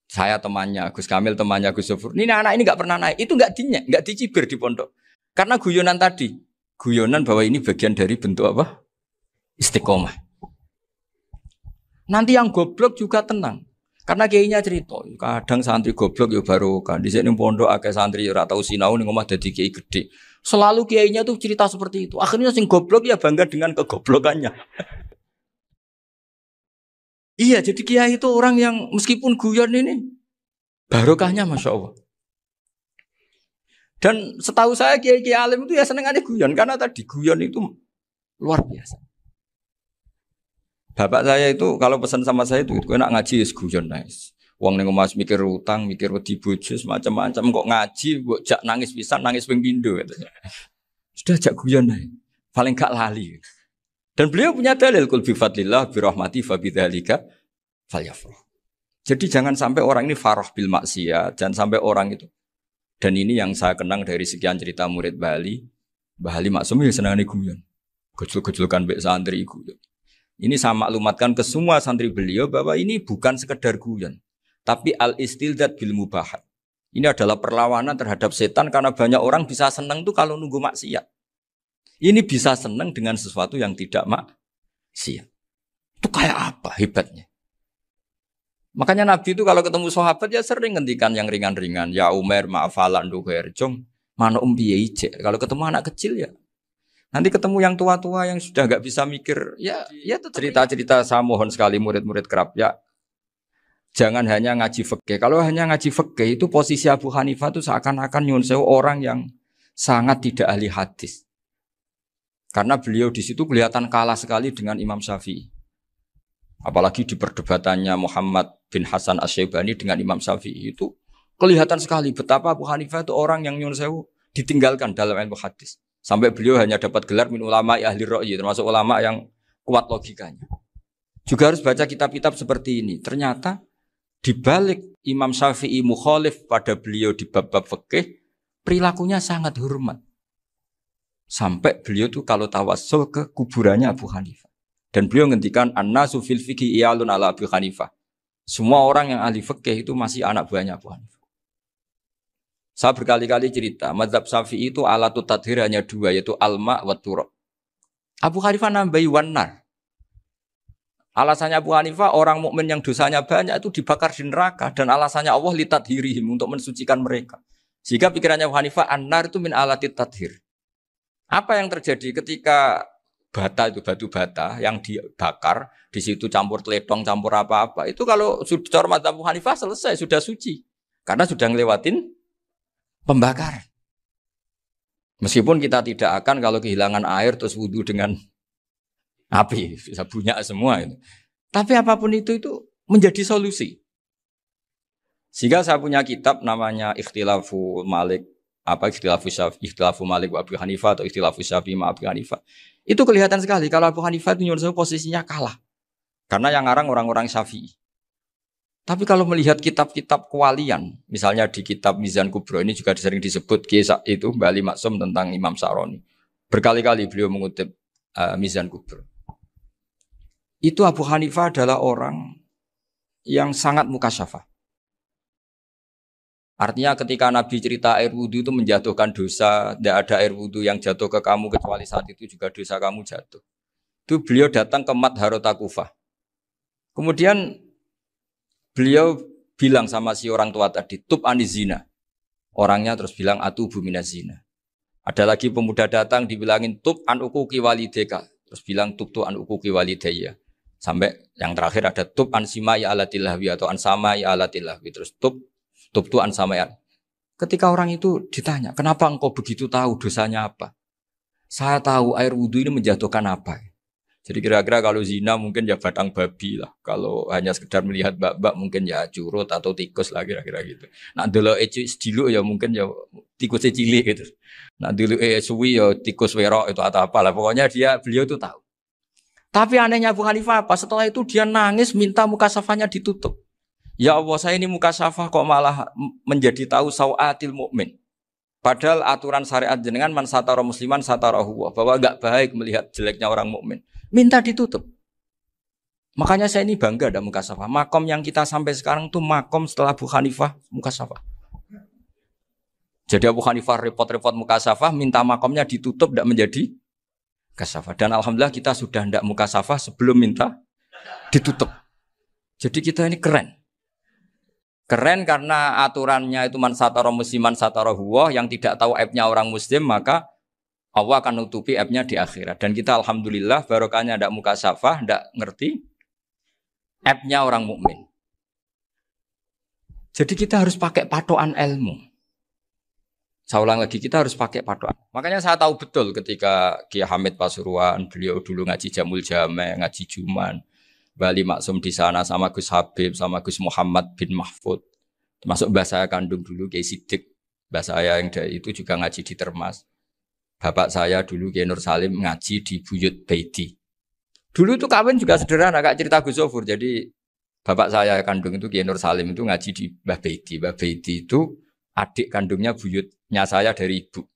Saya temannya, Gus Kamil temannya Gus Sofur. Ini anak ini nggak pernah naik, itu nggak dinyak, nggak dicibir di pondok. Karena guyonan tadi, guyonan bahwa ini bagian dari bentuk apa? Istiqomah. Nanti yang goblok juga tenang. Karena kiainya cerita, kadang santri goblok ya baru kan. Di sini pondok akeh santri ora tau sinau ning omah dadi kiai gede. Selalu kiainya tuh cerita seperti itu. Akhirnya sing goblok ya bangga dengan kegoblokannya. Iya, jadi kiai itu orang yang meskipun guyon ini barokahnya Masya Allah. Dan setahu saya kiai-kiai alim itu ya senengannya guyon karena tadi guyon itu luar biasa. Bapak saya itu kalau pesan sama saya itu enak ngaji ya guyon nice. Wong ning omah mikir utang, mikir wedi bojo macam-macam kok ngaji mbok jak nangis pisan, nangis ping pindho katanya. Sudah jak guyon ae. Paling gak lali. Dan beliau punya dalil kul bi fadlillah bi rahmati fa bidzalika falyafrah. Jadi jangan sampai orang ini farah bil maksiat, jangan sampai orang itu. Dan ini yang saya kenang dari sekian cerita murid Bali. Mbah Ali Maksum ya senengane guyon. Gejol-gejolkan mbek santri iku. Ini saya maklumatkan ke semua santri beliau bahwa ini bukan sekedar guyon, tapi al-istilzat bil mubahat. Ini adalah perlawanan terhadap setan karena banyak orang bisa senang tuh kalau nunggu maksiat. Ini bisa senang dengan sesuatu yang tidak maksiat. Itu kayak apa hebatnya? Makanya Nabi itu kalau ketemu sahabat ya sering ngendikan yang ringan-ringan. Ya Umar ma'afalan duher jong mana piye ije. Kalau ketemu anak kecil ya. Nanti ketemu yang tua-tua yang sudah nggak bisa mikir, ya cerita-cerita saya mohon sekali murid-murid kerap ya. Jangan hanya ngaji fikih. Kalau hanya ngaji fikih itu posisi Abu Hanifah itu seakan-akan nyun sewu orang yang sangat tidak ahli hadis. Karena beliau di situ kelihatan kalah sekali dengan Imam Syafi'i. Apalagi di perdebatannya Muhammad bin Hasan Asy-Syaibani dengan Imam Syafi'i itu kelihatan sekali betapa Abu Hanifah itu orang yang nyun sewu ditinggalkan dalam ilmu hadis. Sampai beliau hanya dapat gelar min ulama ahli ra'yi, termasuk ulama yang kuat logikanya. Juga harus baca kitab-kitab seperti ini. Ternyata di balik Imam Syafi'i mukhalif pada beliau di bab-bab fikih, perilakunya sangat hormat. Sampai beliau tuh kalau tawassul ke kuburannya Abu Hanifah. Dan beliau ngendikan an-nasu fil fiqhi iyalun ala Abu Hanifah. Semua orang yang ahli fikih itu masih anak buahnya Abu Hanifah. Saya berkali-kali cerita, mazhab Syafi'i itu alatut tadhir hanya 2, yaitu al-ma' wa turab. Abu Hanifah nambahi wanar. Alasannya Abu Hanifah, orang mukmin yang dosanya banyak itu dibakar di neraka. Dan alasannya Allah litadhirihim, untuk mensucikan mereka. Sehingga pikirannya Abu Hanifah, an-nar itu min alatit tadhir. Apa yang terjadi ketika bata itu, batu bata yang dibakar, di situ campur teletong, campur apa-apa. Itu kalau sudah mazhab Abu Hanifah selesai, sudah suci. Karena sudah ngelewatin pembakaran. Meskipun kita tidak akan kalau kehilangan air terus wudu dengan api, bisa bunyak semua itu. Tapi apapun itu menjadi solusi. Sehingga saya punya kitab namanya Ikhtilaful Malik Apa ikhtilafu Malik wa Abu Hanifah atau ikhtilafu Syafi'i ma Abu Hanifah. Itu kelihatan sekali kalau Abu Hanifah itu nyuruh posisinya kalah. Karena yang ngarang orang-orang Syafi'i. Tapi kalau melihat kitab-kitab kewalian, misalnya di kitab Mizan Kubro ini juga sering disebut kisah itu Bali Maksum tentang Imam Sa'roni. Berkali-kali beliau mengutip Mizan Kubro. Itu Abu Hanifah adalah orang yang sangat mukasyafah. Artinya ketika Nabi cerita air wudhu itu menjatuhkan dosa, tidak ada air wudhu yang jatuh ke kamu kecuali saat itu juga dosa kamu jatuh. Itu beliau datang ke Madharota Kufah. Kemudian beliau bilang sama si orang tua tadi, tub anizina. Orangnya terus bilang atubu minazina. Ada lagi pemuda datang dibilangin tub an ukuki walideka. Terus bilang tub tu an ukuki walidaya. Sampai yang terakhir ada tub an simai alatilahwi atau an samai alatilahwi. Terus tub tu an samai. Ketika orang itu ditanya, kenapa engkau begitu tahu dosanya apa? Saya tahu air wudhu ini menjatuhkan apa. Jadi kira-kira kalau zina mungkin ya batang babi lah. Kalau hanya sekedar melihat bak-bak mungkin ya curut atau tikus lah kira-kira gitu. Nah dulu sediluk ya mungkin ya tikusnya cilik gitu. Nah dulu suwi ya tikus werok itu atau apalah. Pokoknya beliau itu tahu. Tapi anehnya Abu Hanifah apa? Setelah itu dia nangis minta mukasafahnya ditutup. Ya Allah, saya ini mukasafah kok malah menjadi tahu sawatil mukmin. Padahal aturan syariat jenengan man satara musliman satarahu, bahwa enggak baik melihat jeleknya orang mukmin. Minta ditutup. Makanya saya ini bangga ada mukasafah. Makom yang kita sampai sekarang tuh makom setelah Abu Hanifah mukasafah. Jadi Abu Hanifah repot-repot mukasafah, minta makomnya ditutup tidak menjadi mukasafah. Dan alhamdulillah kita sudah tidak mukasafah sebelum minta ditutup. Jadi kita ini keren. Keren karena aturannya itu man satara musliman satara huwa, yang tidak tahu aibnya orang muslim maka Allah akan nutupi aibnya di akhirat. Dan kita alhamdulillah barokahnya tidak mukasafah, tidak ngerti aibnya orang mukmin. Jadi kita harus pakai patokan ilmu. Saya ulang lagi, kita harus pakai patokan. Makanya saya tahu betul ketika Kiai Hamid Pasuruan, beliau dulu ngaji Jamul Jame, ngaji Juman, Bali Maksum di sana sama Gus Habib, sama Gus Muhammad bin Mahfud. Termasuk mbah saya kandung dulu Kiai Sidik. Mbah saya yang dari itu juga ngaji di Termas. Bapak saya dulu Kiai Nur Salim ngaji di Buyut Baiti. Dulu itu kawin juga sederhana, kayak cerita Gus Zofur. Jadi bapak saya kandung itu Kiai Nur Salim itu ngaji di Mbah Baiti. Mbah Baiti itu adik kandungnya buyutnya saya dari ibu.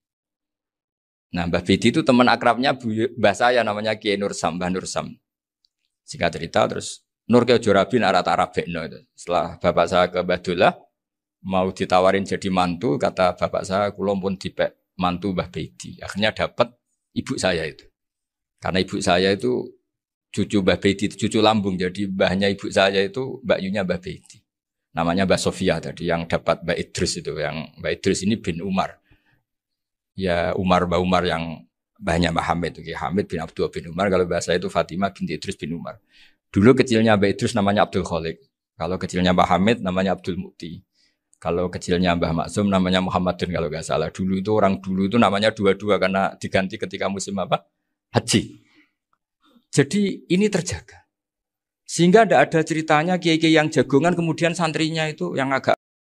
Nah Mbah Baiti itu teman akrabnya mbah saya namanya Kiai Nur Sam, Mbah Nur Sam. Singkat cerita terus Nur ke Jorabin arah-arabekno itu. Setelah bapak saya ke Badullah mau ditawarin jadi mantu, kata bapak saya kula pun dipek mantu Mbah Baiti. Akhirnya dapat ibu saya itu. Karena ibu saya itu cucu Mbah Baiti, cucu lambung. Jadi mbahnya ibu saya itu Mbak Yunya Mbah Baiti. Namanya Mbah Sofia tadi yang dapat Mbak Idris itu. Yang Mbak Idris ini bin Umar. Ya Mbah Umar yang banyak Mbah Hamid, Hamid bin Abdul bin Umar. Kalau bahasa itu Fatimah binti Idris bin Umar. Dulu kecilnya Mbah Idris namanya Abdul Khalik. Kalau kecilnya Mbah Hamid namanya Abdul Mukti. Kalau kecilnya Mbah Maksum namanya Muhammadin kalau nggak salah. Dulu itu orang dulu itu namanya dua-dua karena diganti ketika musim apa? Haji. Jadi ini terjaga. Sehingga tidak ada ceritanya kiai-kiai yang jagongan kemudian santrinya itu yang agak